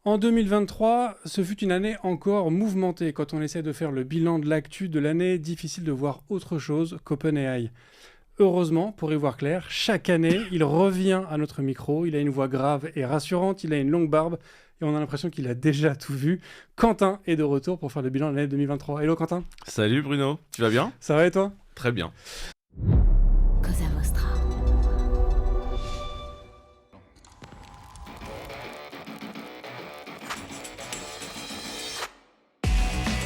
En 2023, ce fut une année encore mouvementée. Quand on essaie de faire le bilan de l'actu de l'année, difficile de voir autre chose qu'OpenAI. Heureusement, pour y voir clair, chaque année, il revient à notre micro. Il a une voix grave et rassurante, il a une longue barbe et on a l'impression qu'il a déjà tout vu. Quentin est de retour pour faire le bilan de l'année 2023. Hello Quentin. Salut Bruno, tu vas bien? Ça va et toi? Très bien. Cosa Vostra.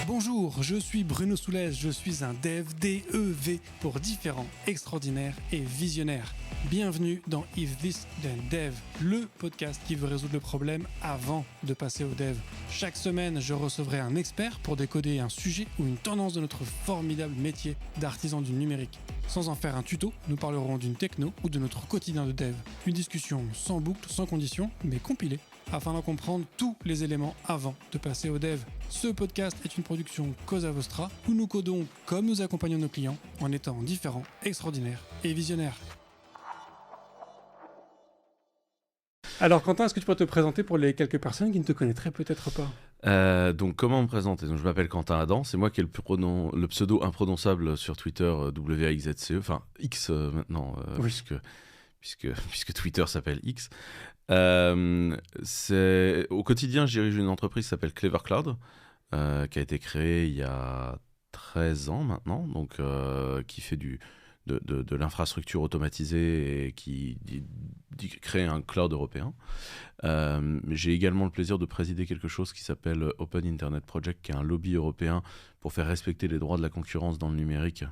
Bonjour, je suis Bruno Soulez, je suis un dev DEV pour différents, extraordinaires et visionnaires. Bienvenue dans If This Then Dev, le podcast qui veut résoudre le problème avant de passer au dev. Chaque semaine, je recevrai un expert pour décoder un sujet ou une tendance de notre formidable métier d'artisan du numérique. Sans en faire un tuto, nous parlerons d'une techno ou de notre quotidien de dev. Une discussion sans boucle, sans condition, mais compilée, afin d'en comprendre tous les éléments avant de passer au dev. Ce podcast est une production Cosa Vostra, où nous codons comme nous accompagnons nos clients, en étant différents, extraordinaires et visionnaires. Alors Quentin, est-ce que tu pourrais te présenter pour les quelques personnes qui ne te connaîtraient peut-être pas? Donc comment me présenter? Donc, je m'appelle Quentin Adam, c'est moi qui ai le pseudo imprononçable sur Twitter, WAXZCE, enfin X maintenant, Oui. puisque Twitter s'appelle X. Au quotidien, je dirige une entreprise qui s'appelle Clever Cloud, qui a été créée il y a 13 ans maintenant, donc qui fait de l'infrastructure automatisée et qui crée un cloud européen. J'ai également le plaisir de présider quelque chose qui s'appelle Open Internet Project, qui est un lobby européen pour faire respecter les droits de la concurrence dans le numérique,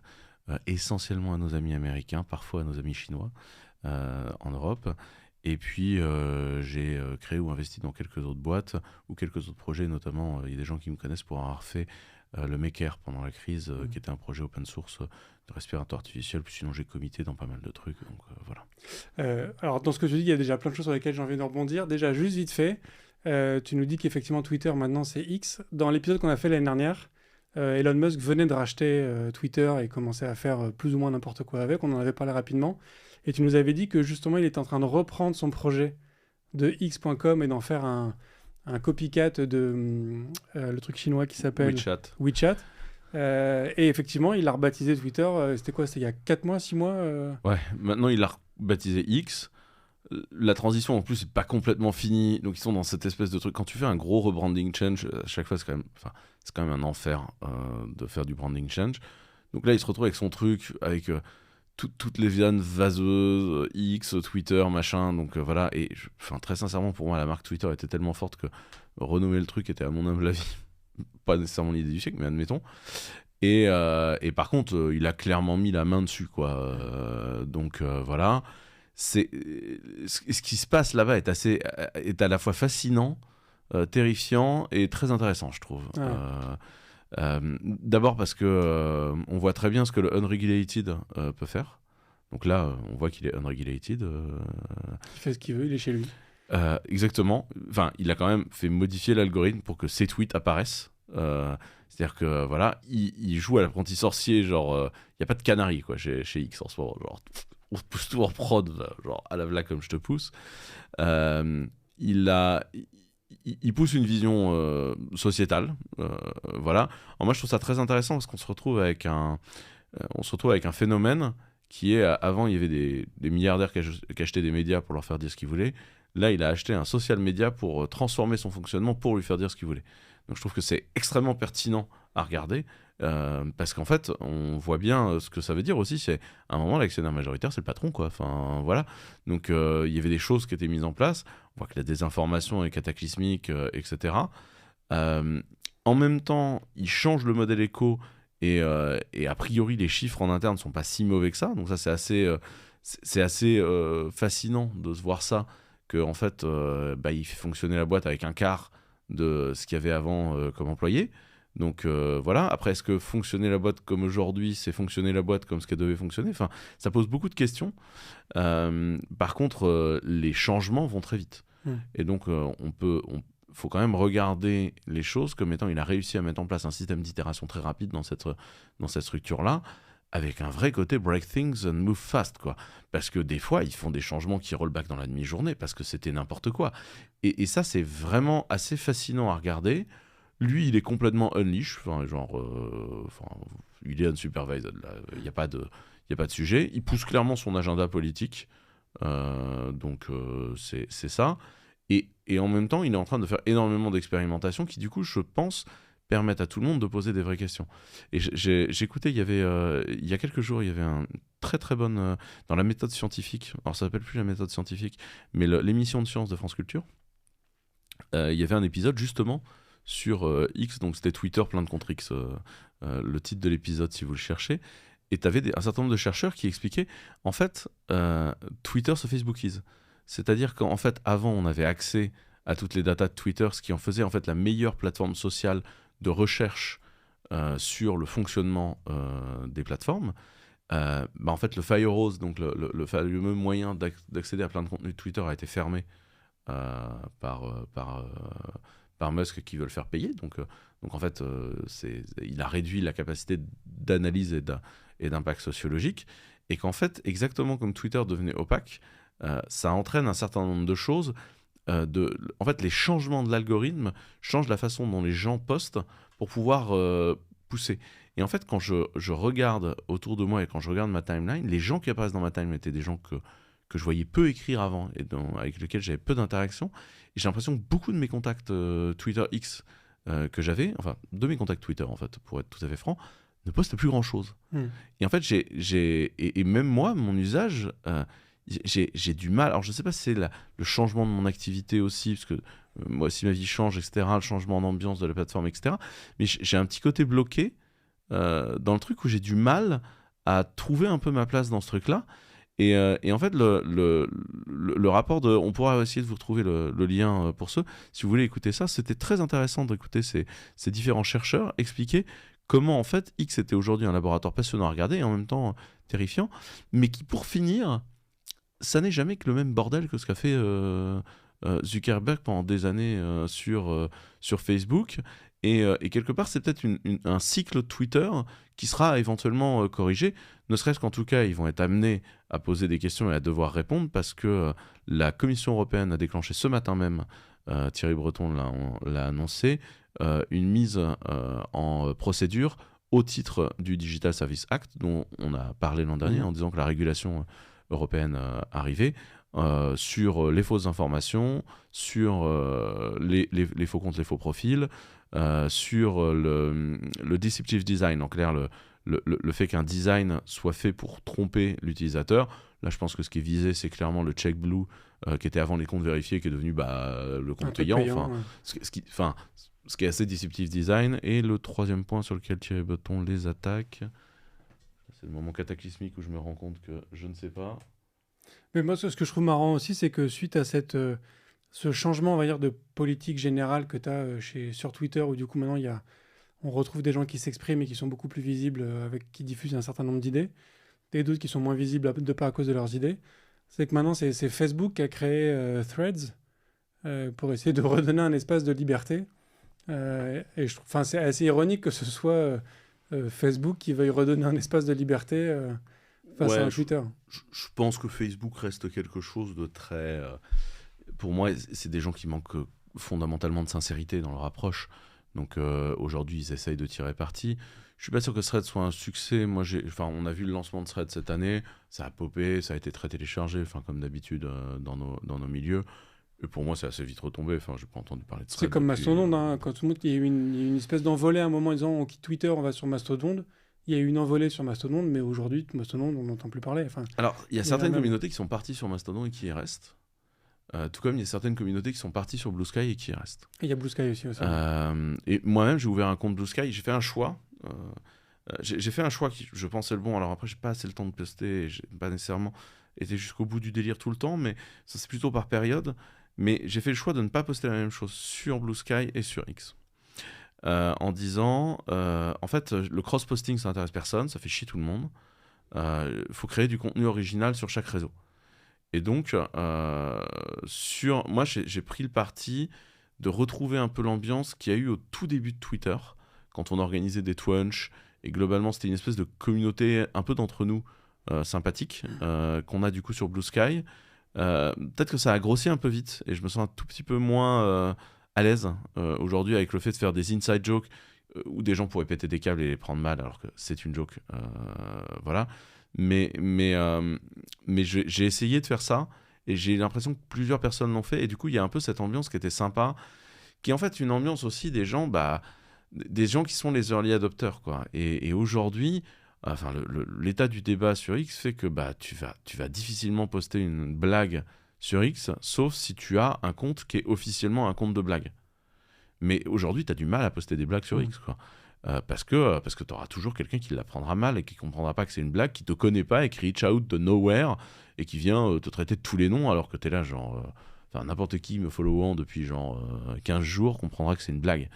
essentiellement à nos amis américains, parfois à nos amis chinois en Europe. Et puis, j'ai créé ou investi dans quelques autres boîtes ou quelques autres projets, notamment, il y a des gens qui me connaissent pour avoir fait le Maker pendant la crise, qui était un projet open source de respirateur artificiel, puis sinon j'ai comité dans pas mal de trucs, donc voilà. Alors dans ce que tu dis, il y a déjà plein de choses sur lesquelles j'ai envie de rebondir. Déjà, juste vite fait, tu nous dis qu'effectivement Twitter maintenant c'est X. Dans l'épisode qu'on a fait l'année dernière, Elon Musk venait de racheter Twitter et commençait à faire plus ou moins n'importe quoi avec. On en avait parlé rapidement. Et tu nous avais dit que justement il était en train de reprendre son projet de X.com et d'en faire un copycat de le truc chinois qui s'appelle WeChat. Et effectivement, il a rebaptisé Twitter. C'était quoi? C'était il y a 4 mois, 6 mois Ouais, maintenant il l'a baptisé X. La transition en plus c'est pas complètement finie, donc ils sont dans cette espèce de truc. Quand tu fais un gros rebranding change, à chaque fois c'est quand même un enfer de faire du branding change. Donc là il se retrouve avec son truc, avec toutes les viandes vaseuses, X, Twitter, machin, donc voilà. Et très sincèrement, pour moi, la marque Twitter était tellement forte que renommer le truc était, à mon humble avis, pas nécessairement l'idée du siècle, mais admettons. Et par contre, il a clairement mis la main dessus, quoi. Donc voilà. Ce qui se passe là-bas est à la fois fascinant, terrifiant et très intéressant, je trouve. Ouais. D'abord parce que on voit très bien ce que le unregulated peut faire. Donc là, on voit qu'il est unregulated. Il fait ce qu'il veut, il est chez lui. Exactement. Enfin, il a quand même fait modifier l'algorithme pour que ses tweets apparaissent. C'est-à-dire que voilà, il joue à l'apprenti sorcier, genre, il n'y a pas de canari quoi, chez X en ce moment. Genre, on se pousse tout en prod, genre, à la blague comme je te pousse. Il pousse une vision sociétale, voilà. Alors moi, je trouve ça très intéressant parce qu'on se retrouve avec un phénomène qui est, avant, il y avait des milliardaires qui achetaient des médias pour leur faire dire ce qu'ils voulaient. Là, il a acheté un social media pour transformer son fonctionnement pour lui faire dire ce qu'il voulait. Donc je trouve que c'est extrêmement pertinent à regarder, parce qu'en fait, on voit bien ce que ça veut dire aussi. C'est, à un moment, l'actionnaire majoritaire, c'est le patron, quoi. Enfin, voilà. Donc il y avait des choses qui étaient mises en place. On voit que la désinformation est cataclysmique, etc. En même temps, il change le modèle éco et a priori, les chiffres en interne sont pas si mauvais que ça. Donc ça, c'est assez fascinant de se voir ça, que en fait, il fait fonctionner la boîte avec un quart de ce qu'il y avait avant comme employé. Donc voilà. Après, est-ce que fonctionner la boîte comme aujourd'hui, c'est fonctionner la boîte comme ce qu'elle devait fonctionner? Enfin, ça pose beaucoup de questions. Par contre, les changements vont très vite. Et donc, faut quand même regarder les choses comme étant, il a réussi à mettre en place un système d'itération très rapide dans cette structure-là, avec un vrai côté break things and move fast, quoi. Parce que des fois, ils font des changements qui rollback dans la demi-journée parce que c'était n'importe quoi. Et ça, c'est vraiment assez fascinant à regarder. Lui, il est complètement unleash, il est unsupervised, là. Il n'y a pas de sujet. Il pousse clairement son agenda politique. Donc, c'est ça. Et en même temps, il est en train de faire énormément d'expérimentations qui, du coup, je pense, permettent à tout le monde de poser des vraies questions. Et j'écoutais, il y a quelques jours, il y avait un très très bonne... dans la méthode scientifique, alors ça s'appelle plus la méthode scientifique, mais l'émission de science de France Culture, il y avait un épisode justement sur X, donc c'était Twitter plainte contre X, le titre de l'épisode si vous le cherchez, et tu avais un certain nombre de chercheurs qui expliquaient, en fait, Twitter se Facebookise. C'est-à-dire qu'en fait, avant, on avait accès à toutes les datas de Twitter, ce qui en faisait en fait la meilleure plateforme sociale de recherche sur le fonctionnement des plateformes. En fait, le firehose, donc le fameux moyen d'accéder à plein de contenus de Twitter, a été fermé par Musk qui veut le faire payer. Donc en fait, il a réduit la capacité d'analyse et d'impact sociologique. Et qu'en fait, exactement comme Twitter devenait opaque, ça entraîne un certain nombre de choses. En fait, les changements de l'algorithme changent la façon dont les gens postent pour pouvoir pousser. Et en fait, quand je regarde autour de moi et quand je regarde ma timeline, les gens qui apparaissent dans ma timeline étaient des gens que je voyais peu écrire avant et avec lesquels j'avais peu d'interaction. Et j'ai l'impression que beaucoup de mes contacts Twitter X que j'avais, enfin, de mes contacts Twitter, en fait, pour être tout à fait franc, ne postent plus grand-chose. Et en fait, et même moi, mon usage... j'ai du mal, alors je sais pas si c'est le changement de mon activité aussi, parce que moi aussi ma vie change, etc., le changement d'ambiance de la plateforme, etc., mais j'ai un petit côté bloqué dans le truc où j'ai du mal à trouver un peu ma place dans ce truc-là, et en fait le rapport on pourra essayer de vous retrouver le lien pour ceux, si vous voulez écouter ça, c'était très intéressant d'écouter ces différents chercheurs expliquer comment en fait X était aujourd'hui un laboratoire passionnant à regarder et en même temps terrifiant, mais qui pour finir... ça n'est jamais que le même bordel que ce qu'a fait Zuckerberg pendant des années sur Facebook. Et quelque part, c'est peut-être un cycle Twitter qui sera éventuellement corrigé, ne serait-ce qu'en tout cas, ils vont être amenés à poser des questions et à devoir répondre parce que la Commission européenne a déclenché ce matin même, Thierry Breton l'a annoncé, une mise en procédure au titre du Digital Services Act, dont on a parlé l'an dernier en disant que la régulation... européenne arrivée, sur les fausses informations, sur les faux comptes, les faux profils, sur le deceptive design, en clair le fait qu'un design soit fait pour tromper l'utilisateur. Là, je pense que ce qui est visé, c'est clairement le check blue qui était avant les comptes vérifiés, qui est devenu le compte payant. Ce qui est assez deceptive design. Et le troisième point sur lequel Thierry Breton les attaque... c'est le moment cataclysmique où je me rends compte que je ne sais pas. Mais moi, ce que je trouve marrant aussi, c'est que suite à ce changement, on va dire, de politique générale que tu as sur Twitter, où du coup, maintenant, on retrouve des gens qui s'expriment et qui sont beaucoup plus visibles, qui diffusent un certain nombre d'idées, et d'autres qui sont moins visibles de pas à cause de leurs idées. C'est que maintenant, c'est Facebook qui a créé Threads pour essayer de redonner un espace de liberté. Et je trouve, c'est assez ironique que ce soit... Facebook qui veuille redonner un espace de liberté face à un Twitter. Je pense que Facebook reste quelque chose de très... pour moi, c'est des gens qui manquent fondamentalement de sincérité dans leur approche. Donc aujourd'hui, ils essayent de tirer parti. Je suis pas sûr que Threads soit un succès. Moi, on a vu le lancement de Threads cette année. Ça a popé, ça a été très téléchargé, comme d'habitude dans nos milieux. Et pour moi, c'est assez vite retombé. Enfin, j'ai pas entendu parler de ça. C'est comme Mastodon, quand tout le monde, il y a eu une espèce d'envolée à un moment en disant on quitte Twitter, on va sur Mastodon. Il y a eu une envolée sur Mastodon, mais aujourd'hui, Mastodon, on n'entend plus parler. Alors, il y a certaines communautés qui sont parties sur Mastodon et qui y restent. Tout comme il y a certaines communautés qui sont parties sur Blue Sky et qui y restent. Et il y a Blue Sky aussi. Et moi-même, j'ai ouvert un compte Blue Sky. J'ai fait un choix. J'ai fait un choix qui, je pensais, le bon. Alors après, j'ai pas assez le temps de poster. J'ai pas nécessairement été jusqu'au bout du délire tout le temps, mais ça, c'est plutôt par période. Mais j'ai fait le choix de ne pas poster la même chose sur Blue Sky et sur X. En disant, en fait, le cross-posting, ça n'intéresse personne, ça fait chier tout le monde. Faut créer du contenu original sur chaque réseau. Et donc, moi, j'ai pris le parti de retrouver un peu l'ambiance qu'il y a eu au tout début de Twitter, quand on organisait des twunch Et globalement, c'était une espèce de communauté un peu d'entre nous sympathique qu'on a du coup sur Blue Sky. Peut-être que ça a grossi un peu vite et je me sens un tout petit peu moins à l'aise aujourd'hui avec le fait de faire des inside jokes où des gens pourraient péter des câbles et les prendre mal alors que c'est une joke. Voilà. Mais j'ai essayé de faire ça et j'ai l'impression que plusieurs personnes l'ont fait et du coup il y a un peu cette ambiance qui était sympa, qui est en fait une ambiance aussi des gens qui sont les early adopters, quoi. Et aujourd'hui, enfin, l'état du débat sur X fait que tu vas difficilement poster une blague sur X, sauf si tu as un compte qui est officiellement un compte de blague. Mais aujourd'hui, tu as du mal à poster des blagues sur X, quoi. Parce que tu auras toujours quelqu'un qui la prendra mal et qui comprendra pas que c'est une blague, qui te connaît pas et qui reach out de nowhere et qui vient te traiter de tous les noms alors que tu es là, genre... n'importe qui me followant depuis genre 15 jours comprendra que c'est une blague.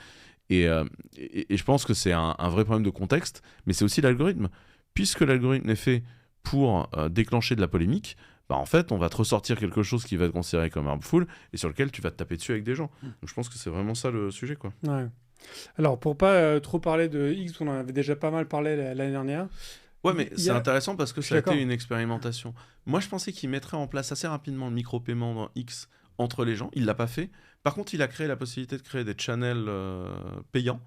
Et je pense que c'est un vrai problème de contexte, mais c'est aussi l'algorithme. Puisque l'algorithme est fait pour déclencher de la polémique, en fait, on va te ressortir quelque chose qui va être considéré comme harmful et sur lequel tu vas te taper dessus avec des gens. Donc je pense que c'est vraiment ça le sujet, quoi. Ouais. Alors, pour pas trop parler de X, on en avait déjà pas mal parlé l'année dernière. Ouais, mais c'est intéressant parce que ça a été une expérimentation. Moi, je pensais qu'il mettrait en place assez rapidement le micro-paiement dans X entre les gens. Il l'a pas fait. Par contre, il a créé la possibilité de créer des channels payants.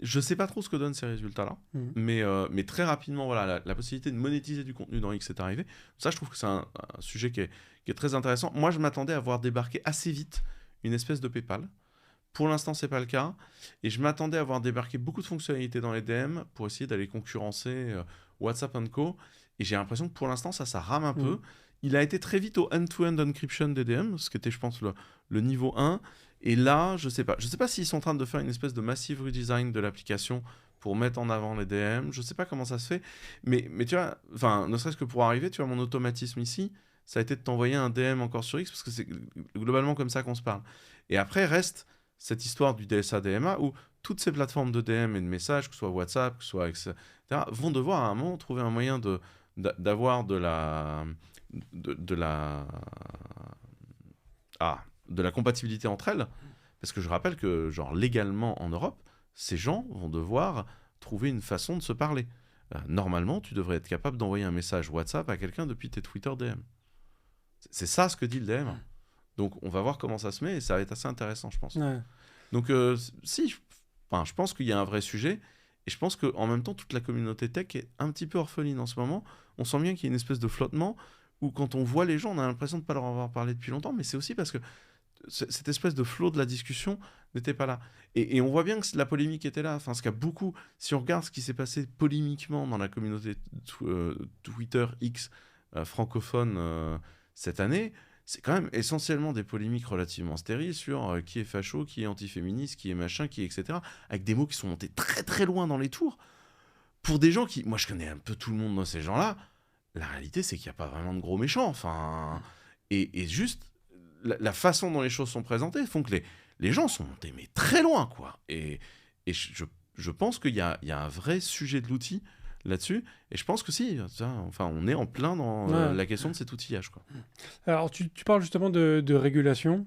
Je sais pas trop ce que donnent ces résultats-là, mais très rapidement, voilà, la possibilité de monétiser du contenu dans X est arrivée. Ça, je trouve que c'est un sujet qui est très intéressant. Moi, je m'attendais à voir débarquer assez vite une espèce de PayPal. Pour l'instant, c'est pas le cas. Et je m'attendais à voir débarquer beaucoup de fonctionnalités dans les DM pour essayer d'aller concurrencer WhatsApp & Co. Et j'ai l'impression que pour l'instant, ça rame un peu. Il a été très vite au end-to-end encryption des DM, ce qui était, je pense, le niveau 1. Et là, je sais pas s'ils sont en train de faire une espèce de massive redesign de l'application pour mettre en avant les DM. Je sais pas comment ça se fait. Mais tu vois, enfin, ne serait-ce que pour arriver, tu vois, mon automatisme ici, ça a été de t'envoyer un DM encore sur X, parce que c'est globalement comme ça qu'on se parle. Et après, reste cette histoire du DSA-DMA, où toutes ces plateformes de DM et de messages, que ce soit WhatsApp, que ce soit etc., vont devoir à un moment trouver un moyen d'avoir de la compatibilité entre elles, parce que je rappelle que genre légalement en Europe, ces gens vont devoir trouver une façon de se parler. Normalement, tu devrais être capable d'envoyer un message WhatsApp à quelqu'un depuis tes Twitter DM. C'est ça ce que dit le DM. Donc on va voir comment ça se met et ça va être assez intéressant, je pense. Ouais. Donc je pense qu'il y a un vrai sujet. Et je pense qu'en même temps, toute la communauté tech est un petit peu orpheline en ce moment. On sent bien qu'il y a une espèce de flottement où quand on voit les gens, on a l'impression de ne pas leur avoir parlé depuis longtemps, mais c'est aussi parce que cette espèce de flot de la discussion n'était pas là. Et on voit bien que la polémique était là. Enfin, si on regarde ce qui s'est passé polémiquement dans la communauté Twitter X francophone cette année, c'est quand même essentiellement des polémiques relativement stériles sur qui est facho, qui est antiféministe, qui est machin, qui est etc. Avec des mots qui sont montés très très loin dans les tours. Pour des gens qui... Moi, je connais un peu tout le monde dans ces gens-là. La réalité, c'est qu'il n'y a pas vraiment de gros méchants. Enfin, et juste, la façon dont les choses sont présentées font que les gens sont montés mais très loin, quoi. Et je pense qu'il y a un vrai sujet de l'outil là-dessus, et je pense que on est en plein dans la question de cet outillage, quoi. Alors, tu parles justement de régulation.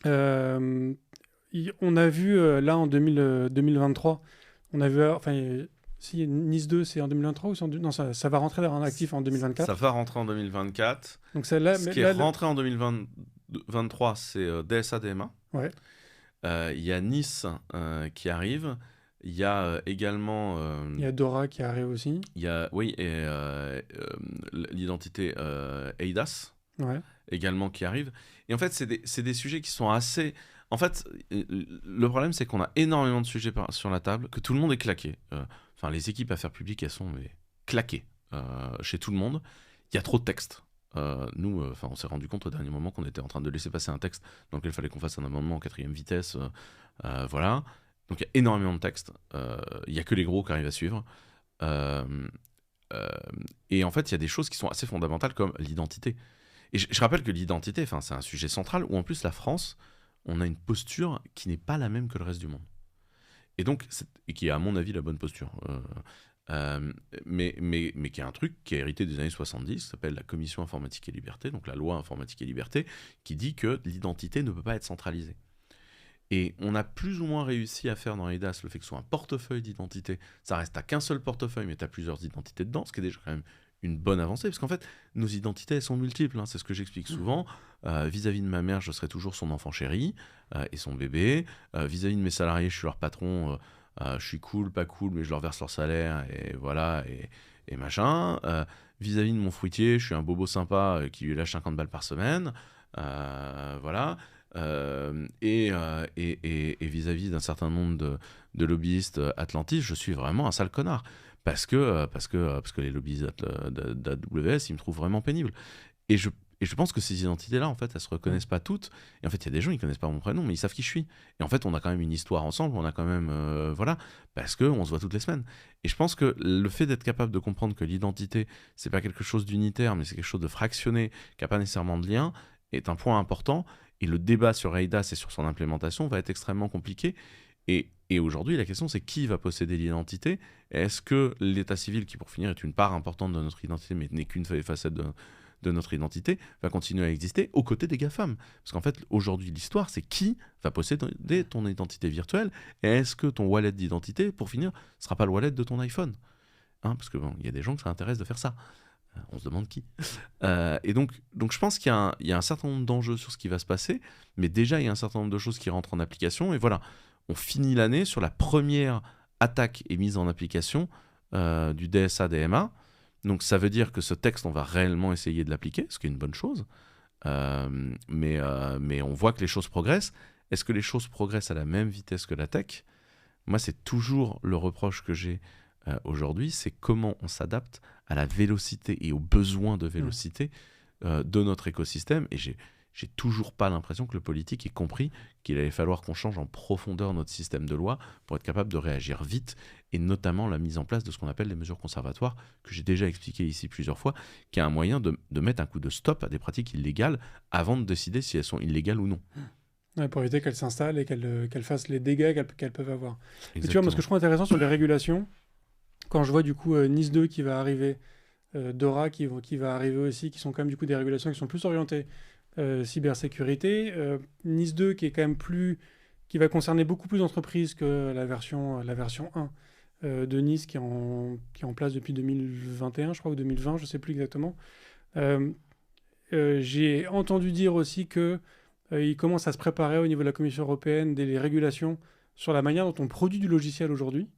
On a vu, là, en 2023, on a vu... Si Nice 2, c'est en 2023 ou non, ça va rentrer en actif en 2024. Ça va rentrer en 2024. Donc ce qui est rentré en 2023, c'est DSA-DMA. Ouais. Il y a Nice qui arrive. Il y a également... il y a Dora qui arrive aussi. Il y a, oui, et l'identité EIDAS également qui arrive. Et en fait, c'est des sujets qui sont assez... En fait, le problème, c'est qu'on a énormément de sujets sur la table, que tout le monde est claqué. Enfin, les équipes affaires publiques, elles sont claquées chez tout le monde. Il y a trop de textes. Nous, on s'est rendu compte au dernier moment qu'on était en train de laisser passer un texte dans lequel il fallait qu'on fasse un amendement en 4e vitesse. Voilà. Donc il y a énormément de textes. Il n'y a que les gros qui arrivent à suivre. Et en fait, il y a des choses qui sont assez fondamentales comme l'identité. Et je rappelle que l'identité, c'est un sujet central où en plus la France, on a une posture qui n'est pas la même que le reste du monde. Et donc, et qui est à mon avis la bonne posture. Mais qui est un truc qui est hérité des années 70, qui s'appelle la Commission Informatique et Liberté, donc la loi Informatique et Liberté, qui dit que l'identité ne peut pas être centralisée. Et on a plus ou moins réussi à faire dans EIDAS le fait que ce soit un portefeuille d'identité. Ça reste à qu'un seul portefeuille, mais tu as plusieurs identités dedans, ce qui est déjà quand même une bonne avancée, parce qu'en fait, nos identités, elles sont multiples. C'est ce que j'explique souvent. Vis-à-vis de ma mère, je serai toujours son enfant chéri et son bébé. Vis-à-vis de mes salariés, je suis leur patron. Je suis cool, pas cool, mais je leur verse leur salaire, et voilà, et machin. Vis-à-vis de mon fruitier, je suis un bobo sympa qui lui lâche 50 balles par semaine. Voilà. Et vis-à-vis d'un certain nombre de lobbyistes atlantistes, je suis vraiment un sale connard. Parce que les lobbyistes d'AWS, ils me trouvent vraiment pénible. Et je pense que ces identités-là, en fait, elles se reconnaissent pas toutes. Et en fait, il y a des gens, ils connaissent pas mon prénom, mais ils savent qui je suis. Et en fait, on a quand même une histoire ensemble, on a quand même... voilà, parce qu'on se voit toutes les semaines. Et je pense que le fait d'être capable de comprendre que l'identité, c'est pas quelque chose d'unitaire, mais c'est quelque chose de fractionné, qui n'a pas nécessairement de lien, est un point important. Et le débat sur EIDAS et sur son implémentation va être extrêmement compliqué. Et aujourd'hui, la question, c'est qui va posséder l'identité ? Est-ce que l'état civil, qui pour finir est une part importante de notre identité, mais n'est qu'une facette de notre identité, va continuer à exister aux côtés des GAFAM ? Parce qu'en fait, aujourd'hui, l'histoire, c'est qui va posséder ton identité virtuelle ? Et est-ce que ton wallet d'identité, pour finir, ne sera pas le wallet de ton iPhone ? Parce que il y a des gens que ça intéresse de faire ça. On se demande qui. Et donc je pense qu'il y a un certain nombre d'enjeux sur ce qui va se passer, mais déjà, il y a un certain nombre de choses qui rentrent en application. Et voilà, on finit l'année sur la première attaque et mise en application du DSA-DMA. Donc ça veut dire que ce texte, on va réellement essayer de l'appliquer, ce qui est une bonne chose. Mais on voit que les choses progressent. Est-ce que les choses progressent à la même vitesse que la tech ? Moi, c'est toujours le reproche que j'ai aujourd'hui, c'est comment on s'adapte à la vélocité et aux besoins de vélocité de notre écosystème. Et j'ai toujours pas l'impression que le politique ait compris qu'il allait falloir qu'on change en profondeur notre système de loi pour être capable de réagir vite, et notamment la mise en place de ce qu'on appelle les mesures conservatoires, que j'ai déjà expliqué ici plusieurs fois, qui est un moyen de mettre un coup de stop à des pratiques illégales avant de décider si elles sont illégales ou non. Ouais, pour éviter qu'elles s'installent et qu'elles fassent les dégâts qu'elles peuvent avoir. Et tu vois, moi, ce que je trouve intéressant sur les régulations, quand je vois du coup NIS 2 qui va arriver, DORA qui va arriver aussi, qui sont quand même du coup des régulations qui sont plus orientées cybersécurité, NIS 2 qui est quand même qui va concerner beaucoup plus d'entreprises que la version 1 de NIS qui est en place depuis 2021, je crois, ou 2020, je ne sais plus exactement. J'ai entendu dire aussi que il commence à se préparer au niveau de la Commission européenne des régulations sur la manière dont on produit du logiciel aujourd'hui,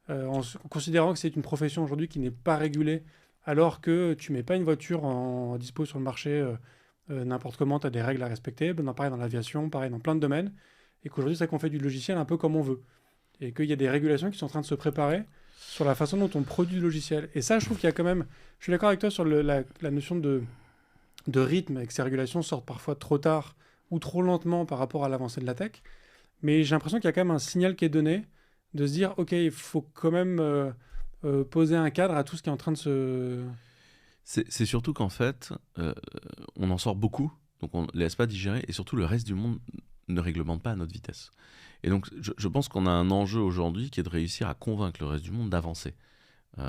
en considérant que c'est une profession aujourd'hui qui n'est pas régulée, alors que tu mets pas une voiture en dispo sur le marché n'importe comment, tu as des règles à respecter, pareil dans l'aviation, pareil dans plein de domaines, et qu'aujourd'hui c'est qu'on fait du logiciel un peu comme on veut, et qu'il y a des régulations qui sont en train de se préparer sur la façon dont on produit du logiciel. Et ça, je trouve qu'il y a quand même... Je suis d'accord avec toi sur la notion de rythme, et que ces régulations sortent parfois trop tard ou trop lentement par rapport à l'avancée de la tech, mais j'ai l'impression qu'il y a quand même un signal qui est donné de se dire, ok, il faut quand même poser un cadre à tout ce qui est en train de se... C'est surtout qu'en fait, on en sort beaucoup, donc on ne laisse pas digérer, et surtout le reste du monde ne réglemente pas à notre vitesse. Et donc je pense qu'on a un enjeu aujourd'hui qui est de réussir à convaincre le reste du monde d'avancer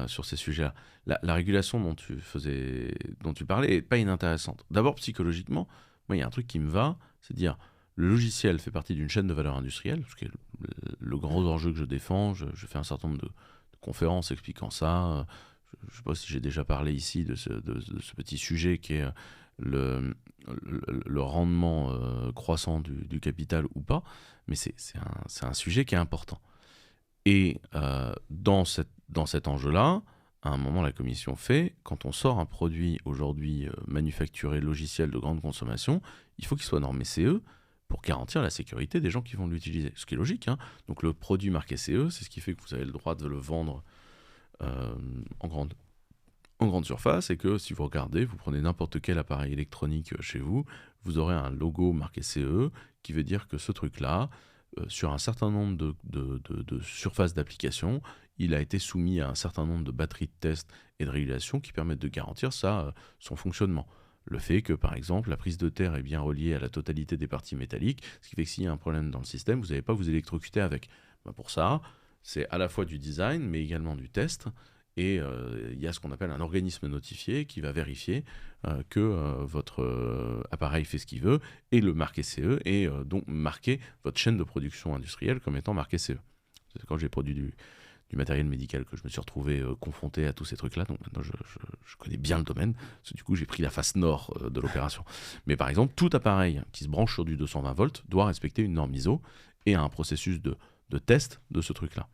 sur ces sujets-là. La régulation dont tu parlais est pas inintéressante. D'abord, psychologiquement, moi, il y a un truc qui me va, c'est de dire, le logiciel fait partie d'une chaîne de valeur industrielle, ce qui est le grand enjeu que je défends. Je fais un certain nombre de conférences expliquant ça. Je ne sais pas si j'ai déjà parlé ici de ce petit sujet qui est le rendement croissant du capital ou pas, mais c'est un sujet qui est important. Et dans cet enjeu-là, à un moment, la Commission fait, quand on sort un produit aujourd'hui manufacturé, logiciel de grande consommation, il faut qu'il soit normé CE pour garantir la sécurité des gens qui vont l'utiliser. Ce qui est logique, hein. Donc le produit marqué CE, c'est ce qui fait que vous avez le droit de le vendre en grande surface, et que si vous regardez, vous prenez n'importe quel appareil électronique chez vous, vous aurez un logo marqué CE qui veut dire que ce truc-là, sur un certain nombre de surfaces d'application, il a été soumis à un certain nombre de batteries de tests et de régulations qui permettent de garantir son fonctionnement. Le fait que, par exemple, la prise de terre est bien reliée à la totalité des parties métalliques, ce qui fait que s'il y a un problème dans le système, vous n'allez pas vous électrocuter avec. Pour ça, c'est à la fois du design, mais également du test, et il y a ce qu'on appelle un organisme notifié qui va vérifier que votre appareil fait ce qu'il veut et le marquer CE et donc marquer votre chaîne de production industrielle comme étant marquée CE. C'est quand j'ai produit du matériel médical que je me suis retrouvé confronté à tous ces trucs-là. Donc maintenant, je connais bien le domaine. Parce que du coup, j'ai pris la face nord de l'opération. Mais par exemple, tout appareil qui se branche sur du 220 volts doit respecter une norme ISO et a un processus de test de ce truc-là.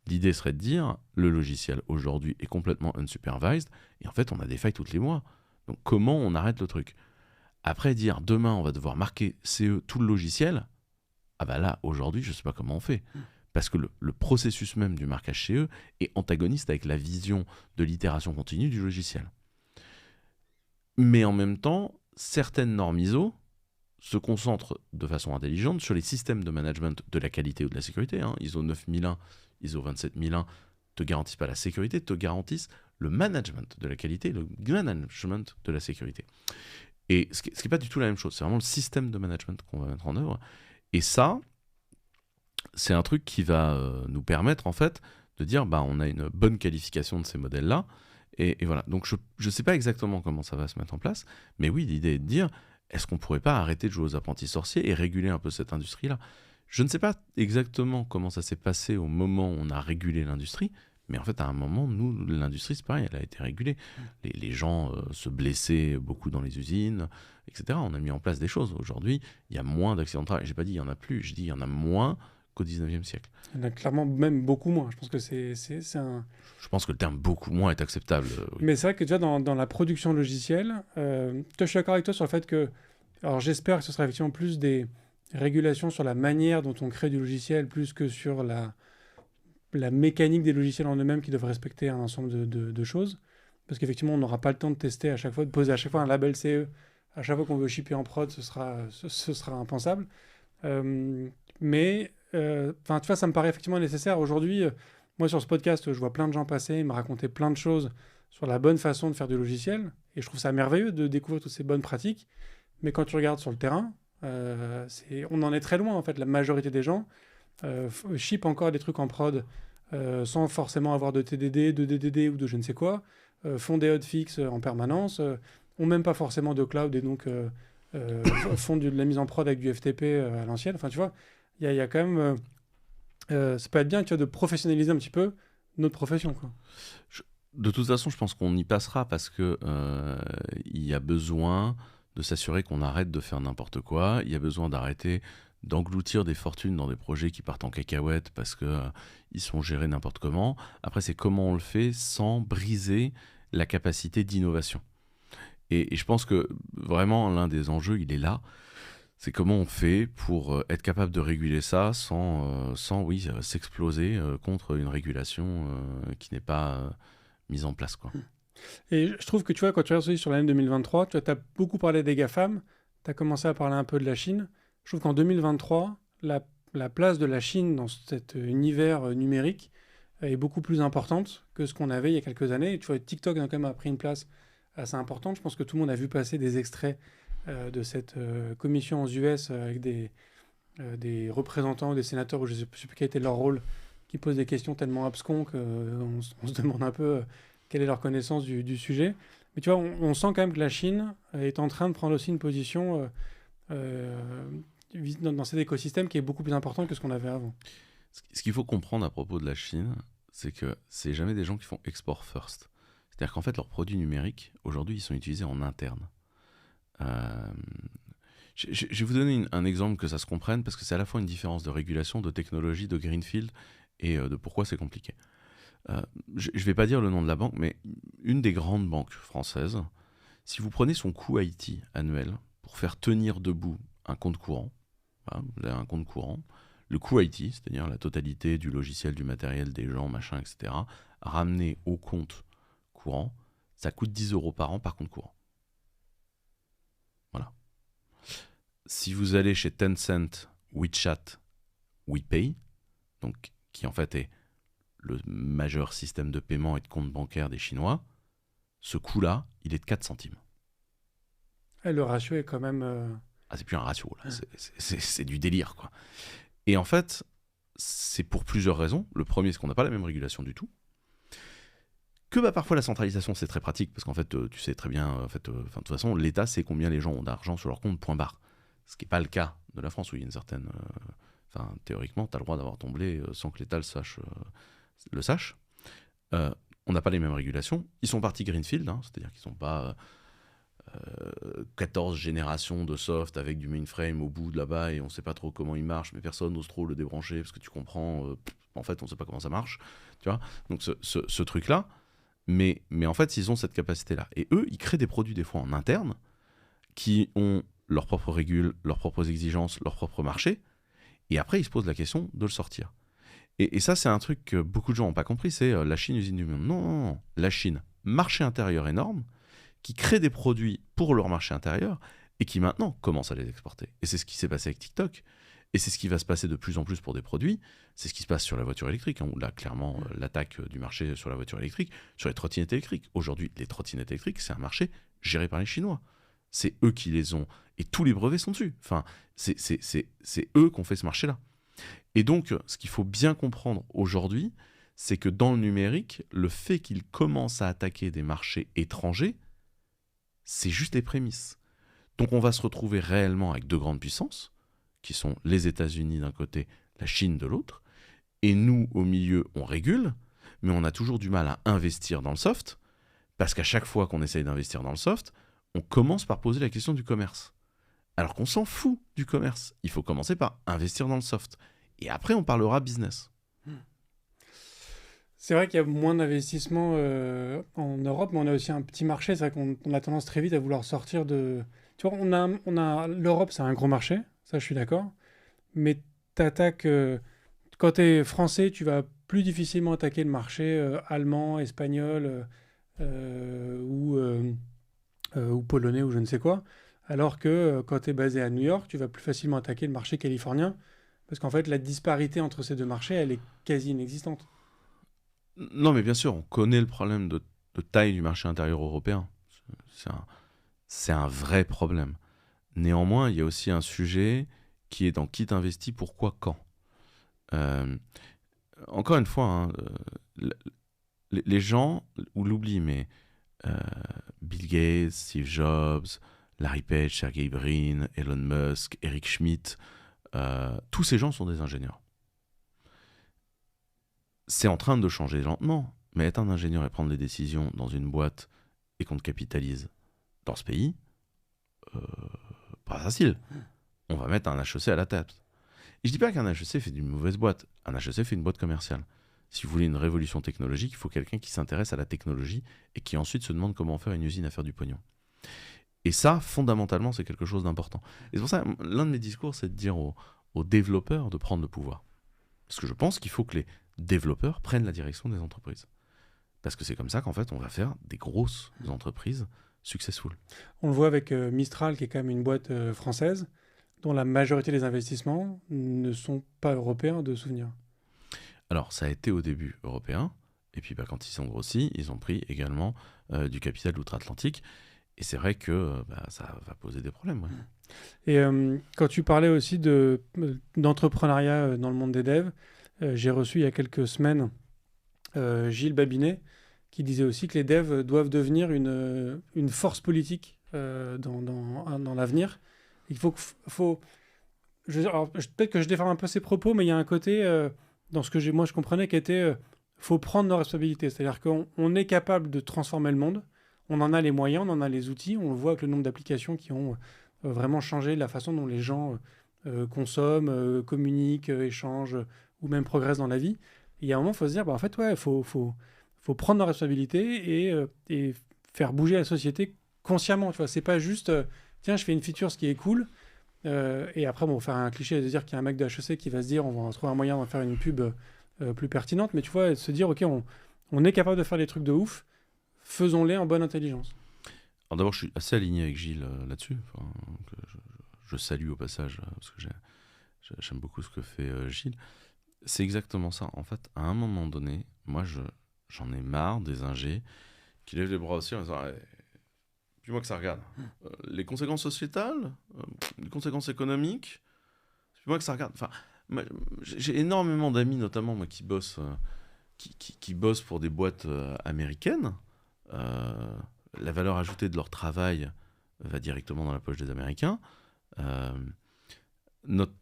L'idée serait de dire, le logiciel aujourd'hui est complètement unsupervised et en fait, on a des failles tous les mois. Donc comment on arrête le truc ? Après, dire, demain, on va devoir marquer CE tout le logiciel, ah bah là, aujourd'hui, je ne sais pas comment on fait. Parce que le processus même du marquage CE est antagoniste avec la vision de l'itération continue du logiciel. Mais en même temps, certaines normes ISO se concentrent de façon intelligente sur les systèmes de management de la qualité ou de la sécurité. ISO 9001, ISO 27001 te garantissent pas la sécurité, te garantissent le management de la qualité, le management de la sécurité. Et ce qui n'est pas du tout la même chose, c'est vraiment le système de management qu'on va mettre en œuvre. Et ça, c'est un truc qui va nous permettre en fait de dire on a une bonne qualification de ces modèles-là et voilà. Donc je ne sais pas exactement comment ça va se mettre en place, mais oui, l'idée est de dire est-ce qu'on ne pourrait pas arrêter de jouer aux apprentis sorciers et réguler un peu cette industrie-là ? Je ne sais pas exactement comment ça s'est passé au moment où on a régulé l'industrie, mais en fait à un moment, nous, l'industrie, c'est pareil, elle a été régulée. Les gens se blessaient beaucoup dans les usines, etc. On a mis en place des choses. Aujourd'hui, il y a moins d'accidents de travail. Je n'ai pas dit il n'y en a plus, je dis il y en a moins qu'au 19e siècle. Il y en a clairement même beaucoup moins. Je pense que c'est un... Je pense que le terme beaucoup moins est acceptable. Oui. Mais c'est vrai que déjà dans la production logicielle, je suis d'accord avec toi sur le fait que... Alors j'espère que ce sera effectivement plus des régulations sur la manière dont on crée du logiciel, plus que sur la mécanique des logiciels en eux-mêmes qui doivent respecter un ensemble de choses. Parce qu'effectivement, on n'aura pas le temps de tester à chaque fois, de poser à chaque fois un label CE. À chaque fois qu'on veut shipper en prod, ce sera impensable. Mais... tu vois, ça me paraît effectivement nécessaire. Aujourd'hui, moi, sur ce podcast, je vois plein de gens passer, ils me raconter plein de choses sur la bonne façon de faire du logiciel. Et je trouve ça merveilleux de découvrir toutes ces bonnes pratiques. Mais quand tu regardes sur le terrain, on en est très loin, en fait. La majorité des gens ship encore des trucs en prod sans forcément avoir de TDD, de DDD ou de je ne sais quoi, font des hotfix en permanence, ont même pas forcément de cloud et donc font de la mise en prod avec du FTP à l'ancienne. Enfin, tu vois, il y a quand même... ça peut être bien, tu vois, de professionnaliser un petit peu notre profession, quoi. De toute façon, je pense qu'on y passera parce que il y a besoin de s'assurer qu'on arrête de faire n'importe quoi. Il y a besoin d'arrêter d'engloutir des fortunes dans des projets qui partent en cacahuète parce que ils sont gérés n'importe comment. Après, c'est comment on le fait sans briser la capacité d'innovation. Et je pense que vraiment, l'un des enjeux, il est là. C'est comment on fait pour être capable de réguler ça sans s'exploser contre une régulation qui n'est pas mise en place, quoi. Et je trouve que, tu vois, quand tu regardes sur l'année 2023, tu as beaucoup parlé des GAFAM, tu as commencé à parler un peu de la Chine. Je trouve qu'en 2023, la place de la Chine dans cet univers numérique est beaucoup plus importante que ce qu'on avait il y a quelques années. Et tu vois, TikTok a quand même pris une place assez importante. Je pense que tout le monde a vu passer des extraits de cette commission aux US avec des représentants, des sénateurs, ou je ne sais plus quel était leur rôle, qui posent des questions tellement abscons qu'on se demande un peu quelle est leur connaissance du sujet. Mais tu vois, on sent quand même que la Chine est en train de prendre aussi une position dans cet écosystème qui est beaucoup plus important que ce qu'on avait avant. Ce qu'il faut comprendre à propos de la Chine, c'est que c'est jamais des gens qui font export first. C'est-à-dire qu'en fait, leurs produits numériques, aujourd'hui, ils sont utilisés en interne. Je vais vous donner un exemple que ça se comprenne, parce que c'est à la fois une différence de régulation, de technologie, de greenfield, et de pourquoi c'est compliqué. Je ne vais pas dire le nom de la banque, mais une des grandes banques françaises, si vous prenez son coût IT annuel pour faire tenir debout un compte courant, voilà, vous avez un compte courant, le coût IT, c'est-à-dire la totalité du logiciel, du matériel, des gens, machin, etc., ramené au compte courant, ça coûte 10 € par an par compte courant. Voilà. Si vous allez chez Tencent, WeChat, WePay, donc, qui en fait est le majeur système de paiement et de compte bancaire des Chinois, ce coût-là, il est de 4 centimes. Et le ratio est quand même... c'est plus un ratio, là. C'est du délire, quoi. Et en fait, c'est pour plusieurs raisons. Le premier, c'est qu'on n'a pas la même régulation du tout. Que parfois la centralisation c'est très pratique parce qu'en fait tu sais très bien, de toute façon l'État sait combien les gens ont d'argent sur leur compte, point barre. Ce qui n'est pas le cas de la France où il y a une certaine... théoriquement, tu as le droit d'avoir ton blé sans que l'État le sache. On n'a pas les mêmes régulations. Ils sont partis greenfield, c'est-à-dire qu'ils ne sont pas 14 générations de soft avec du mainframe au bout de là-bas et on ne sait pas trop comment il marche, mais personne n'ose trop le débrancher parce que tu comprends, en fait, on ne sait pas comment ça marche. Tu vois, donc ce truc-là, mais en fait, ils ont cette capacité-là. Et eux, ils créent des produits des fois en interne qui ont leurs propres régules, leurs propres exigences, leur propre marché. Et après, ils se posent la question de le sortir. Et ça, c'est un truc que beaucoup de gens n'ont pas compris, c'est la Chine, usine du monde. Non. La Chine, marché intérieur énorme, qui crée des produits pour leur marché intérieur et qui maintenant commence à les exporter. Et c'est ce qui s'est passé avec TikTok. Et c'est ce qui va se passer de plus en plus pour des produits. C'est ce qui se passe sur la voiture électrique, où là, clairement, l'attaque du marché sur la voiture électrique, sur les trottinettes électriques. Aujourd'hui, les trottinettes électriques, c'est un marché géré par les Chinois. C'est eux qui les ont. Et tous les brevets sont dessus. Enfin, c'est eux qui ont fait ce marché-là. Et donc, ce qu'il faut bien comprendre aujourd'hui, c'est que dans le numérique, le fait qu'ils commencent à attaquer des marchés étrangers, c'est juste les prémices. Donc, on va se retrouver réellement avec deux grandes puissances, qui sont les États-Unis d'un côté, la Chine de l'autre. Et nous, au milieu, on régule, mais on a toujours du mal à investir dans le soft, parce qu'à chaque fois qu'on essaye d'investir dans le soft, on commence par poser la question du commerce. Alors qu'on s'en fout du commerce. Il faut commencer par investir dans le soft. Et après, on parlera business. C'est vrai qu'il y a moins d'investissements en Europe, mais on a aussi un petit marché. C'est vrai qu'on a tendance très vite à vouloir sortir de... Tu vois, l'Europe, c'est un gros marché. Ça, je suis d'accord. Mais t'attaques... quand tu es français, tu vas plus difficilement attaquer le marché allemand, espagnol ou polonais ou je ne sais quoi. Alors que quand tu es basé à New York, tu vas plus facilement attaquer le marché californien. Parce qu'en fait, la disparité entre ces deux marchés, elle est quasi inexistante. Non, mais bien sûr, on connaît le problème de taille du marché intérieur européen. C'est un vrai problème. Néanmoins, il y a aussi un sujet qui est dans qui t'investit, pourquoi, quand. Encore une fois, les gens, ou l'oublient, mais Bill Gates, Steve Jobs, Larry Page, Sergey Brin, Elon Musk, Eric Schmidt, tous ces gens sont des ingénieurs. C'est en train de changer lentement, mais être un ingénieur et prendre des décisions dans une boîte et qu'on te capitalise dans ce pays, pas facile. On va mettre un HEC à la tête. Et je dis pas qu'un HEC fait d'une mauvaise boîte. Un HEC fait une boîte commerciale. Si vous voulez une révolution technologique, il faut quelqu'un qui s'intéresse à la technologie et qui ensuite se demande comment faire une usine à faire du pognon. Et ça, fondamentalement, c'est quelque chose d'important. Et c'est pour ça, l'un de mes discours, c'est de dire aux développeurs de prendre le pouvoir. Parce que je pense qu'il faut que les développeurs prennent la direction des entreprises. Parce que c'est comme ça qu'en fait, on va faire des grosses entreprises successful. On le voit avec Mistral, qui est quand même une boîte française, dont la majorité des investissements ne sont pas européens de souvenir. Alors, ça a été au début européen. Et puis, quand ils sont grossis, ils ont pris également du capital outre-Atlantique. Et c'est vrai que ça va poser des problèmes. Ouais. Et quand tu parlais aussi d'entrepreneuriat dans le monde des devs, j'ai reçu il y a quelques semaines Gilles Babinet qui disait aussi que les devs doivent devenir une force politique dans l'avenir. Il peut-être que je déforme un peu ses propos, mais il y a un côté dans ce que je comprenais qui était faut prendre nos responsabilités. C'est-à-dire qu'on est capable de transformer le monde. On en a les moyens, on en a les outils. On le voit avec le nombre d'applications qui ont vraiment changé la façon dont les gens consomment, communiquent, échangent ou même progressent dans la vie. Et il y a un moment, il faut se dire, en fait, ouais, faut prendre nos responsabilités et faire bouger la société consciemment. Tu vois, c'est pas juste, tiens, je fais une feature, ce qui est cool. Et après, bon, faire un cliché et dire qu'il y a un mec de HEC qui va se dire, on va trouver un moyen d'en faire une pub plus pertinente. Mais tu vois, se dire, OK, on est capable de faire des trucs de ouf. Faisons-les en bonne intelligence. Alors d'abord, je suis assez aligné avec Gilles là-dessus. Enfin, je salue au passage, parce que j'aime beaucoup ce que fait Gilles. C'est exactement ça. En fait, à un moment donné, moi, j'en ai marre des ingés qui lèvent les bras aussi en disant dis-moi que ça regarde. Les conséquences sociétales, les conséquences économiques, dis-moi que ça regarde. Enfin, j'ai énormément d'amis, notamment moi, qui bossent qui bossent pour des boîtes américaines, la valeur ajoutée de leur travail va directement dans la poche des Américains. Notre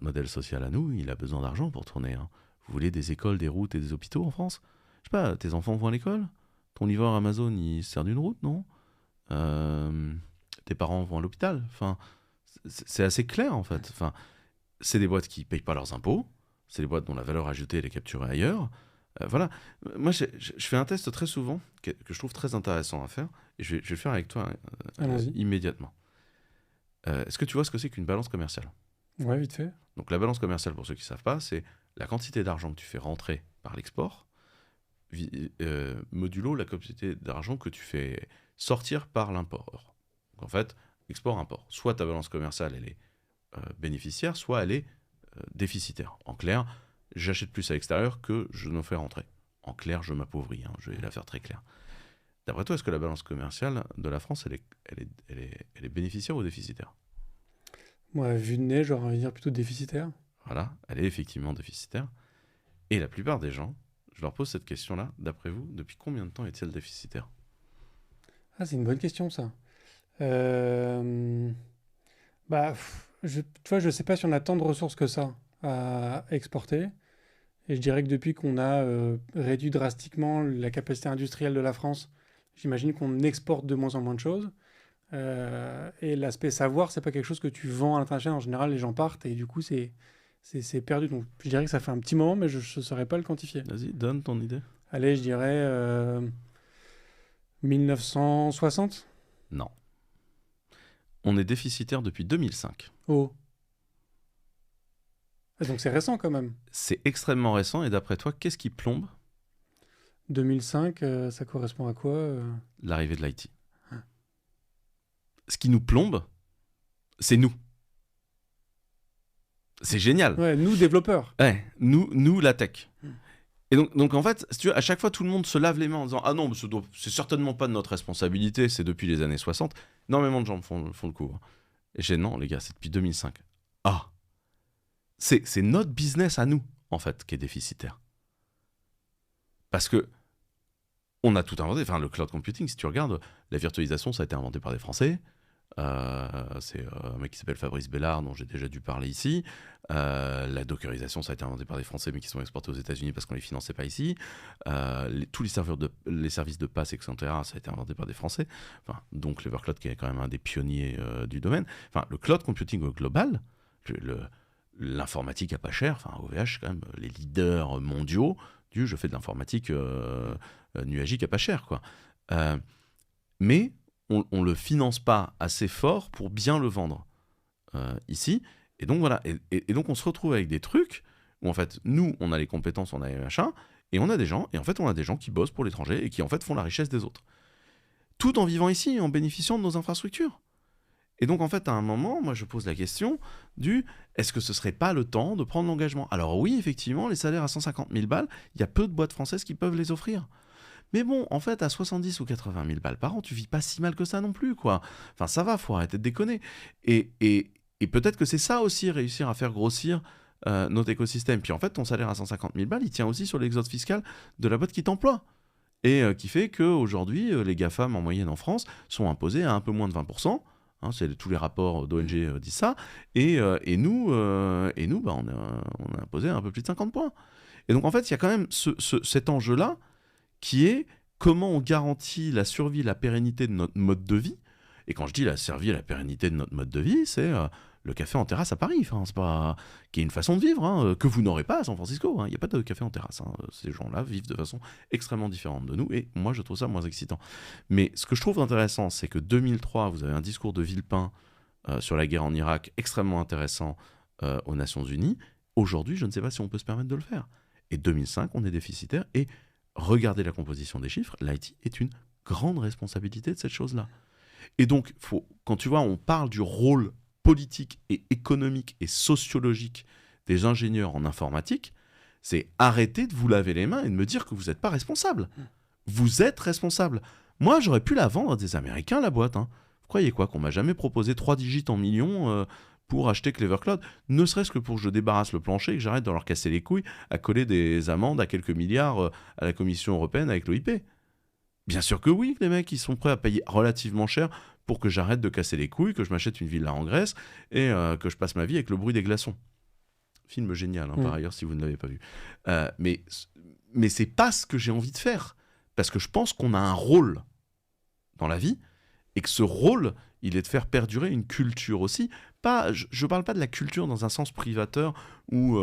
modèle social à nous, il a besoin d'argent pour tourner. Hein. Vous voulez des écoles, des routes et des hôpitaux en France ? Je sais pas, tes enfants vont à l'école ? Ton livreur Amazon, il se sert d'une route, non ? Tes parents vont à l'hôpital ? Enfin, c'est assez clair, en fait. Enfin, c'est des boîtes qui ne payent pas leurs impôts. C'est des boîtes dont la valeur ajoutée elle est capturée ailleurs. Voilà. Moi, je fais un test très souvent que je trouve très intéressant à faire. Et je vais le faire avec toi immédiatement. Est-ce que tu vois ce que c'est qu'une balance commerciale ? Ouais, vite fait. Donc la balance commerciale, pour ceux qui ne savent pas, c'est la quantité d'argent que tu fais rentrer par l'export, modulo la quantité d'argent que tu fais sortir par l'import. Donc en fait, export-import. Soit ta balance commerciale, elle est bénéficiaire, soit elle est déficitaire. En clair, j'achète plus à l'extérieur que je n'en fais rentrer. En clair, je m'appauvris. Hein, je vais la faire très claire. D'après toi, est-ce que la balance commerciale de la France, elle est bénéficiaire ou déficitaire ? Moi, vu de nez, j'aurais envie de dire plutôt déficitaire. Voilà, elle est effectivement déficitaire. Et la plupart des gens, je leur pose cette question-là, d'après vous, depuis combien de temps est-elle déficitaire ? Ah, c'est une bonne question, ça. Tu vois, je sais pas si on a tant de ressources que ça à exporter. Et je dirais que depuis qu'on a réduit drastiquement la capacité industrielle de la France, j'imagine qu'on exporte de moins en moins de choses. Et l'aspect savoir, c'est pas quelque chose que tu vends à l'international. En général, les gens partent et du coup, c'est perdu. Donc, je dirais que ça fait un petit moment, mais je ne saurais pas le quantifier. Vas-y, donne ton idée. Allez, je dirais 1960. Non. On est déficitaire depuis 2005. Oh. Ah, donc, c'est récent quand même. C'est extrêmement récent. Et d'après toi, qu'est-ce qui plombe ? 2005, ça correspond à quoi L'arrivée de l'IT. Ce qui nous plombe, c'est nous. C'est génial. Ouais, nous, développeurs. Ouais, nous la tech. Et donc en fait, si tu veux, à chaque fois, tout le monde se lave les mains en disant « Ah non, c'est certainement pas de notre responsabilité, c'est depuis les années 60. » Énormément de gens font le coup. Hein. Et j'ai dit « Non, les gars, c'est depuis 2005. » Ah, c'est notre business à nous, en fait, qui est déficitaire. Parce que on a tout inventé. Enfin, le cloud computing, si tu regardes, la virtualisation, ça a été inventé par des Français. C'est un mec qui s'appelle Fabrice Bellard, dont j'ai déjà dû parler ici. La dockerisation, ça a été inventé par des Français, mais qui sont exportés aux États-Unis parce qu'on ne les finançait pas ici. Tous les services de pass, etc., ça a été inventé par des Français. Enfin, donc l'Evercloud, qui est quand même un des pionniers du domaine. Enfin, le cloud computing global, l'informatique à pas cher, enfin, OVH, quand même, les leaders mondiaux du je fais de l'informatique nuagique à pas cher, quoi. Mais on le finance pas assez fort pour bien le vendre ici. Et donc voilà. Et donc on se retrouve avec des trucs où en fait nous on a les compétences, on a les machins, et on a des gens, et en fait on a des gens qui bossent pour l'étranger et qui en fait font la richesse des autres. Tout en vivant ici et en bénéficiant de nos infrastructures. Et donc en fait à un moment, moi je pose la question est-ce que ce serait pas le temps de prendre l'engagement ? Alors oui, effectivement, les salaires à 150 000 balles, il y a peu de boîtes françaises qui peuvent les offrir. Mais bon, en fait, à 70 ou 80 000 balles par an, tu vis pas si mal que ça non plus, quoi. Enfin, ça va, faut arrêter de déconner. Et peut-être que c'est ça aussi, réussir à faire grossir notre écosystème. Puis en fait, ton salaire à 150 000 balles, il tient aussi sur l'exode fiscal de la boîte qui t'emploie. Et qui fait qu'aujourd'hui, les GAFAM en moyenne en France sont imposés à un peu moins de 20%. Hein, tous les rapports d'ONG disent ça. Et nous, on est imposé à un peu plus de 50 points. Et donc en fait, il y a quand même cet enjeu-là qui est comment on garantit la survie, la pérennité de notre mode de vie. Et quand je dis la survie et la pérennité de notre mode de vie, c'est le café en terrasse à Paris. Enfin, c'est pas qui est une façon de vivre hein, que vous n'aurez pas à San Francisco. Il n'y a pas de café en terrasse. Hein. Ces gens-là vivent de façon extrêmement différente de nous. Et moi, je trouve ça moins excitant. Mais ce que je trouve intéressant, c'est que 2003, vous avez un discours de Villepin sur la guerre en Irak extrêmement intéressant aux Nations Unies. Aujourd'hui, je ne sais pas si on peut se permettre de le faire. Et 2005, on est déficitaire. Et regardez la composition des chiffres, l'IT est une grande responsabilité de cette chose-là. Et donc, quand tu vois, on parle du rôle politique et économique et sociologique des ingénieurs en informatique, c'est arrêter de vous laver les mains et de me dire que vous n'êtes pas responsable. Vous êtes responsable. Moi, j'aurais pu la vendre à des Américains, la boîte. Hein. Vous croyez quoi ? Qu'on m'a jamais proposé 3 digits en millions pour acheter Clever Cloud, ne serait-ce que pour que je débarrasse le plancher et que j'arrête de leur casser les couilles à coller des amendes à quelques milliards à la Commission européenne avec l'OIP. Bien sûr que oui, les mecs, ils sont prêts à payer relativement cher pour que j'arrête de casser les couilles, que je m'achète une villa en Grèce et que je passe ma vie avec le bruit des glaçons. Film génial, par ailleurs, si vous ne l'avez pas vu. Mais c'est pas ce que j'ai envie de faire. Parce que je pense qu'on a un rôle dans la vie et que ce rôle, il est de faire perdurer une culture aussi. Je parle pas de la culture dans un sens privateur où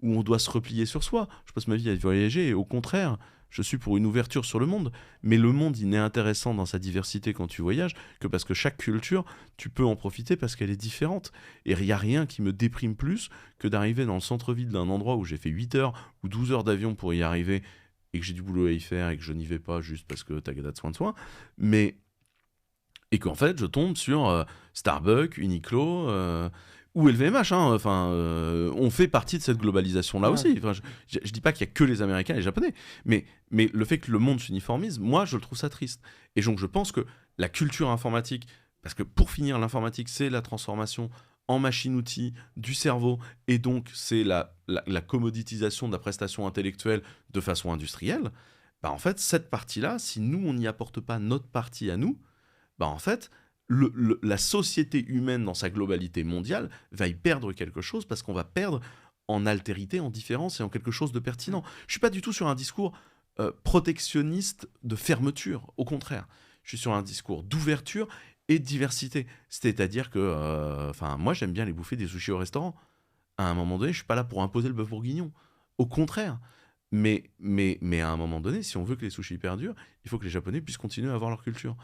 on doit se replier sur soi. Je passe ma vie à voyager et au contraire, je suis pour une ouverture sur le monde. Mais le monde, il n'est intéressant dans sa diversité quand tu voyages que parce que chaque culture, tu peux en profiter parce qu'elle est différente. Et il n'y a rien qui me déprime plus que d'arriver dans le centre-ville d'un endroit où j'ai fait 8 heures ou 12 heures d'avion pour y arriver et que j'ai du boulot à y faire et que je n'y vais pas juste parce que t'as gada de soin de soin. Et qu'en fait, je tombe sur Starbucks, Uniqlo ou LVMH. On fait partie de cette globalisation-là aussi. Enfin, je dis pas qu'il y a que les Américains et les Japonais, mais le fait que le monde s'uniformise, moi, je le trouve ça triste. Et donc, je pense que la culture informatique, parce que pour finir, l'informatique, c'est la transformation en machine-outil du cerveau, et donc c'est la commoditisation de la prestation intellectuelle de façon industrielle, en fait, cette partie-là, si nous, on n'y apporte pas notre partie à nous, en fait, la société humaine dans sa globalité mondiale va y perdre quelque chose parce qu'on va perdre en altérité, en différence et en quelque chose de pertinent. Je ne suis pas du tout sur un discours protectionniste de fermeture, au contraire. Je suis sur un discours d'ouverture et de diversité. C'est-à-dire que, moi, j'aime bien les bouffer des sushis au restaurant. À un moment donné, je ne suis pas là pour imposer le bœuf bourguignon. Au contraire. Mais à un moment donné, si on veut que les sushis perdurent, il faut que les Japonais puissent continuer à avoir leur culture.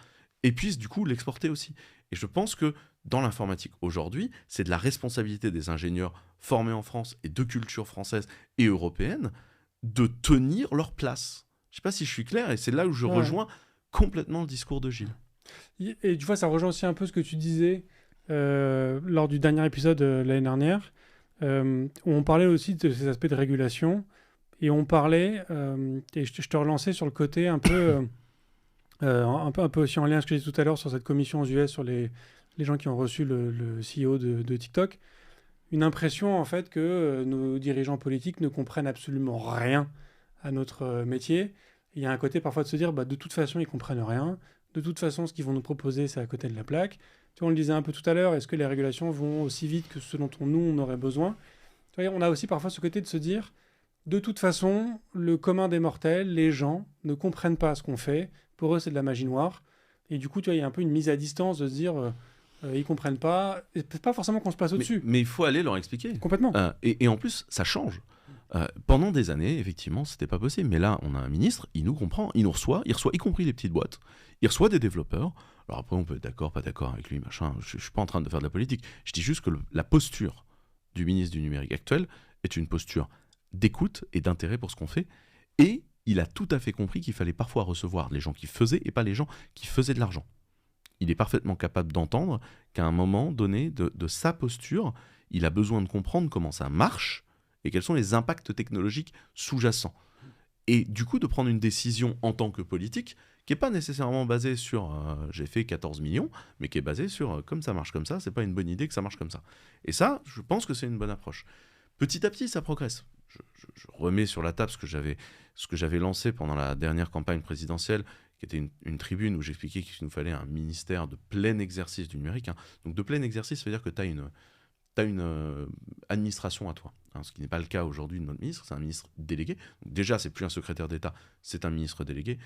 Et puissent du coup l'exporter aussi. Et je pense que dans l'informatique aujourd'hui, c'est de la responsabilité des ingénieurs formés en France et de culture française et européenne de tenir leur place. Je ne sais pas si je suis clair, et c'est là où je rejoins complètement le discours de Gilles. Et tu vois, ça rejoint aussi un peu ce que tu disais lors du dernier épisode l'année dernière, où on parlait aussi de ces aspects de régulation, et on parlait, et je te relançais sur le côté un peu... un peu aussi en lien avec ce que j'ai dit tout à l'heure sur cette commission aux US sur les gens qui ont reçu le CEO de TikTok, une impression en fait que nos dirigeants politiques ne comprennent absolument rien à notre métier. Il y a un côté parfois de se dire de toute façon ils comprennent rien, de toute façon ce qu'ils vont nous proposer c'est à côté de la plaque. Tu vois, on le disait un peu tout à l'heure, est-ce que les régulations vont aussi vite que ce dont on aurait besoin? Tu vois, on a aussi parfois ce côté de se dire de toute façon le commun des mortels, les gens ne comprennent pas ce qu'on fait. Pour eux, c'est de la magie noire. Et du coup, tu vois, il y a un peu une mise à distance de se dire, ils comprennent pas. Et c'est pas forcément qu'on se passe au-dessus. Mais il faut aller leur expliquer. Complètement. Et en plus, ça change. Pendant des années, effectivement, c'était pas possible. Mais là, on a un ministre, il nous comprend, il reçoit y compris les petites boîtes. Il reçoit des développeurs. Alors après, on peut être d'accord, pas d'accord avec lui, machin. Je suis pas en train de faire de la politique. Je dis juste que la posture du ministre du numérique actuel est une posture d'écoute et d'intérêt pour ce qu'on fait. Et il a tout à fait compris qu'il fallait parfois recevoir les gens qui faisaient et pas les gens qui faisaient de l'argent. Il est parfaitement capable d'entendre qu'à un moment donné de sa posture, il a besoin de comprendre comment ça marche et quels sont les impacts technologiques sous-jacents. Et du coup, de prendre une décision en tant que politique qui n'est pas nécessairement basée sur j'ai fait 14 millions, mais qui est basée sur comme ça marche comme ça, c'est pas une bonne idée que ça marche comme ça. Et ça, je pense que c'est une bonne approche. Petit à petit, ça progresse. Je remets sur la table ce que j'avais lancé pendant la dernière campagne présidentielle, qui était une tribune où j'expliquais qu'il nous fallait un ministère de plein exercice du numérique. Donc de plein exercice, ça veut dire que tu as une administration à toi. Ce qui n'est pas le cas aujourd'hui de notre ministre, c'est un ministre délégué. Donc déjà, c'est plus un secrétaire d'État, c'est un ministre délégué.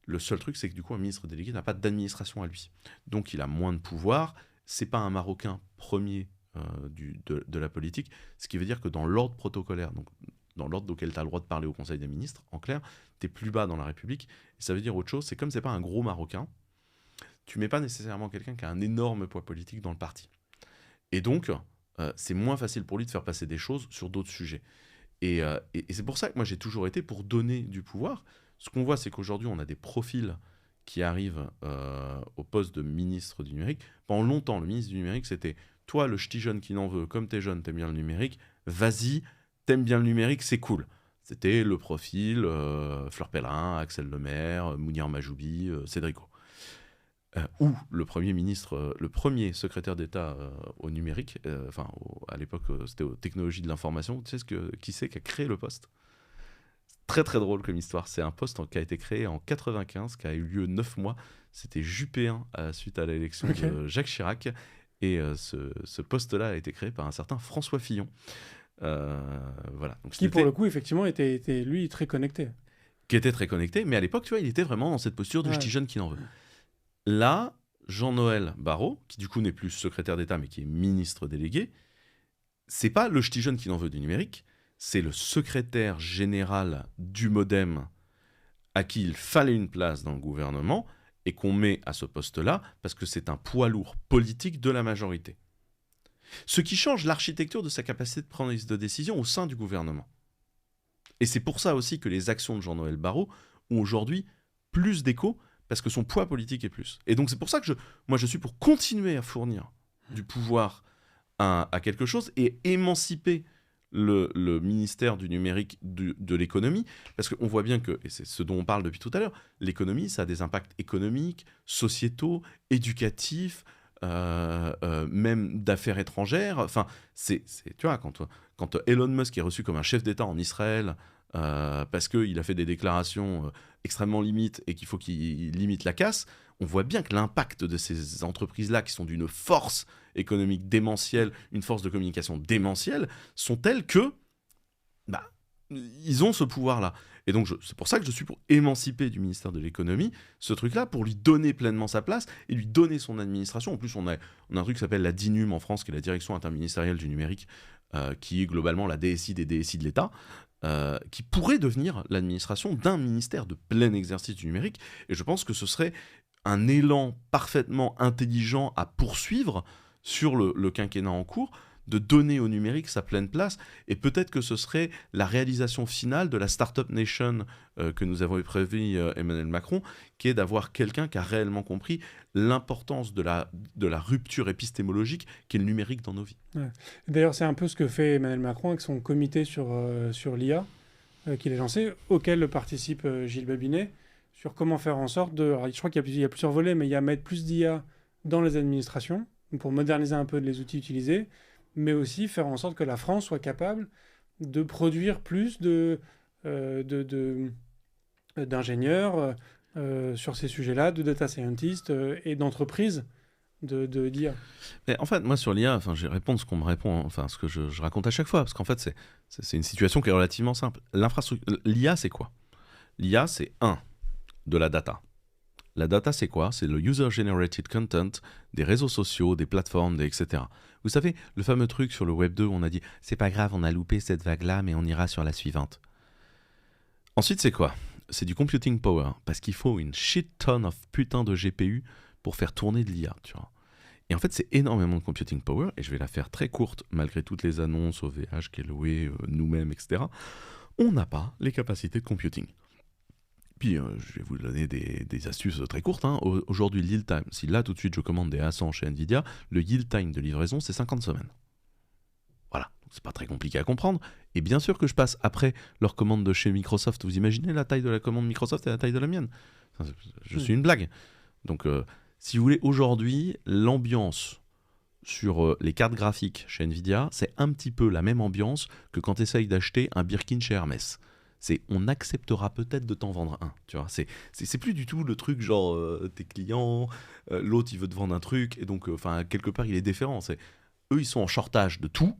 Le seul truc, c'est que du coup, un ministre délégué n'a pas d'administration à lui. Donc il a moins de pouvoir. C'est pas un Marocain premier de la politique, ce qui veut dire que dans l'ordre protocolaire, donc dans l'ordre auquel tu as le droit de parler au Conseil des ministres, en clair, tu es plus bas dans la République, et ça veut dire autre chose, c'est comme c'est pas un gros Marocain, tu mets pas nécessairement quelqu'un qui a un énorme poids politique dans le parti. Et donc, c'est moins facile pour lui de faire passer des choses sur d'autres sujets. Et c'est pour ça que moi j'ai toujours été pour donner du pouvoir. Ce qu'on voit, c'est qu'aujourd'hui, on a des profils qui arrivent au poste de ministre du numérique. Pendant longtemps, le ministre du numérique, c'était toi, le ch'ti jeune qui n'en veut, comme t'es jeune, t'aimes bien le numérique, vas-y, t'aimes bien le numérique, c'est cool. C'était le profil Fleur Pellerin, Axel Lemaire, Mounir Majoubi, Cédrico. où le Premier ministre, le premier secrétaire d'État au numérique, à l'époque c'était aux technologies de l'information, tu sais qui c'est qui a créé le poste ? Très très drôle comme histoire, c'est un poste qui a été créé en 95, qui a eu lieu 9 mois, c'était Juppé 1 suite à l'élection de Jacques Chirac, et ce poste-là a été créé par un certain François Fillon. Voilà. Donc, qui pour le coup effectivement était lui très connecté. Qui était très connecté, mais à l'époque, tu vois, il était vraiment dans cette posture de ch'ti jeune qui n'en veut. Là, Jean-Noël Barrot, qui du coup n'est plus secrétaire d'État, mais qui est ministre délégué, c'est pas le ch'ti jeune qui n'en veut du numérique, c'est le secrétaire général du MoDem à qui il fallait une place dans le gouvernement et qu'on met à ce poste-là parce que c'est un poids lourd politique de la majorité. Ce qui change l'architecture de sa capacité de prise de décision au sein du gouvernement. Et c'est pour ça aussi que les actions de Jean-Noël Barrot ont aujourd'hui plus d'écho parce que son poids politique est plus. Et donc c'est pour ça que je suis pour continuer à fournir du pouvoir à quelque chose et émanciper le ministère du numérique de l'économie, parce qu'on voit bien que, et c'est ce dont on parle depuis tout à l'heure, l'économie, ça a des impacts économiques, sociétaux, éducatifs, même d'affaires étrangères. Enfin, tu vois, quand Elon Musk est reçu comme un chef d'État en Israël, parce qu'il a fait des déclarations extrêmement limites et qu'il faut qu'il limite la casse, on voit bien que l'impact de ces entreprises-là, qui sont d'une force économique démentielle, une force de communication démentielle, sont telles que ils ont ce pouvoir-là. Et donc, c'est pour ça que je suis pour émanciper du ministère de l'économie ce truc-là, pour lui donner pleinement sa place et lui donner son administration. En plus, on a un truc qui s'appelle la DINUM en France, qui est la Direction interministérielle du numérique, qui est globalement la DSI des DSI de l'État, qui pourrait devenir l'administration d'un ministère de plein exercice du numérique. Et je pense que ce serait un élan parfaitement intelligent à poursuivre sur le quinquennat en cours, de donner au numérique sa pleine place, et peut-être que ce serait la réalisation finale de la Startup Nation que nous avons prévu Emmanuel Macron, qui est d'avoir quelqu'un qui a réellement compris l'importance de la rupture épistémologique qu'est le numérique dans nos vies. Ouais. D'ailleurs, c'est un peu ce que fait Emmanuel Macron avec son comité sur l'IA qu'il a lancé, auquel participe Gilles Babinet, sur comment faire en sorte de... Alors, je crois qu'il y a plusieurs volets, mais il y a mettre plus d'IA dans les administrations, pour moderniser un peu les outils utilisés, mais aussi faire en sorte que la France soit capable de produire plus d'ingénieurs sur ces sujets-là, de data scientists et d'entreprises d'IA. Mais en fait, moi sur l'IA, je vais répondre ce qu'on me répond, ce que je raconte à chaque fois, parce qu'en fait, c'est une situation qui est relativement simple. L'IA, c'est quoi ? L'IA, c'est de la data. La data, c'est quoi ? C'est le user-generated content des réseaux sociaux, des plateformes, etc. Vous savez, le fameux truc sur le Web 2 où on a dit « c'est pas grave, on a loupé cette vague-là, mais on ira sur la suivante ». Ensuite, c'est quoi ? C'est du computing power, parce qu'il faut une shit ton of putain de GPU pour faire tourner de l'IA, tu vois. Et en fait, c'est énormément de computing power, et je vais la faire très courte, malgré toutes les annonces, OVH, Keloway, nous-mêmes, etc. On n'a pas les capacités de computing. Puis, je vais vous donner des astuces très courtes. Aujourd'hui, le yield time, si là, tout de suite, je commande des A100 chez Nvidia, le yield time de livraison, c'est 50 semaines. Voilà, donc c'est pas très compliqué à comprendre. Et bien sûr que je passe après leur commande de chez Microsoft. Vous imaginez la taille de la commande Microsoft et la taille de la mienne ? Je suis une blague. Donc, si vous voulez, aujourd'hui, l'ambiance sur les cartes graphiques chez Nvidia, c'est un petit peu la même ambiance que quand tu essayes d'acheter un Birkin chez Hermès. On acceptera peut-être de t'en vendre un, tu vois. C'est plus du tout le truc genre tes clients, l'autre il veut te vendre un truc, et donc quelque part il est déférent. Eux ils sont en shortage de tout,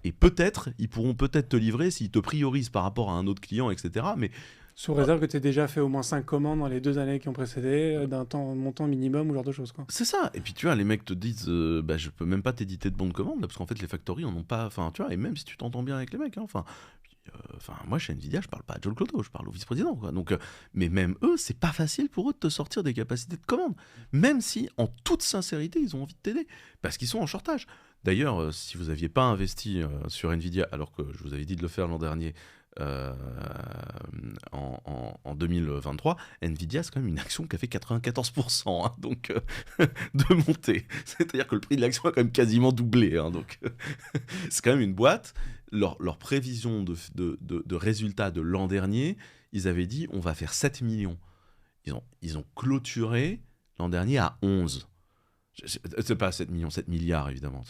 et peut-être ils pourront peut-être te livrer s'ils te priorisent par rapport à un autre client, etc. Mais sous réserve que tu aies déjà fait au moins 5 commandes dans les 2 années qui ont précédé, d'un montant minimum ou genre de choses, quoi. C'est ça. Et puis tu vois, les mecs te disent je peux même pas t'éditer de bon de commande, parce qu'en fait les factories en ont pas. Tu vois, et même si tu t'entends bien avec les mecs, moi chez Nvidia je parle pas à Joel Clodo, je parle au vice-président, quoi. Donc, mais même eux c'est pas facile pour eux de te sortir des capacités de commande, même si en toute sincérité ils ont envie de t'aider parce qu'ils sont en shortage. D'ailleurs, si vous aviez pas investi sur Nvidia alors que je vous avais dit de le faire l'an dernier, en 2023, Nvidia c'est quand même une action qui a fait 94%, donc de montée, c'est-à-dire que le prix de l'action a quand même quasiment doublé, donc c'est quand même une boîte. Leur prévision de résultats de l'an dernier, ils avaient dit on va faire 7 millions. Ils ont clôturé l'an dernier à 11. C'est pas 7 millions, 7 milliards évidemment.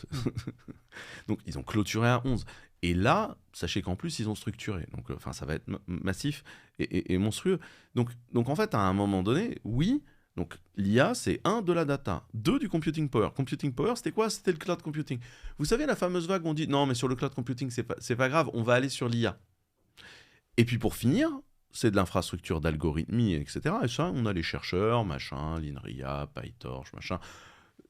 Donc ils ont clôturé à 11. Et là, sachez qu'en plus, ils ont structuré. Donc ça va être massif et monstrueux. Donc en fait, à un moment donné, oui, donc l'IA, c'est 1, de la data, 2, du computing power. Computing power, c'était quoi? C'était le cloud computing. Vous savez, la fameuse vague où on dit, non, mais sur le cloud computing, c'est pas grave, on va aller sur l'IA. Et puis pour finir, c'est de l'infrastructure d'algorithmie, etc. Et ça, on a les chercheurs, machin, l'INRIA, PyTorch, machin.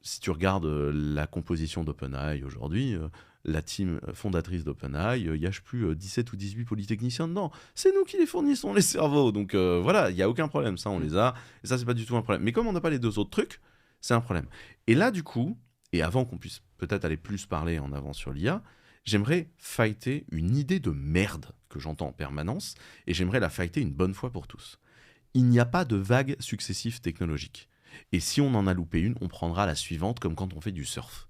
Si tu regardes la composition d'OpenAI aujourd'hui, la team fondatrice d'OpenAI, il n'y a plus 17 ou 18 polytechniciens dedans. C'est nous qui les fournissons, les cerveaux. Donc voilà, il n'y a aucun problème. Ça, on les a. Et ça, c'est pas du tout un problème. Mais comme on n'a pas les deux autres trucs, c'est un problème. Et là, du coup, et avant qu'on puisse peut-être aller plus parler en avant sur l'IA, j'aimerais fighter une idée de merde que j'entends en permanence, et j'aimerais la fighter une bonne fois pour tous. Il n'y a pas de vagues successives technologiques. Et si on en a loupé une, on prendra la suivante comme quand on fait du surf.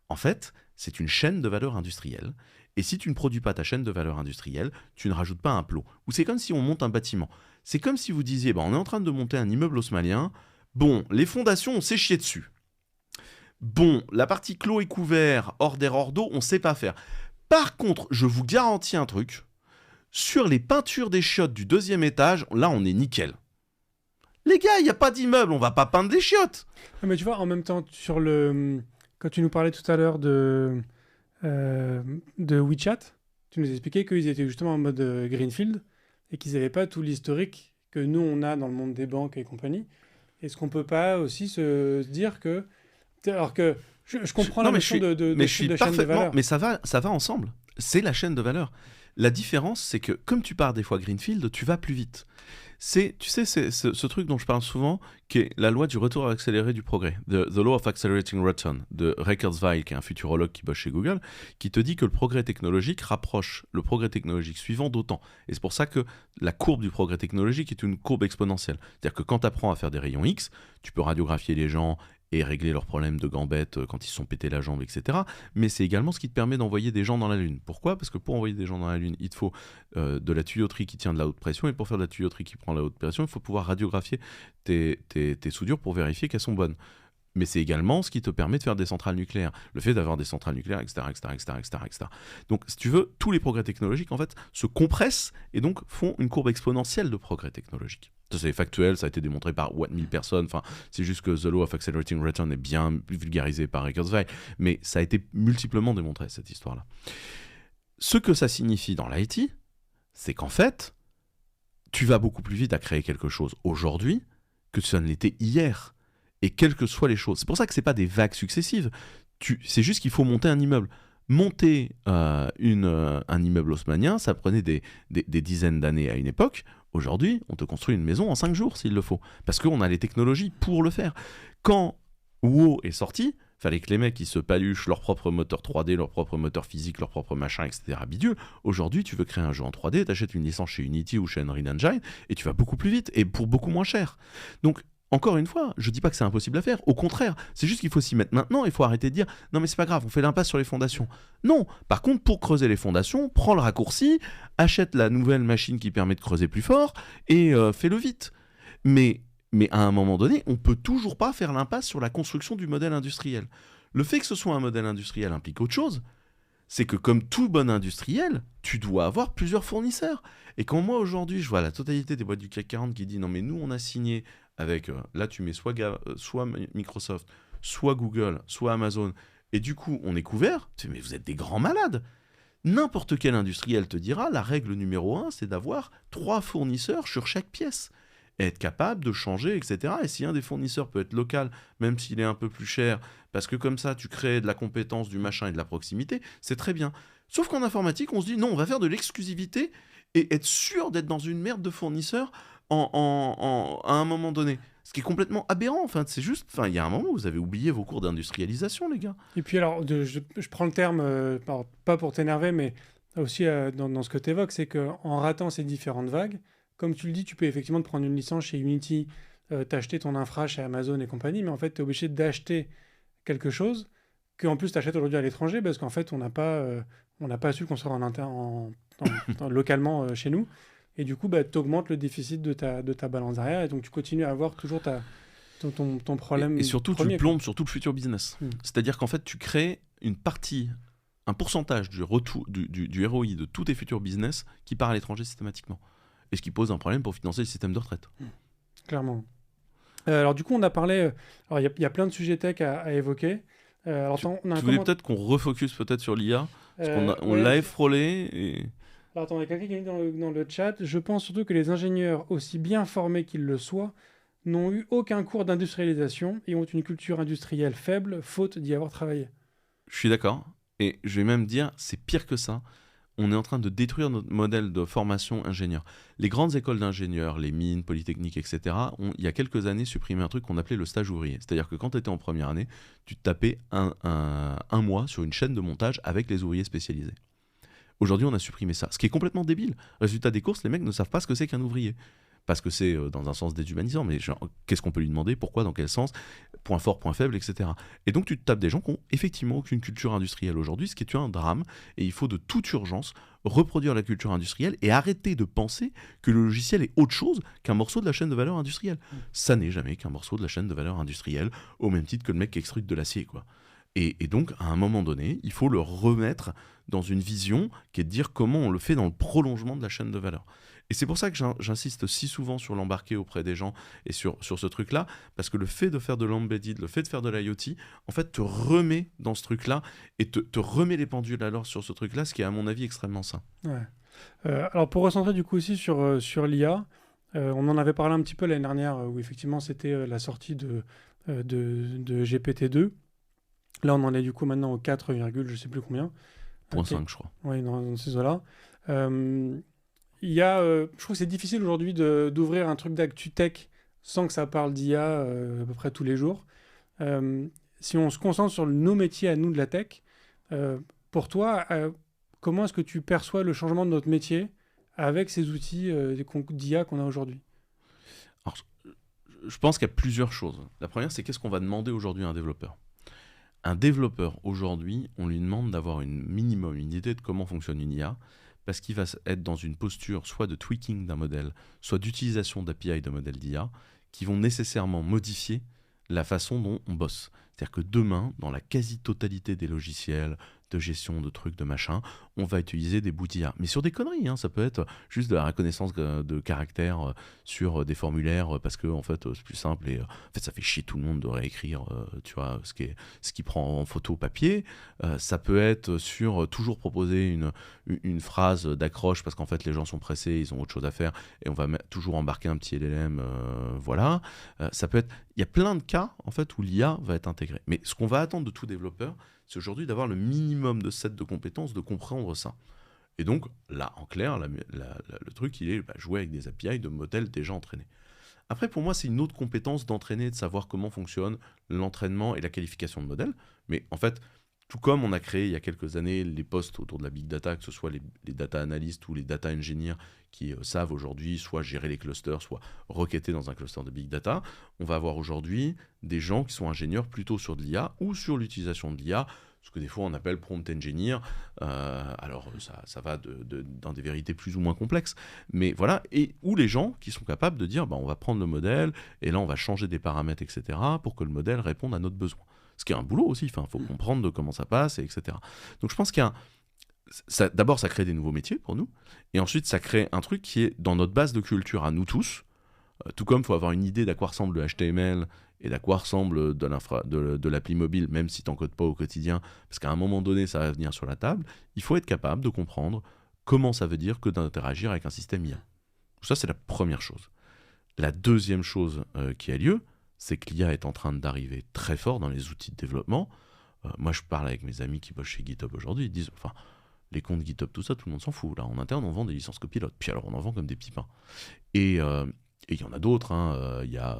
En fait, c'est une chaîne de valeur industrielle. Et si tu ne produis pas ta chaîne de valeur industrielle, tu ne rajoutes pas un plot. Ou c'est comme si on monte un bâtiment. C'est comme si vous disiez, on est en train de monter un immeuble haussmannien. Bon, les fondations, on s'est chié dessus. Bon, la partie clos et couvert, hors d'air, hors d'eau, on ne sait pas faire. Par contre, je vous garantis un truc. Sur les peintures des chiottes du 2e étage, là, on est nickel. Les gars, il n'y a pas d'immeuble, on va pas peindre des chiottes. Ah, mais tu vois, en même temps, quand tu nous parlais tout à l'heure de WeChat, tu nous expliquais qu'ils étaient justement en mode Greenfield et qu'ils n'avaient pas tout l'historique que nous, on a dans le monde des banques et compagnie. Est-ce qu'on peut pas aussi se dire que... Alors que je comprends la notion de chaîne de valeur. Mais ça va ensemble. C'est la chaîne de valeur. La différence, c'est que comme tu pars des fois Greenfield, tu vas plus vite. C'est ce truc dont je parle souvent, qui est la loi du retour accéléré du progrès, the Law of Accelerating Return, de Ray Kurzweil, qui est un futurologue qui bosse chez Google, qui te dit que le progrès technologique rapproche le progrès technologique suivant d'autant. Et c'est pour ça que la courbe du progrès technologique est une courbe exponentielle. C'est-à-dire que quand tu apprends à faire des rayons X, tu peux radiographier les gens et régler leurs problèmes de gambettes quand ils se sont pétés la jambe, etc. Mais c'est également ce qui te permet d'envoyer des gens dans la Lune. Pourquoi ? Parce que pour envoyer des gens dans la Lune, il te faut de la tuyauterie qui tient de la haute pression, et pour faire de la tuyauterie qui prend la haute pression, il faut pouvoir radiographier tes soudures pour vérifier qu'elles sont bonnes. Mais c'est également ce qui te permet de faire des centrales nucléaires. Le fait d'avoir des centrales nucléaires, etc., etc., etc., etc., etc. Donc, si tu veux, tous les progrès technologiques, en fait, se compressent et donc font une courbe exponentielle de progrès technologiques. Ça, c'est factuel, ça a été démontré par 1000 personnes. Enfin, c'est juste que The Law of Accelerating Return est bien vulgarisé par Ray Kurzweil, mais ça a été multiplement démontré, cette histoire-là. Ce que ça signifie dans l'IT, c'est qu'en fait, tu vas beaucoup plus vite à créer quelque chose aujourd'hui que ça ne l'était hier. Et quelles que soient les choses. C'est pour ça que ce n'est pas des vagues successives. C'est juste qu'il faut monter un immeuble. Monter un immeuble haussmannien, ça prenait des dizaines d'années à une époque. Aujourd'hui, on te construit une maison en 5 jours s'il le faut. Parce qu'on a les technologies pour le faire. Quand WoW est sorti, il fallait que les mecs ils se paluchent leur propre moteur 3D, leur propre moteur physique, leur propre machin, etc. bidule. Aujourd'hui, tu veux créer un jeu en 3D, tu achètes une licence chez Unity ou chez Unreal Engine et tu vas beaucoup plus vite et pour beaucoup moins cher. Donc, encore une fois, je ne dis pas que c'est impossible à faire. Au contraire, c'est juste qu'il faut s'y mettre maintenant. Il faut arrêter de dire « Non, mais c'est pas grave, on fait l'impasse sur les fondations. » Non. Par contre, pour creuser les fondations, prends le raccourci, achète la nouvelle machine qui permet de creuser plus fort et fais-le vite. Mais à un moment donné, on ne peut toujours pas faire l'impasse sur la construction du modèle industriel. Le fait que ce soit un modèle industriel implique autre chose. C'est que comme tout bon industriel, tu dois avoir plusieurs fournisseurs. Et quand moi, aujourd'hui, je vois la totalité des boîtes du CAC 40 qui dit « Non, mais nous, on a signé... » avec, là tu mets soit Microsoft, soit Google, soit Amazon, et du coup on est couvert, mais vous êtes des grands malades. N'importe quel industriel te dira, la règle numéro 1, c'est d'avoir 3 fournisseurs sur chaque pièce, et être capable de changer, etc. Et si un des fournisseurs peut être local, même s'il est un peu plus cher, parce que comme ça tu crées de la compétence, du machin et de la proximité, c'est très bien. Sauf qu'en informatique, on se dit, non, on va faire de l'exclusivité, et être sûr d'être dans une merde de fournisseurs à un moment donné. Ce qui est complètement aberrant. Enfin, c'est juste... Enfin, il y a un moment où vous avez oublié vos cours d'industrialisation, les gars. Et puis alors, je prends le terme, pas pour t'énerver, mais aussi dans ce que tu évoques, c'est qu'en ratant ces différentes vagues, comme tu le dis, tu peux effectivement te prendre une licence chez Unity, t'acheter ton infra chez Amazon et compagnie, mais en fait, tu es obligé d'acheter quelque chose qu'en plus tu achètes aujourd'hui à l'étranger, parce qu'en fait, on n'a pas su construire localement chez nous. Et du coup, tu augmentes le déficit de ta balance arrière, et donc tu continues à avoir toujours ton problème. Et surtout, tu premier, le plombes sur tout le futur business. C'est-à-dire qu'en fait, tu crées une partie, un pourcentage du ROI de tous tes futurs business qui part à l'étranger systématiquement. Et ce qui pose un problème pour financer le système de retraite. Clairement. Alors du coup, on a parlé... alors il y a plein de sujets tech à évoquer. Alors, Tu voulais peut-être qu'on refocus peut-être sur l'IA, parce qu'on l'a effrôlé. Et... Alors attends, il y a quelqu'un qui dit dans le chat, je pense surtout que les ingénieurs, aussi bien formés qu'ils le soient, n'ont eu aucun cours d'industrialisation et ont une culture industrielle faible, faute d'y avoir travaillé. Je suis d'accord. Et je vais même dire, c'est pire que ça. On est en train de détruire notre modèle de formation ingénieur. Les grandes écoles d'ingénieurs, les mines, Polytechniques, etc., ont, il y a quelques années, supprimé un truc qu'on appelait le stage ouvrier. C'est-à-dire que quand tu étais en première année, tu te tapais un mois sur une chaîne de montage avec les ouvriers spécialisés. Aujourd'hui, on a supprimé ça, ce qui est complètement débile. Résultat des courses, les mecs ne savent pas ce que c'est qu'un ouvrier. Parce que c'est dans un sens déshumanisant, mais genre, qu'est-ce qu'on peut lui demander, pourquoi, dans quel sens, point fort, point faible, etc. Et donc tu te tapes des gens qui n'ont effectivement aucune culture industrielle aujourd'hui, ce qui est un drame, et il faut de toute urgence reproduire la culture industrielle et arrêter de penser que le logiciel est autre chose qu'un morceau de la chaîne de valeur industrielle. Ça n'est jamais qu'un morceau de la chaîne de valeur industrielle, au même titre que le mec qui extrude de l'acier, quoi. Et donc, à un moment donné, il faut le remettre dans une vision qui est de dire comment on le fait dans le prolongement de la chaîne de valeur. Et c'est pour ça que j'insiste si souvent sur l'embarquer auprès des gens et sur ce truc-là, parce que le fait de faire de l'embedded, le fait de faire de l'IoT, en fait, te remet dans ce truc-là et te remet les pendules alors sur ce truc-là, ce qui est à mon avis extrêmement sain. Ouais. Alors pour recentrer du coup aussi sur l'IA, on en avait parlé un petit peu l'année dernière, où effectivement c'était la sortie de GPT-2. Là, on en est du coup maintenant au 4, je sais plus combien. 0.5, je crois. Oui, dans ces eaux-là. Il y a, je trouve que c'est difficile aujourd'hui d'ouvrir un truc d'actu tech sans que ça parle d'IA à peu près tous les jours. Si on se concentre sur nos métiers à nous de la tech, pour toi, comment est-ce que tu perçois le changement de notre métier avec ces outils d'IA qu'on a aujourd'hui ? Alors, je pense qu'il y a plusieurs choses. La première, c'est qu'est-ce qu'on va demander aujourd'hui à un développeur ? Un développeur, aujourd'hui, on lui demande d'avoir une idée de comment fonctionne une IA, parce qu'il va être dans une posture soit de tweaking d'un modèle, soit d'utilisation d'API de modèles d'IA, qui vont nécessairement modifier la façon dont on bosse. C'est-à-dire que demain, dans la quasi-totalité des logiciels de gestion de trucs, de machin, on va utiliser des bouts d'IA. Mais sur des conneries, hein, ça peut être juste de la reconnaissance de caractères sur des formulaires, parce que en fait, c'est plus simple et en fait, ça fait chier tout le monde de réécrire tu vois, ce qui prend en photo papier. Ça peut être sur toujours proposer une phrase d'accroche, parce qu'en fait, les gens sont pressés, ils ont autre chose à faire, et on va toujours embarquer un petit LLM, voilà. Ça peut être... Il y a plein de cas, en fait, où l'IA va être intégrée. Mais ce qu'on va attendre de tout développeur, c'est aujourd'hui d'avoir le minimum de set de compétences, de comprendre ça. Et donc, là, en clair, le truc, il est jouer avec des API de modèles déjà entraînés. Après, pour moi, c'est une autre compétence d'entraîner, de savoir comment fonctionne l'entraînement et la qualification de modèles. Mais en fait, tout comme on a créé il y a quelques années les postes autour de la big data, que ce soit les data analystes ou les data engineers qui savent aujourd'hui soit gérer les clusters, soit requêter dans un cluster de big data, on va avoir aujourd'hui des gens qui sont ingénieurs plutôt sur de l'IA ou sur l'utilisation de l'IA, ce que des fois on appelle prompt engineer. Alors ça va dans des vérités plus ou moins complexes, mais voilà, et ou les gens qui sont capables de dire on va prendre le modèle et là on va changer des paramètres, etc., pour que le modèle réponde à notre besoin. Ce qui est un boulot aussi, il faut comprendre de comment ça passe, etc. Donc je pense qu'il y a d'abord, ça crée des nouveaux métiers pour nous, et ensuite ça crée un truc qui est dans notre base de culture à nous tous, tout comme il faut avoir une idée d'à quoi ressemble le HTML et d'à quoi ressemble de l'appli mobile, même si tu n'en codes pas au quotidien, parce qu'à un moment donné ça va venir sur la table, il faut être capable de comprendre comment ça veut dire que d'interagir avec un système IA. Ça, c'est la première chose. La deuxième chose qui a lieu, c'est que l'IA est en train d'arriver très fort dans les outils de développement. Moi, je parle avec mes amis qui bossent chez GitHub aujourd'hui, ils disent, les comptes GitHub, tout ça, tout le monde s'en fout. Là, en interne, on vend des licences copilotes. Puis alors, on en vend comme des petits pains. Et il y en a d'autres. Il y a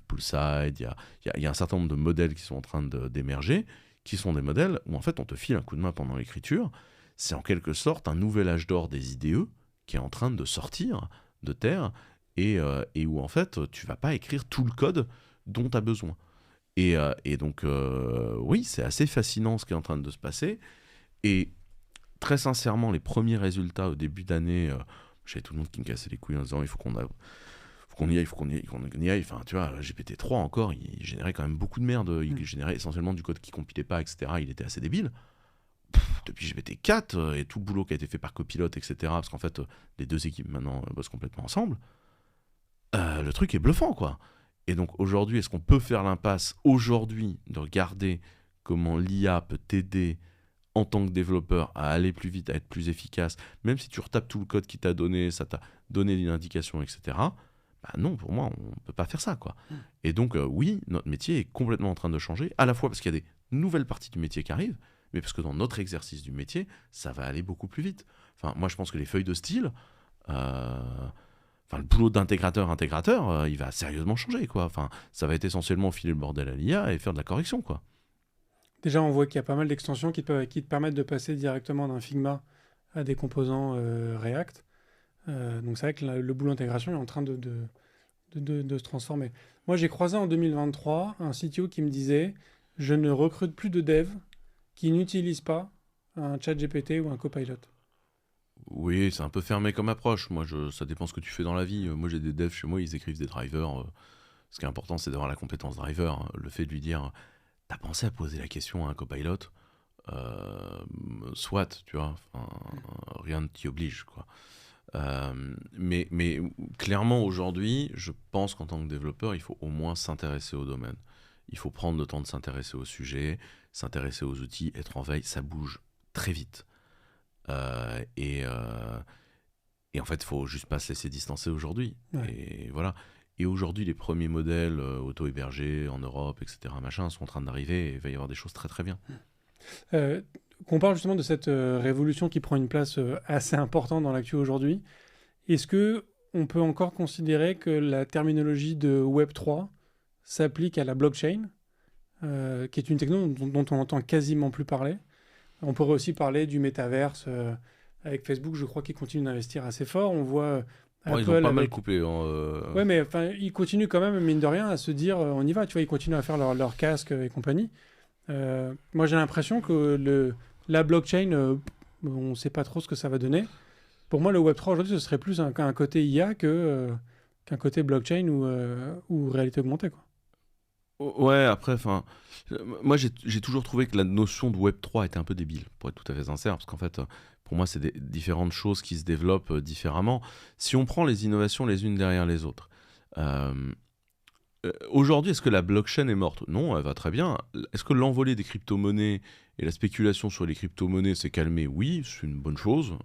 Poolside, il y a un certain nombre de modèles qui sont en train d'émerger, qui sont des modèles où, en fait, on te file un coup de main pendant l'écriture. C'est en quelque sorte un nouvel âge d'or des IDE qui est en train de sortir de terre et où, en fait, tu vas pas écrire tout le code dont tu as besoin. Et donc, oui, c'est assez fascinant ce qui est en train de se passer. Et très sincèrement, les premiers résultats au début d'année, j'avais tout le monde qui me cassait les couilles en disant il faut qu'on qu'on y aille. Enfin, tu vois, GPT-3 encore, il générait quand même beaucoup de merde. Il générait essentiellement du code qui compilait pas, etc. Il était assez débile. Depuis GPT-4 et tout le boulot qui a été fait par Copilot, etc. Parce qu'en fait, les deux équipes maintenant bossent complètement ensemble. Le truc est bluffant, quoi. Et donc aujourd'hui, est-ce qu'on peut faire l'impasse aujourd'hui de regarder comment l'IA peut t'aider en tant que développeur à aller plus vite, à être plus efficace, même si tu retapes tout le code qu'il t'a donné, ça t'a donné une indication, etc. Bah non, pour moi, on ne peut pas faire ça, quoi. Et donc, oui, notre métier est complètement en train de changer, à la fois parce qu'il y a des nouvelles parties du métier qui arrivent, mais parce que dans notre exercice du métier, ça va aller beaucoup plus vite. Enfin, moi, je pense que les feuilles de style, le boulot d'intégrateur, il va sérieusement changer, quoi. Enfin, ça va être essentiellement filer le bordel à l'IA et faire de la correction, quoi. Déjà, on voit qu'il y a pas mal d'extensions qui te permettent de passer directement d'un Figma à des composants React. Donc c'est vrai que le boulot d'intégration est en train de se transformer. Moi, j'ai croisé en 2023 un CTO qui me disait « Je ne recrute plus de devs qui n'utilisent pas un chat GPT ou un copilot. » Oui, c'est un peu fermé comme approche. Moi, ça dépend ce que tu fais dans la vie. Moi, j'ai des devs chez moi, ils écrivent des drivers. Ce qui est important, c'est d'avoir la compétence driver. Le fait de lui dire « T'as pensé à poser la question à un copilot ?» Soit, tu vois. Rien ne t'y oblige, quoi. Mais clairement, aujourd'hui, je pense qu'en tant que développeur, il faut au moins s'intéresser au domaine. Il faut prendre le temps de s'intéresser au sujet, s'intéresser aux outils, être en veille. Ça bouge très vite. Et en fait, il faut juste pas se laisser distancer aujourd'hui. Ouais. Et voilà. Et aujourd'hui, les premiers modèles auto-hébergés en Europe, etc., sont en train d'arriver et il va y avoir des choses très très bien. Qu'on parle justement de cette révolution qui prend une place assez importante dans l'actu aujourd'hui. Est-ce que on peut encore considérer que la terminologie de Web3 s'applique à la blockchain, qui est une techno dont on entend quasiment plus parler? On pourrait aussi parler du métaverse avec Facebook, je crois qu'ils continuent d'investir assez fort. On voit Apple Ils ont pas mal coupé. Ouais, mais ils continuent quand même, mine de rien, à se dire on y va. Tu vois, ils continuent à faire leur casque et compagnie. Moi, j'ai l'impression que la blockchain, on ne sait pas trop ce que ça va donner. Pour moi, le Web3 aujourd'hui, ce serait plus un côté IA qu'un côté blockchain ou réalité augmentée, quoi. Ouais, après, moi j'ai toujours trouvé que la notion de Web3 était un peu débile, pour être tout à fait sincère, parce qu'en fait, pour moi, c'est des différentes choses qui se développent différemment. Si on prend les innovations les unes derrière les autres, aujourd'hui, est-ce que la blockchain est morte? Non, elle va très bien. Est-ce que l'envolée des crypto-monnaies et la spéculation sur les crypto-monnaies s'est calmée? Oui, c'est une bonne chose.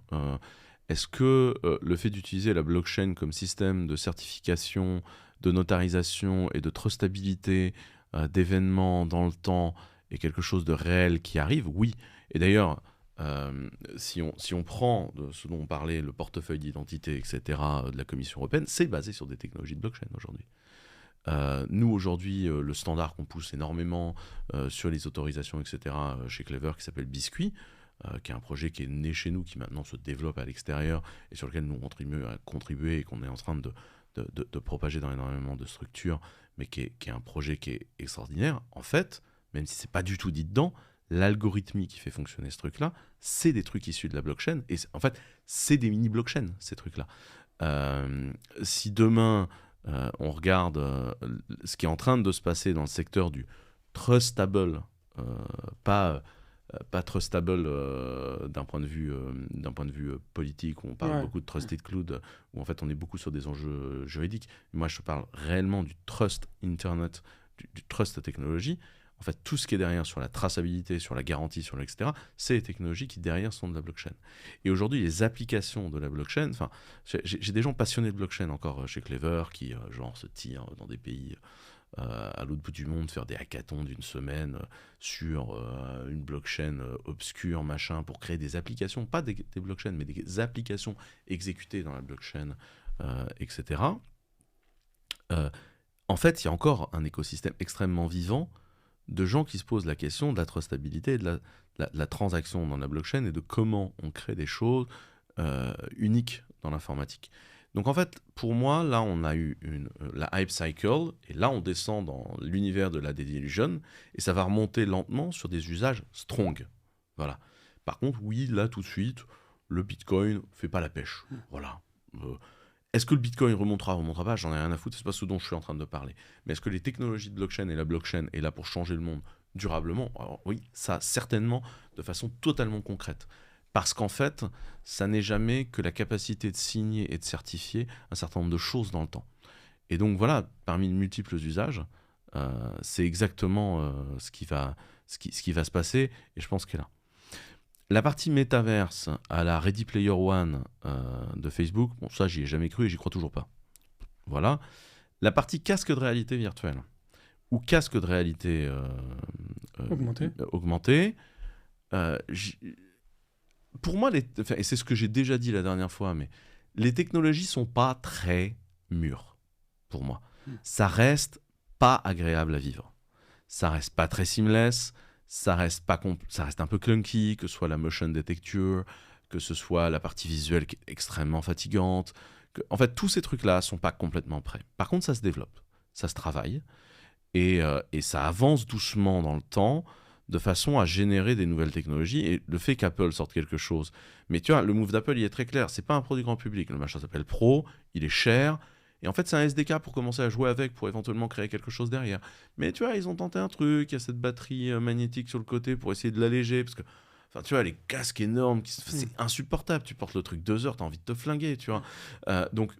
Est-ce que le fait d'utiliser la blockchain comme système de certification, de notarisation et de trustabilité d'événements dans le temps est quelque chose de réel qui arrive? Oui. Et d'ailleurs, si on prend de ce dont on parlait, le portefeuille d'identité, etc., de la Commission européenne, c'est basé sur des technologies de blockchain aujourd'hui. Nous, aujourd'hui, le standard qu'on pousse énormément sur les autorisations, etc., chez Clever, qui s'appelle Biscuit, qui est un projet qui est né chez nous, qui maintenant se développe à l'extérieur et sur lequel nous continuons à contribuer et qu'on est en train de propager dans énormément de structures, mais qui est un projet qui est extraordinaire. En fait, même si c'est pas du tout dit dedans, l'algorithmie qui fait fonctionner ce truc-là, c'est des trucs issus de la blockchain. Et en fait, c'est des mini-blockchains, ces trucs-là. Si demain, on regarde ce qui est en train de se passer dans le secteur du trustable, pas trustable d'un point de vue politique, où on parle beaucoup de trusted cloud, où en fait on est beaucoup sur des enjeux juridiques. Moi, je parle réellement du trust internet, du trust technologie. En fait, tout ce qui est derrière sur la traçabilité, sur la garantie, sur etc., c'est les technologies qui derrière sont de la blockchain. Et aujourd'hui, les applications de la blockchain, j'ai des gens passionnés de blockchain encore chez Clever qui genre se tirent dans des pays à l'autre bout du monde, faire des hackathons d'une semaine sur une blockchain obscure, machin, pour créer des applications, pas des blockchains, mais des applications exécutées dans la blockchain, etc. En fait, il y a encore un écosystème extrêmement vivant de gens qui se posent la question de la trustabilité et de la transaction dans la blockchain et de comment on crée des choses uniques dans l'informatique. Donc en fait, pour moi, là, on a eu la hype cycle, et là, on descend dans l'univers de la delusion, et ça va remonter lentement sur des usages strong. Voilà. Par contre, oui, là, tout de suite, le Bitcoin fait pas la pêche. Voilà. Est-ce que le Bitcoin remontera pas? J'en ai rien à foutre, c'est pas ce dont je suis en train de parler. Mais est-ce que les technologies de blockchain et la blockchain est là pour changer le monde durablement? Alors oui, ça certainement, de façon totalement concrète. Parce qu'en fait, ça n'est jamais que la capacité de signer et de certifier un certain nombre de choses dans le temps. Et donc voilà, parmi les multiples usages, c'est exactement ce qui va se passer, et je pense qu'elle est là. La partie métaverse à la Ready Player One de Facebook, bon, ça j'y ai jamais cru et j'y crois toujours pas. Voilà. La partie casque de réalité virtuelle ou casque de réalité augmentée, pour moi, et c'est ce que j'ai déjà dit la dernière fois, mais les technologies sont pas très mûres pour moi. Ça reste pas agréable à vivre. Ça reste pas très seamless. Ça reste un peu clunky, que ce soit la motion detector, que ce soit la partie visuelle qui est extrêmement fatigante. En fait, tous ces trucs-là sont pas complètement prêts. Par contre, ça se développe, ça se travaille, et ça avance doucement dans le temps, de façon à générer des nouvelles technologies. Et le fait qu'Apple sorte quelque chose... Mais tu vois, le move d'Apple, il est très clair. C'est pas un produit grand public. Le machin s'appelle Pro, il est cher... Et en fait, c'est un SDK pour commencer à jouer avec, pour éventuellement créer quelque chose derrière. Mais tu vois, ils ont tenté un truc, il y a cette batterie magnétique sur le côté pour essayer de l'alléger, parce que, enfin, tu vois, les casques énormes, c'est insupportable. Tu portes le truc 2 heures, t'as envie de te flinguer, tu vois. Donc,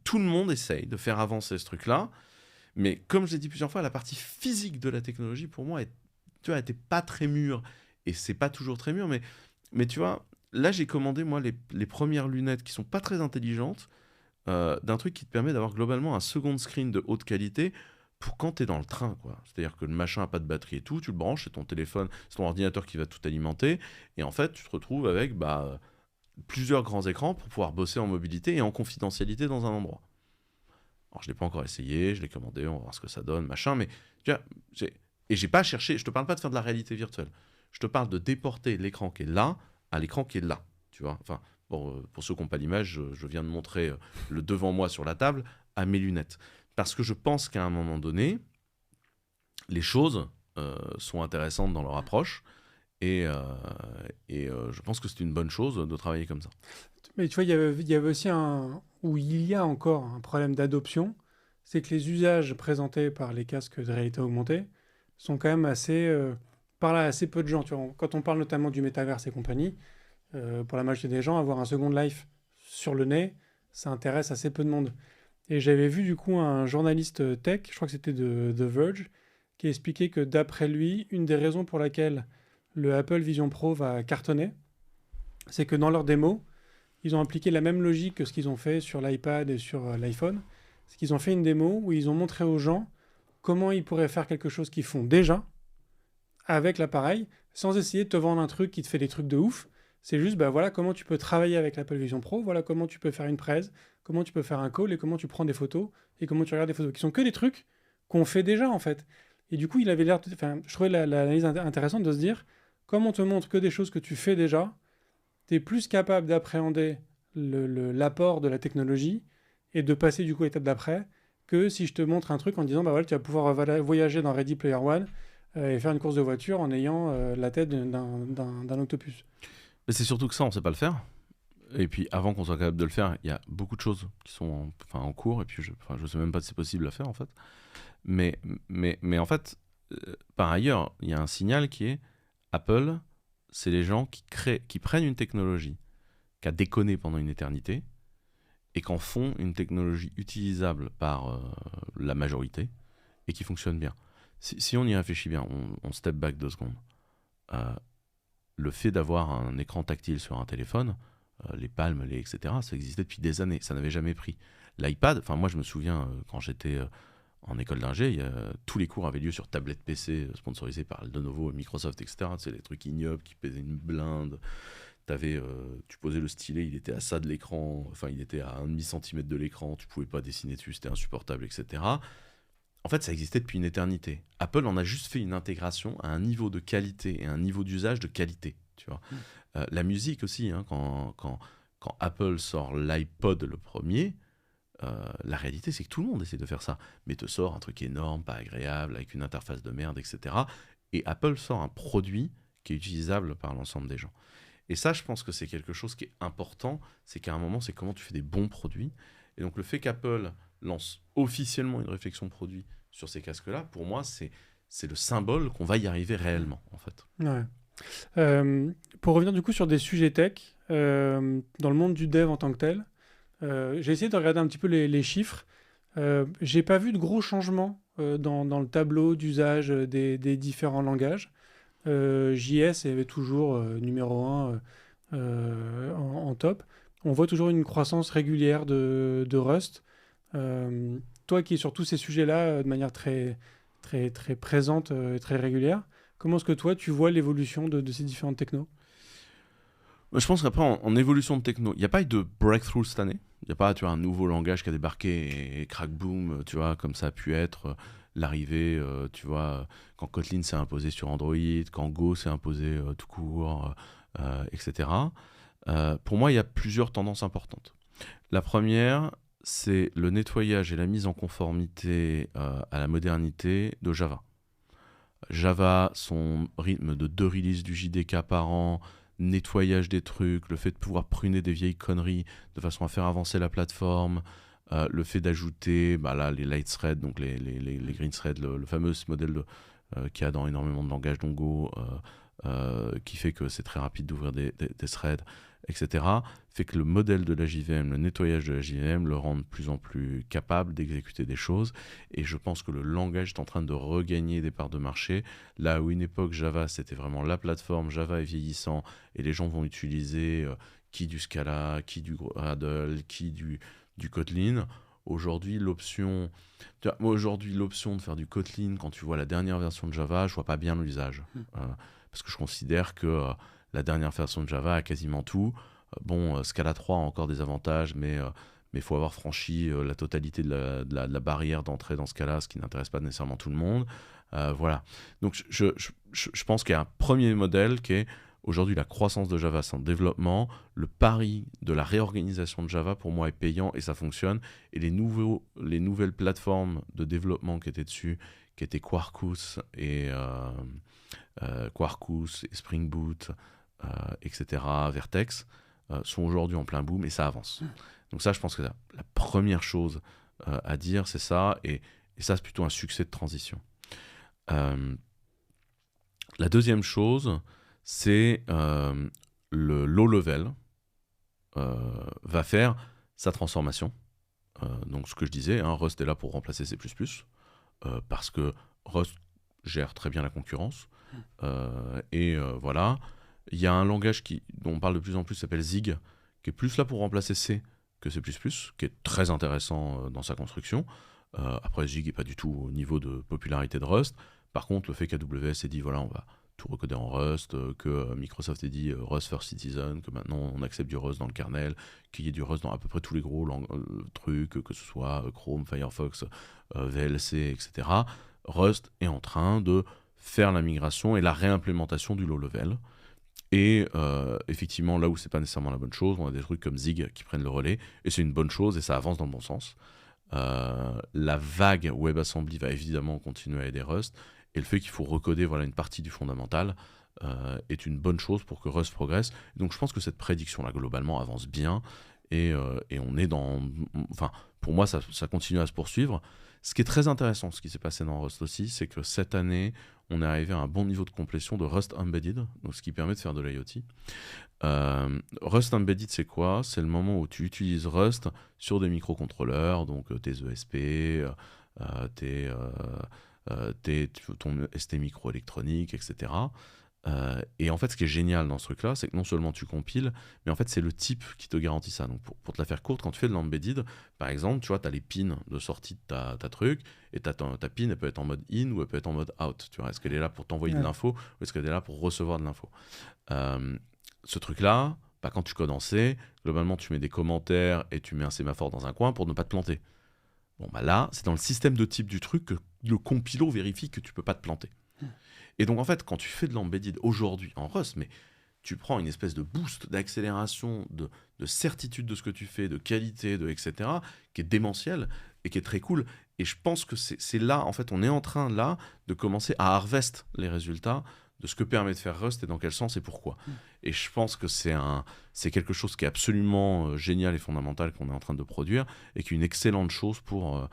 tout le monde essaye de faire avancer ce truc-là. Mais comme je l'ai dit plusieurs fois, la partie physique de la technologie, pour moi, était pas très mûre. Et c'est pas toujours très mûr, mais tu vois, là, j'ai commandé, moi, les premières lunettes qui sont pas très intelligentes, d'un truc qui te permet d'avoir globalement un second screen de haute qualité pour quand tu es dans le train, quoi. C'est-à-dire que le machin n'a pas de batterie et tout, tu le branches, c'est ton téléphone, c'est ton ordinateur qui va tout alimenter, et en fait, tu te retrouves avec plusieurs grands écrans pour pouvoir bosser en mobilité et en confidentialité dans un endroit. Alors, je ne l'ai pas encore essayé, je l'ai commandé, on va voir ce que ça donne, machin, mais tu vois, j'ai pas cherché, je te parle pas de faire de la réalité virtuelle, je te parle de déporter l'écran qui est là à l'écran qui est là, tu vois, enfin... Bon, pour ceux qui n'ont pas l'image, je viens de montrer le devant moi sur la table à mes lunettes. Parce que je pense qu'à un moment donné, les choses sont intéressantes dans leur approche et je pense que c'est une bonne chose de travailler comme ça. Mais tu vois, il y avait aussi où il y a encore un problème d'adoption, c'est que les usages présentés par les casques de réalité augmentée sont quand même parlent à assez peu de gens. Tu vois, quand on parle notamment du métaverse et compagnie, pour la majorité des gens, avoir un Second Life sur le nez, ça intéresse assez peu de monde. Et j'avais vu du coup un journaliste tech, je crois que c'était de The Verge, qui expliquait que d'après lui, une des raisons pour laquelle le Apple Vision Pro va cartonner, c'est que dans leur démo, ils ont appliqué la même logique que ce qu'ils ont fait sur l'iPad et sur l'iPhone. C'est qu'ils ont fait une démo où ils ont montré aux gens comment ils pourraient faire quelque chose qu'ils font déjà avec l'appareil, sans essayer de te vendre un truc qui te fait des trucs de ouf. C'est juste, voilà comment tu peux travailler avec l'Apple Vision Pro, voilà comment tu peux faire une presse, comment tu peux faire un call et comment tu prends des photos et comment tu regardes des photos, qui sont que des trucs qu'on fait déjà en fait. Et du coup, il avait l'air, je trouvais l'analyse intéressante de se dire, comme on te montre que des choses que tu fais déjà, tu es plus capable d'appréhender l'apport de la technologie et de passer du coup à l'étape d'après que si je te montre un truc en disant, voilà, tu vas pouvoir voyager dans Ready Player One et faire une course de voiture en ayant la tête d'un octopus. Mais c'est surtout que ça, on ne sait pas le faire. Et puis, avant qu'on soit capable de le faire, il y a beaucoup de choses qui sont en cours. Et puis, je ne sais même pas si c'est possible à faire, en fait. Mais en fait, par ailleurs, il y a un signal qui est Apple, c'est les gens qui prennent une technologie qui a déconné pendant une éternité et qu'en font une technologie utilisable par la majorité et qui fonctionne bien. Si on y réfléchit bien, on step back 2 secondes. Le fait d'avoir un écran tactile sur un téléphone, les palmes, etc., ça existait depuis des années, ça n'avait jamais pris. L'iPad, moi je me souviens quand j'étais en école d'ingé, tous les cours avaient lieu sur tablette PC sponsorisée par Lenovo, Microsoft, etc. C'est les trucs ignobles qui pesaient une blinde. Tu posais le stylet, il était à ça de l'écran, il était à 1,5 cm de l'écran, tu pouvais pas dessiner dessus, c'était insupportable, etc. En fait, ça existait depuis une éternité. Apple en a juste fait une intégration à un niveau de qualité et un niveau d'usage de qualité. Tu vois. La musique aussi, quand Apple sort l'iPod le premier, la réalité, c'est que tout le monde essaie de faire ça. Mais te sort un truc énorme, pas agréable, avec une interface de merde, etc. Et Apple sort un produit qui est utilisable par l'ensemble des gens. Et ça, je pense que c'est quelque chose qui est important. C'est qu'à un moment, c'est comment tu fais des bons produits. Et donc le fait qu'Apple lance officiellement une réflexion produit sur ces casques-là, pour moi, c'est le symbole qu'on va y arriver réellement, en fait. Ouais. Pour revenir du coup sur des sujets tech, dans le monde du dev en tant que tel, j'ai essayé de regarder un petit peu les chiffres. J'ai pas vu de gros changements dans le tableau d'usage des différents langages. JS est toujours numéro 1 en top. On voit toujours une croissance régulière de Rust. Toi qui es sur tous ces sujets-là de manière très, très, très présente et très régulière, comment est-ce que toi tu vois l'évolution de ces différentes technos? Je pense qu'après, en évolution de techno, il n'y a pas eu de breakthrough cette année. Il n'y a pas, tu vois, un nouveau langage qui a débarqué et crack boom, tu vois, comme ça a pu être l'arrivée, tu vois, quand Kotlin s'est imposé sur Android, quand Go s'est imposé tout court, etc. Pour moi, il y a plusieurs tendances importantes. La première, c'est le nettoyage et la mise en conformité à la modernité de Java. Java, son rythme de 2 releases du JDK par an, nettoyage des trucs, le fait de pouvoir pruner des vieilles conneries de façon à faire avancer la plateforme, le fait d'ajouter là, les light threads, donc les green threads, le fameux modèle qu'il y a dans énormément de langages, dont Go, qui fait que c'est très rapide d'ouvrir des threads, etc., fait que le modèle de la JVM, le nettoyage de la JVM le rend de plus en plus capable d'exécuter des choses. Et je pense que le langage est en train de regagner des parts de marché. Là où une époque Java, c'était vraiment la plateforme, Java est vieillissant, et les gens vont utiliser qui du Scala, qui du Gradle, qui du Kotlin. Aujourd'hui, l'option de faire du Kotlin, quand tu vois la dernière version de Java, je vois pas bien l'usage. Parce que je considère que la dernière version de Java a quasiment tout. Scala 3 a encore des avantages, mais il faut avoir franchi la totalité de la barrière d'entrée dans Scala, ce qui n'intéresse pas nécessairement tout le monde. Voilà. Donc je pense qu'il y a un premier modèle qui est aujourd'hui la croissance de Java, c'est un développement. Le pari de la réorganisation de Java, pour moi, est payant et ça fonctionne. Et les nouvelles plateformes de développement qui étaient dessus, qui étaient Quarkus et Spring Boot, etc., Vertex, sont aujourd'hui en plein boom et ça avance. Donc ça, je pense que la première chose à dire, c'est ça, et ça, c'est plutôt un succès de transition. La deuxième chose, c'est le low level va faire sa transformation. Donc ce que je disais, Rust est là pour remplacer C++, parce que Rust gère très bien la concurrence. Voilà. Il y a un langage dont on parle de plus en plus, qui s'appelle Zig, qui est plus là pour remplacer C que C++, qui est très intéressant dans sa construction. Après, Zig n'est pas du tout au niveau de popularité de Rust. Par contre, le fait qu'AWS ait dit, voilà, on va tout recoder en Rust, que Microsoft ait dit Rust First Citizen, que maintenant on accepte du Rust dans le kernel, qu'il y ait du Rust dans à peu près tous les gros trucs, que ce soit Chrome, Firefox, VLC, etc. Rust est en train de faire la migration et la réimplémentation du low level. Et effectivement, là où c'est pas nécessairement la bonne chose, on a des trucs comme Zig qui prennent le relais, et c'est une bonne chose, et ça avance dans le bon sens. La vague WebAssembly va évidemment continuer à aider Rust, et le fait qu'il faut recoder une partie du fondamental est une bonne chose pour que Rust progresse. Donc je pense que cette prédiction-là, globalement, avance bien, et on est dans... Enfin, pour moi, ça continue à se poursuivre. Ce qui est très intéressant, ce qui s'est passé dans Rust aussi, c'est que cette année, on est arrivé à un bon niveau de complétion de Rust Embedded, donc ce qui permet de faire de l'IoT. Rust Embedded, c'est quoi? C'est le moment où tu utilises Rust sur des microcontrôleurs, donc tes ESP, ton ST microélectronique, etc. Et en fait, ce qui est génial dans ce truc-là, c'est que non seulement tu compiles, mais en fait, c'est le type qui te garantit ça. Donc, pour te la faire courte, quand tu fais de l'embedded, par exemple, tu vois, tu as les pins de sortie de ta truc, et ta pin, elle peut être en mode in ou elle peut être en mode out. Tu vois, est-ce qu'elle est là pour t'envoyer de l'info ou est-ce qu'elle est là pour recevoir de l'info? Ce truc-là, quand tu codes en C, globalement, tu mets des commentaires et tu mets un sémaphore dans un coin pour ne pas te planter. Là, c'est dans le système de type du truc que le compilo vérifie que tu ne peux pas te planter. Et donc, en fait, quand tu fais de l'embedded aujourd'hui en Rust, mais tu prends une espèce de boost, d'accélération, de certitude de ce que tu fais, de qualité, etc., qui est démentiel et qui est très cool. Et je pense que c'est là, en fait, on est en train, là, de commencer à harvest les résultats de ce que permet de faire Rust et dans quel sens et pourquoi. Et je pense que c'est quelque chose qui est absolument génial et fondamental qu'on est en train de produire et qui est une excellente chose pour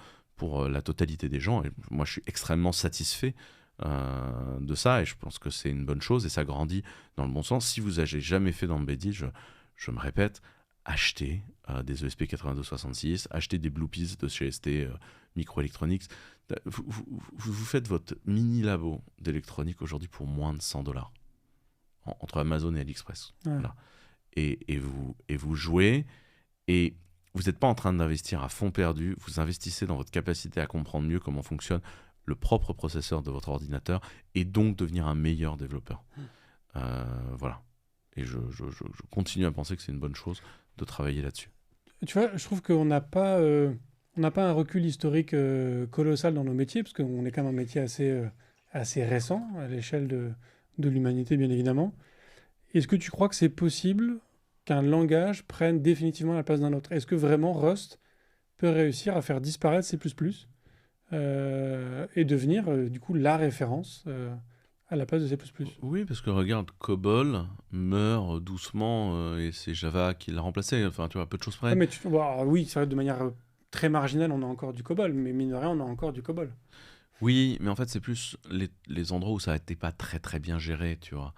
la totalité des gens. Et moi, je suis extrêmement satisfait de ça et je pense que c'est une bonne chose et ça grandit dans le bon sens. Si vous n'avez jamais fait d'embedded, je me répète, achetez des ESP8266, achetez des Bluepies de chez ST Microelectronics. Vous faites votre mini labo d'électronique aujourd'hui pour moins de $100 entre Amazon et AliExpress. Ouais. Voilà. Et vous jouez et vous n'êtes pas en train d'investir à fond perdu, vous investissez dans votre capacité à comprendre mieux comment fonctionne le propre processeur de votre ordinateur et donc devenir un meilleur développeur. Voilà. Et je continue à penser que c'est une bonne chose de travailler là-dessus. Tu vois, je trouve qu'on n'a pas un recul historique colossal dans nos métiers, parce qu'on est quand même un métier assez récent à l'échelle de l'humanité, bien évidemment. Est-ce que tu crois que c'est possible qu'un langage prenne définitivement la place d'un autre? Est-ce que vraiment Rust peut réussir à faire disparaître C++ et devenir du coup la référence à la place de C++? Oui, parce que regarde, COBOL meurt doucement et c'est Java qui l'a remplacé. Enfin, tu vois, peu de choses près. Ouais, mais oui, c'est vrai, de manière très marginale, on a encore du COBOL, mais mine de rien, on a encore du COBOL. Oui, mais en fait, c'est plus les endroits où ça n'était pas très très bien géré, tu vois.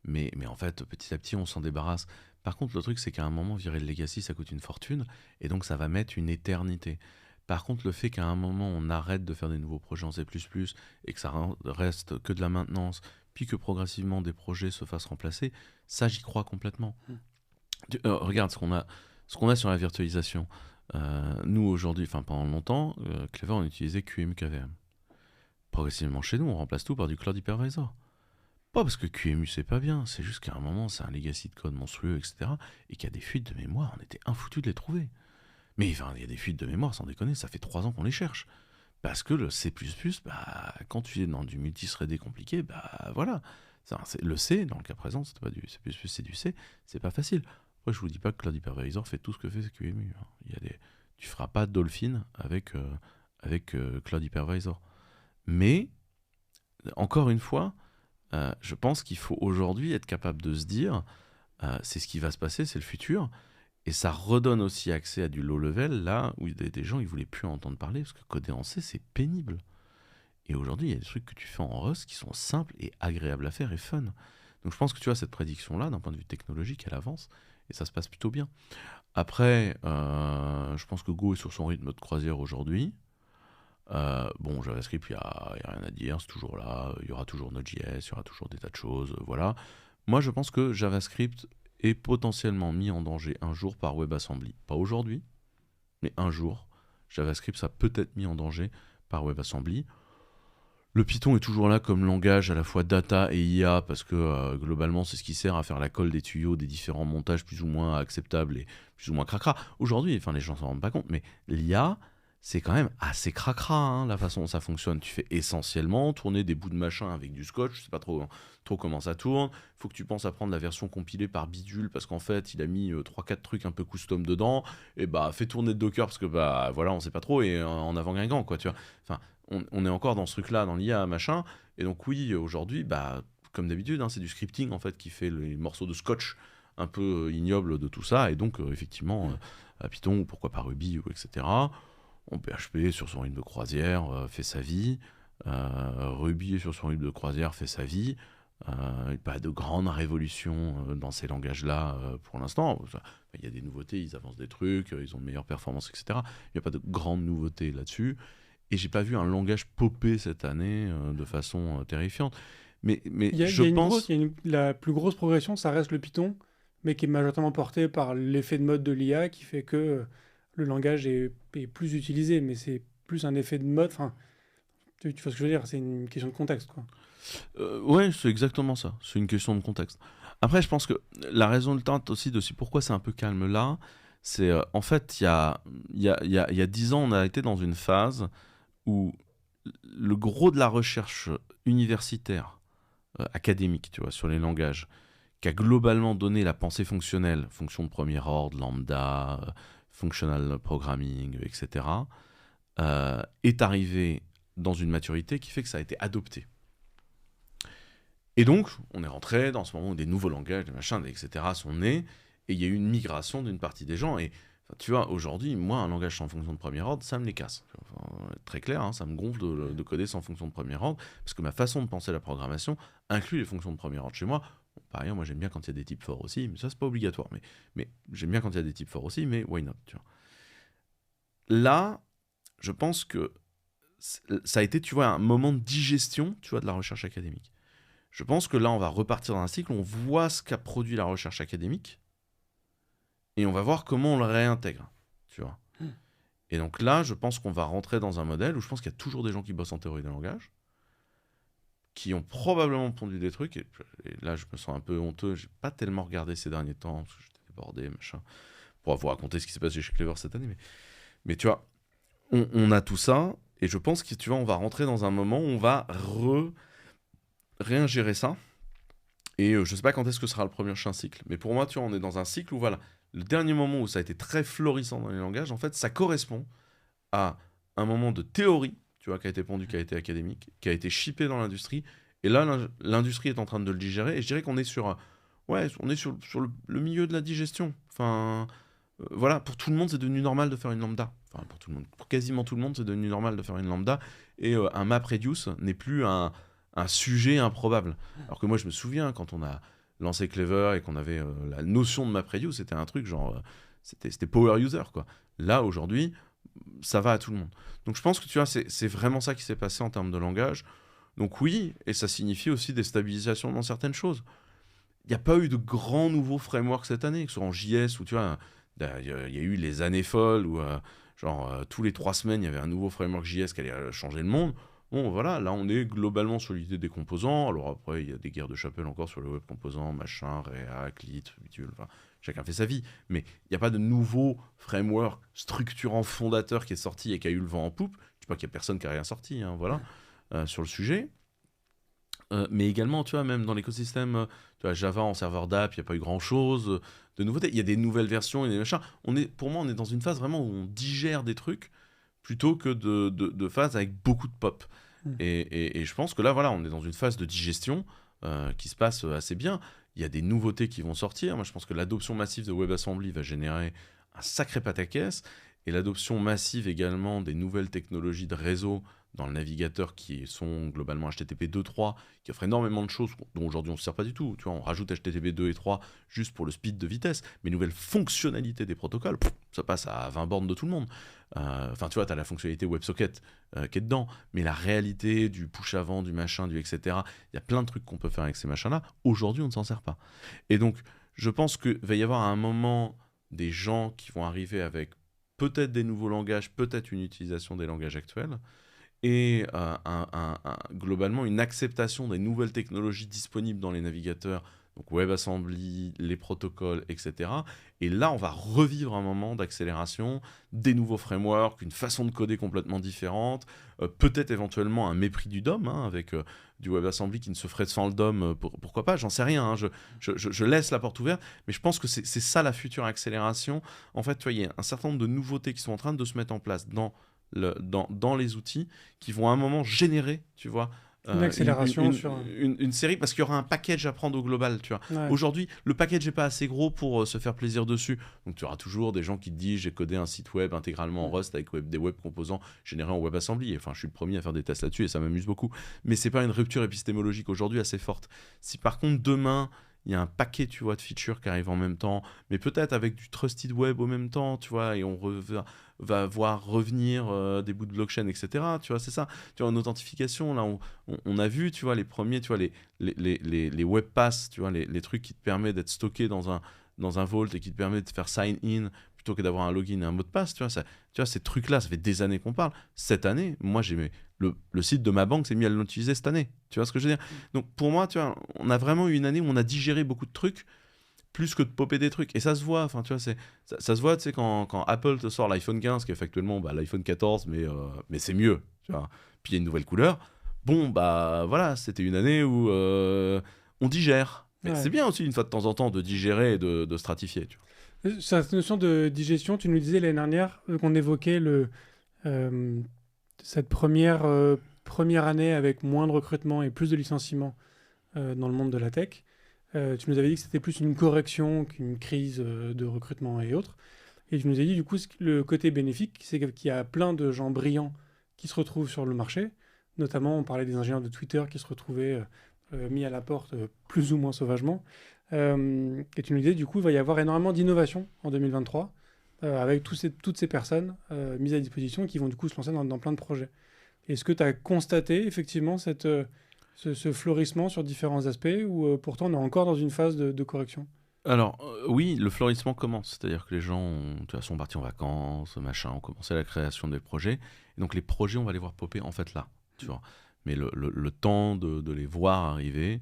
Mais en fait, petit à petit, on s'en débarrasse. Par contre, le truc, c'est qu'à un moment, virer le legacy, ça coûte une fortune, et donc ça va mettre une éternité. Par contre, le fait qu'à un moment, on arrête de faire des nouveaux projets en C++ et que ça reste que de la maintenance, puis que progressivement des projets se fassent remplacer, ça, j'y crois complètement. Regarde ce qu'on a sur la virtualisation. Nous, aujourd'hui, enfin pendant longtemps, Clever, on utilisait QEMU-KVM. Progressivement, chez nous, on remplace tout par du Cloud Hypervisor. Pas parce que QEMU, c'est pas bien, c'est juste qu'à un moment, c'est un legacy de code monstrueux, etc. Et qu'il y a des fuites de mémoire, on était infoutus de les trouver. Mais enfin, il y a des fuites de mémoire, sans déconner, ça fait 3 ans qu'on les cherche. Parce que le C++, quand tu es dans du multithreadé compliqué, voilà. Le C, dans le cas présent, c'est pas du C++, c'est du C, c'est pas facile. Après, je vous dis pas que Cloud Hypervisor fait tout ce que fait QEMU. Tu feras pas Dolphin avec Cloud Hypervisor. Mais, encore une fois, je pense qu'il faut aujourd'hui être capable de se dire, c'est ce qui va se passer, c'est le futur. Et ça redonne aussi accès à du low level, là où des gens ils voulaient plus en entendre parler, parce que coder en C, c'est pénible. Et aujourd'hui, il y a des trucs que tu fais en Rust qui sont simples et agréables à faire et fun. Donc je pense que tu vois, cette prédiction-là, d'un point de vue technologique, elle avance, et ça se passe plutôt bien. Après, je pense que Go est sur son rythme de croisière aujourd'hui. Bon, JavaScript, il n'y a rien à dire, c'est toujours là, il y aura toujours Node.js, il y aura toujours des tas de choses, voilà. Moi, je pense que JavaScript est potentiellement mis en danger un jour par WebAssembly. Pas aujourd'hui, mais un jour, JavaScript sera peut-être mis en danger par WebAssembly. Le Python est toujours là comme langage à la fois data et IA, parce que globalement, c'est ce qui sert à faire la colle des tuyaux des différents montages plus ou moins acceptables et plus ou moins cracra. Aujourd'hui, enfin, les gens s'en rendent pas compte, mais l'IA, c'est quand même assez cracra, hein, la façon dont ça fonctionne. Tu fais essentiellement tourner des bouts de machin avec du scotch, je sais pas trop comment ça tourne. Faut que tu penses à prendre la version compilée par Bidule, parce qu'en fait, il a mis 3-4 trucs un peu custom dedans, et fais tourner de Docker, parce que voilà, on sait pas trop, et en avant Guingamp, quoi, tu vois. Enfin, on est encore dans ce truc-là, dans l'IA, machin, et donc oui, aujourd'hui, comme d'habitude, hein, c'est du scripting, en fait, qui fait les morceaux de scotch un peu ignobles de tout ça, et donc, effectivement, Python, ou pourquoi pas Ruby, ou etc., en PHP, sur son rythme de croisière, fait sa vie. Ruby, sur son rythme de croisière, fait sa vie. Pas de grande révolution dans ces langages-là pour l'instant. Il y a des nouveautés, ils avancent des trucs, ils ont de meilleures performances, etc. Il n'y a pas de grandes nouveautés là-dessus. Et j'ai pas vu un langage popper cette année de façon terrifiante. Mais je pense... la plus grosse progression, ça reste le Python, mais qui est majoritairement porté par l'effet de mode de l'IA, qui fait que le langage est plus utilisé, mais c'est plus un effet de mode. Enfin, tu vois ce que je veux dire, c'est une question de contexte, quoi. Ouais, c'est exactement ça. C'est une question de contexte. Après, je pense que la raison de teinte aussi de pourquoi c'est un peu calme là, c'est en fait, il y a 10 ans, on a été dans une phase où le gros de la recherche universitaire, académique, tu vois, sur les langages, qui a globalement donné la pensée fonctionnelle, fonction de premier ordre, lambda, functional programming, etc., est arrivé dans une maturité qui fait que ça a été adopté. Et donc, on est rentré dans ce moment où des nouveaux langages, des machins, etc. sont nés, et il y a eu une migration d'une partie des gens. Et tu vois, aujourd'hui, moi, un langage sans fonction de premier ordre, ça me les casse. Enfin, très clair, hein, ça me gonfle de coder sans fonction de premier ordre, parce que ma façon de penser la programmation inclut les fonctions de premier ordre. Chez moi, bon, par ailleurs, moi j'aime bien quand il y a des types forts aussi, mais ça, c'est pas obligatoire. Mais j'aime bien quand il y a des types forts aussi, mais why not, tu vois. Là, je pense que ça a été, tu vois, un moment de digestion, tu vois, de la recherche académique. Je pense que là, on va repartir dans un cycle où on voit ce qu'a produit la recherche académique et on va voir comment on le réintègre, tu vois. Et donc là, je pense qu'on va rentrer dans un modèle où je pense qu'il y a toujours des gens qui bossent en théorie des langages, qui ont probablement pondu des trucs, et là, je me sens un peu honteux, j'ai pas tellement regardé ces derniers temps, parce que j'étais débordé, machin, pour vous raconter ce qui s'est passé chez Clever cette année, mais tu vois, on a tout ça, et je pense que, tu vois, on va rentrer dans un moment où on va réingérer ça. Et je sais pas quand est-ce que sera le prochain cycle. Mais pour moi, tu vois, on est dans un cycle où, voilà, le dernier moment où ça a été très florissant dans les langages, en fait, ça correspond à un moment de théorie, tu vois, qui a été pondu, qui a été académique, qui a été shippé dans l'industrie. Et là, l'industrie est en train de le digérer. Et je dirais qu'on est sur, on est sur le milieu de la digestion. Enfin, voilà, pour tout le monde, c'est devenu normal de faire une lambda. Enfin, pour tout le monde, pour quasiment tout le monde, c'est devenu normal de faire une lambda. Et un MapReduce n'est plus un sujet improbable. Alors que moi, je me souviens, quand on a lancé Clever et qu'on avait la notion de MapReduce, c'était un truc genre... c'était power user, quoi. Là, aujourd'hui, ça va à tout le monde. Donc je pense que, tu vois, c'est vraiment ça qui s'est passé en termes de langage. Donc oui, et ça signifie aussi des stabilisations dans certaines choses. Il n'y a pas eu de grands nouveaux frameworks cette année, que ce soit en JS, où tu vois, il y a eu les années folles, où tous les 3 semaines, il y avait un nouveau framework JS qui allait changer le monde. Bon, voilà, là, on est globalement sur l'idée des composants. Alors après, il y a des guerres de chapelle encore sur le web composant, machin, React, Lit, Visual, enfin, chacun fait sa vie. Mais il n'y a pas de nouveau framework structurant fondateur qui est sorti et qui a eu le vent en poupe. Je ne dis pas qu'il n'y a personne qui n'a rien sorti, hein, voilà, sur le sujet. Mais également, tu vois, même dans l'écosystème, tu vois, Java en serveur d'app, il n'y a pas eu grand-chose de nouveautés. Il y a des nouvelles versions et des machins. Pour moi, on est dans une phase vraiment où on digère des trucs plutôt que de phase avec beaucoup de pop. Et je pense que là, voilà, on est dans une phase de digestion qui se passe assez bien. Il y a des nouveautés qui vont sortir. Moi, je pense que l'adoption massive de WebAssembly va générer un sacré pataquès. Et l'adoption massive également des nouvelles technologies de réseau dans le navigateur qui sont globalement HTTP 2.3, qui offrent énormément de choses dont aujourd'hui on ne se sert pas du tout. Tu vois, on rajoute HTTP 2 et 3 juste pour le speed de vitesse, mais nouvelles fonctionnalités des protocoles, ça passe à 20 bornes de tout le monde. Enfin, tu vois, tu as la fonctionnalité WebSocket qui est dedans, mais la réalité du push avant, du machin, du etc., il y a plein de trucs qu'on peut faire avec ces machins-là. Aujourd'hui, on ne s'en sert pas. Et donc, je pense qu'il va y avoir à un moment des gens qui vont arriver avec peut-être des nouveaux langages, peut-être une utilisation des langages actuels, et globalement une acceptation des nouvelles technologies disponibles dans les navigateurs, donc WebAssembly, les protocoles, etc. Et là, on va revivre un moment d'accélération, des nouveaux frameworks, une façon de coder complètement différente, peut-être éventuellement un mépris du DOM, hein, avec du WebAssembly qui ne se ferait sans le DOM, pourquoi pas, j'en sais rien, hein, je laisse la porte ouverte, mais je pense que c'est ça la future accélération. En fait, tu vois, il y a un certain nombre de nouveautés qui sont en train de se mettre en place dans les outils qui vont à un moment générer, tu vois, une accélération une série, parce qu'il y aura un package à prendre au global, tu vois. Ouais. Aujourd'hui, le package n'est pas assez gros pour se faire plaisir dessus. Donc tu auras toujours des gens qui te disent j'ai codé un site web intégralement en Rust avec des web composants générés en WebAssembly. Enfin, je suis le premier à faire des tests là-dessus et ça m'amuse beaucoup. Mais c'est pas une rupture épistémologique aujourd'hui assez forte. Si par contre demain il y a un paquet, tu vois, de features qui arrivent en même temps, mais peut-être avec du trusted web au même temps, tu vois, et on va voir revenir des bouts de blockchain, etc. Tu vois, c'est ça. Tu vois, en authentification, là, on a vu, tu vois, les premiers, tu vois, les web pass, tu vois, les trucs qui te permettent d'être stocké dans un vault et qui te permettent de faire sign in plutôt que d'avoir un login et un mot de passe, tu vois, ces trucs-là, ça fait des années qu'on parle. Cette année, moi, le site de ma banque s'est mis à l'utiliser cette année. Tu vois ce que je veux dire ? Donc, pour moi, tu vois, on a vraiment eu une année où on a digéré beaucoup de trucs, plus que de popper des trucs. Et ça se voit, enfin, tu vois, ça se voit, tu sais, quand Apple te sort l'iPhone 15, qui est factuellement l'iPhone 14, mais c'est mieux, tu vois. Puis il y a une nouvelle couleur. Bon, bah, voilà, c'était une année où on digère. Mais ouais. C'est bien aussi, une fois de temps en temps, de digérer et de stratifier, tu vois. Cette notion de digestion, tu nous disais l'année dernière qu'on évoquait cette première année avec moins de recrutement et plus de licenciements dans le monde de la tech. Tu nous avais dit que c'était plus une correction qu'une crise de recrutement et autres. Et tu nous as dit, du coup, le côté bénéfique, c'est qu'il y a plein de gens brillants qui se retrouvent sur le marché. Notamment, on parlait des ingénieurs de Twitter qui se retrouvaient mis à la porte plus ou moins sauvagement. Et tu nous disais, du coup, il va y avoir énormément d'innovation en 2023 avec toutes ces personnes mises à disposition qui vont du coup se lancer dans plein de projets. Est-ce que tu as constaté effectivement ce fleurissement sur différents aspects ou pourtant on est encore dans une phase de correction? Alors, oui, le fleurissement commence. C'est-à-dire que les gens sont partis en vacances, machin, ont commencé la création des projets. Et donc, les projets, on va les voir popper en fait là, tu vois. Mais le temps de les voir arriver,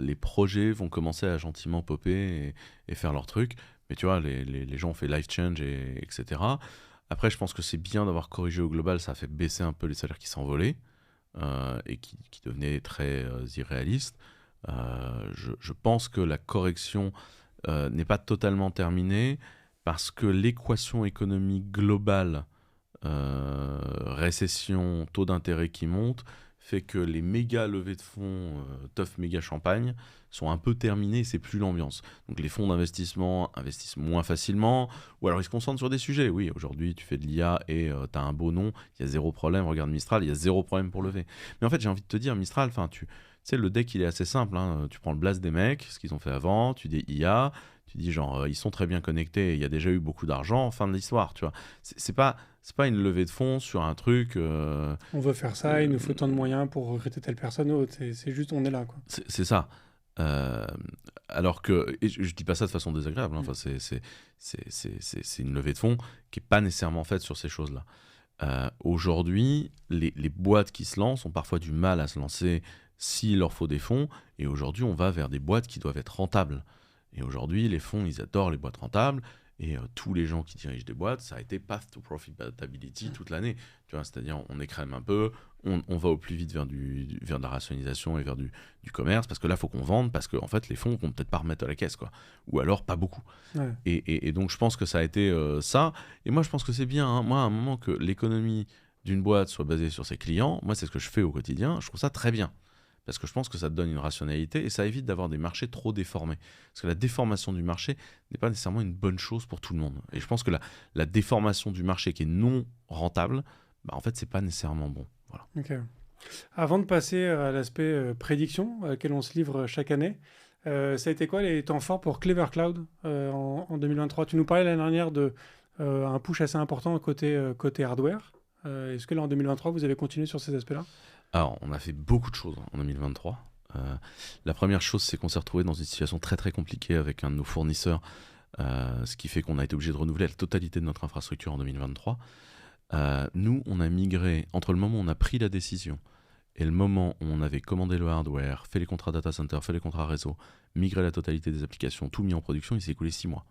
les projets vont commencer à gentiment popper et faire leur truc. Mais tu vois, les gens ont fait life change, etc. Après, je pense que c'est bien d'avoir corrigé au global. Ça a fait baisser un peu les salaires qui s'envolaient et qui devenaient très irréalistes. Je pense que la correction n'est pas totalement terminée parce que l'équation économique globale, récession, taux d'intérêt qui monte, fait que les méga levées de fonds, tough méga champagne, sont un peu terminées, c'est plus l'ambiance. Donc les fonds d'investissement investissent moins facilement, ou alors ils se concentrent sur des sujets. Oui, aujourd'hui tu fais de l'IA et tu as un beau nom, il y a zéro problème, regarde Mistral, il y a zéro problème pour lever. Mais en fait j'ai envie de te dire, Mistral, tu sais, le deck il est assez simple, hein. Tu prends le blast des mecs, ce qu'ils ont fait avant, tu dis IA, tu dis genre ils sont très bien connectés, il y a déjà eu beaucoup d'argent, fin de l'histoire, tu vois. C'est pas une levée de fonds sur un truc. On veut faire ça, il nous faut tant de moyens pour recruter telle personne ou autre. C'est juste, on est là, quoi. C'est ça. Alors que, et je dis pas ça de façon désagréable, hein. Enfin, c'est une levée de fonds qui est pas nécessairement faite sur ces choses-là. Aujourd'hui, les boîtes qui se lancent ont parfois du mal à se lancer s'il leur faut des fonds. Et aujourd'hui, on va vers des boîtes qui doivent être rentables. Et aujourd'hui, les fonds, ils adorent les boîtes rentables. Et tous les gens qui dirigent des boîtes, ça a été path to profitability toute l'année. Tu vois, c'est-à-dire, on écrème un peu, on va au plus vite vers de la rationalisation et vers du commerce, parce que là, il faut qu'on vende, parce qu'en fait, les fonds, on ne peut peut-être pas remettre à la caisse, quoi. Ou alors, pas beaucoup. Ouais. Et donc, je pense que ça a été ça. Et moi, je pense que c'est bien, hein. Moi, à un moment que l'économie d'une boîte soit basée sur ses clients, moi, c'est ce que je fais au quotidien, je trouve ça très bien. Parce que je pense que ça te donne une rationalité et ça évite d'avoir des marchés trop déformés. Parce que la déformation du marché n'est pas nécessairement une bonne chose pour tout le monde. Et je pense que la déformation du marché qui est non rentable, en fait, c'est pas nécessairement bon. Voilà. Ok. Avant de passer à l'aspect prédiction, auquel on se livre chaque année, ça a été quoi les temps forts pour Clever Cloud en 2023? Tu nous parlais l'année dernière d'un push assez important côté hardware. Est-ce que là, en 2023, vous avez continué sur ces aspects-là? Alors, on a fait beaucoup de choses en 2023. La première chose, c'est qu'on s'est retrouvé dans une situation très très compliquée avec un de nos fournisseurs, ce qui fait qu'on a été obligé de renouveler la totalité de notre infrastructure en 2023. Nous, on a migré, entre le moment où on a pris la décision et le moment où on avait commandé le hardware, fait les contrats data center, fait les contrats réseau, migré la totalité des applications, tout mis en production, il s'est écoulé 6 mois.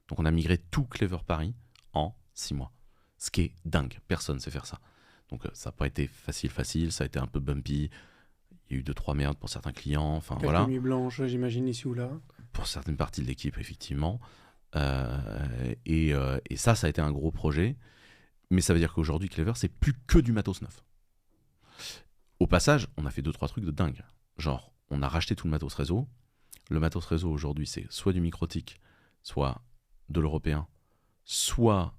Donc on a migré tout Clever Paris en 6 mois. Ce qui est dingue, personne ne sait faire ça. Donc ça n'a pas été facile, ça a été un peu bumpy. Il y a eu 2-3 merdes pour certains clients. Enfin, Quelques voilà. nuits blanches, j'imagine, ici ou là. Pour certaines parties de l'équipe, effectivement. Et ça a été un gros projet. Mais ça veut dire qu'aujourd'hui, Clever, c'est plus que du matos neuf. Au passage, on a fait 2-3 trucs de dingue. Genre, on a racheté tout le matos réseau. Le matos réseau, aujourd'hui, c'est soit du MikroTik, soit de l'européen, soit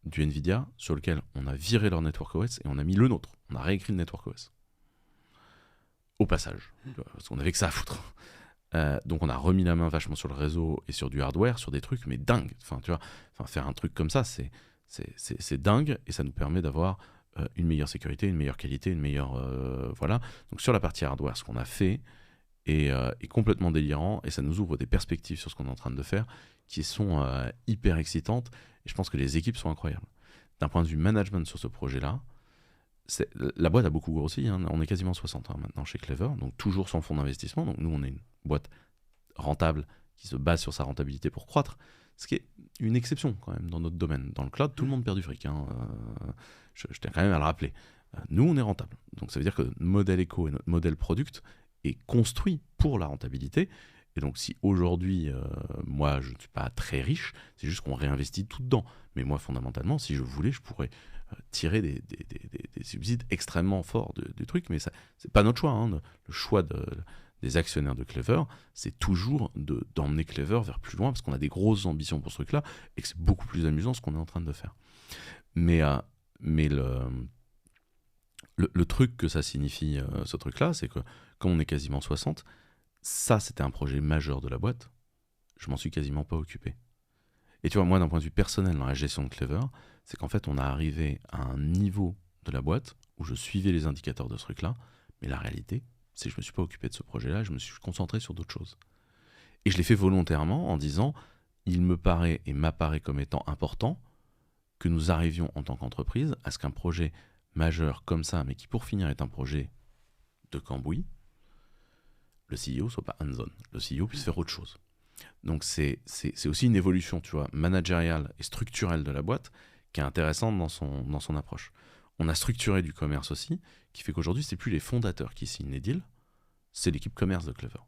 du Nvidia, sur lequel on a viré leur Network OS et on a mis le nôtre. On a réécrit le Network OS. Au passage, parce qu'on n'avait que ça à foutre. Donc on a remis la main vachement sur le réseau et sur du hardware, sur des trucs, mais dingue. Enfin, tu vois, faire un truc comme ça, c'est dingue et ça nous permet d'avoir une meilleure sécurité, une meilleure qualité, une meilleure... voilà. Donc sur la partie hardware, ce qu'on a fait est complètement délirant et ça nous ouvre des perspectives sur ce qu'on est en train de faire qui sont hyper excitantes. Et je pense que les équipes sont incroyables. D'un point de vue management sur ce projet-là, la boîte a beaucoup grossi. Hein. On est quasiment 60 maintenant chez Clever, donc toujours sans fonds d'investissement. Donc nous, on est une boîte rentable qui se base sur sa rentabilité pour croître, ce qui est une exception quand même dans notre domaine. Dans le cloud, tout le monde perd du fric. Hein. Je tiens quand même à le rappeler. Nous, on est rentable. Donc ça veut dire que notre modèle éco et notre modèle product est construit pour la rentabilité. Et donc si aujourd'hui, moi, je ne suis pas très riche, c'est juste qu'on réinvestit tout dedans. Mais moi, fondamentalement, si je voulais, je pourrais tirer des subsides extrêmement forts du truc. Mais ce n'est pas notre choix. Hein. Le choix des actionnaires de Clever, c'est toujours d'emmener Clever vers plus loin, parce qu'on a des grosses ambitions pour ce truc-là, et que c'est beaucoup plus amusant ce qu'on est en train de faire. Mais le truc que ça signifie, ce truc-là, c'est que comme on est quasiment 60, ça c'était un projet majeur de la boîte, je m'en suis quasiment pas occupé. Et tu vois, moi d'un point de vue personnel dans la gestion de Clever, c'est qu'en fait on a arrivé à un niveau de la boîte où je suivais les indicateurs de ce truc-là, mais la réalité, c'est que je me suis pas occupé de ce projet-là, je me suis concentré sur d'autres choses. Et je l'ai fait volontairement en disant, il me paraît et m'apparaît comme étant important que nous arrivions en tant qu'entreprise à ce qu'un projet majeur comme ça, mais qui pour finir est un projet de cambouis, le CEO soit pas hands-on, le CEO puisse faire autre chose. Donc c'est aussi une évolution, tu vois, managériale et structurelle de la boîte qui est intéressante dans son approche. On a structuré du commerce aussi, qui fait qu'aujourd'hui, c'est plus les fondateurs qui signent les deals, c'est l'équipe commerce de Clever.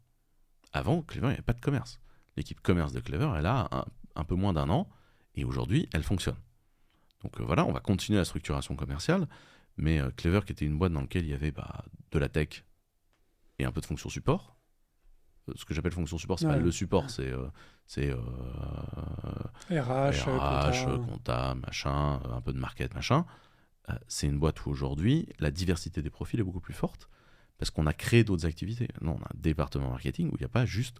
Avant, Clever, il n'y avait pas de commerce. L'équipe commerce de Clever, elle a un peu moins d'un an, et aujourd'hui, elle fonctionne. Donc voilà, on va continuer la structuration commerciale, mais Clever, qui était une boîte dans laquelle il y avait de la tech et un peu de fonction support. Ce que j'appelle fonction support, c'est pas le support, c'est RH, compta, machin, un peu de market, machin. C'est une boîte où aujourd'hui, la diversité des profils est beaucoup plus forte parce qu'on a créé d'autres activités. Non, on a un département marketing où il n'y a pas juste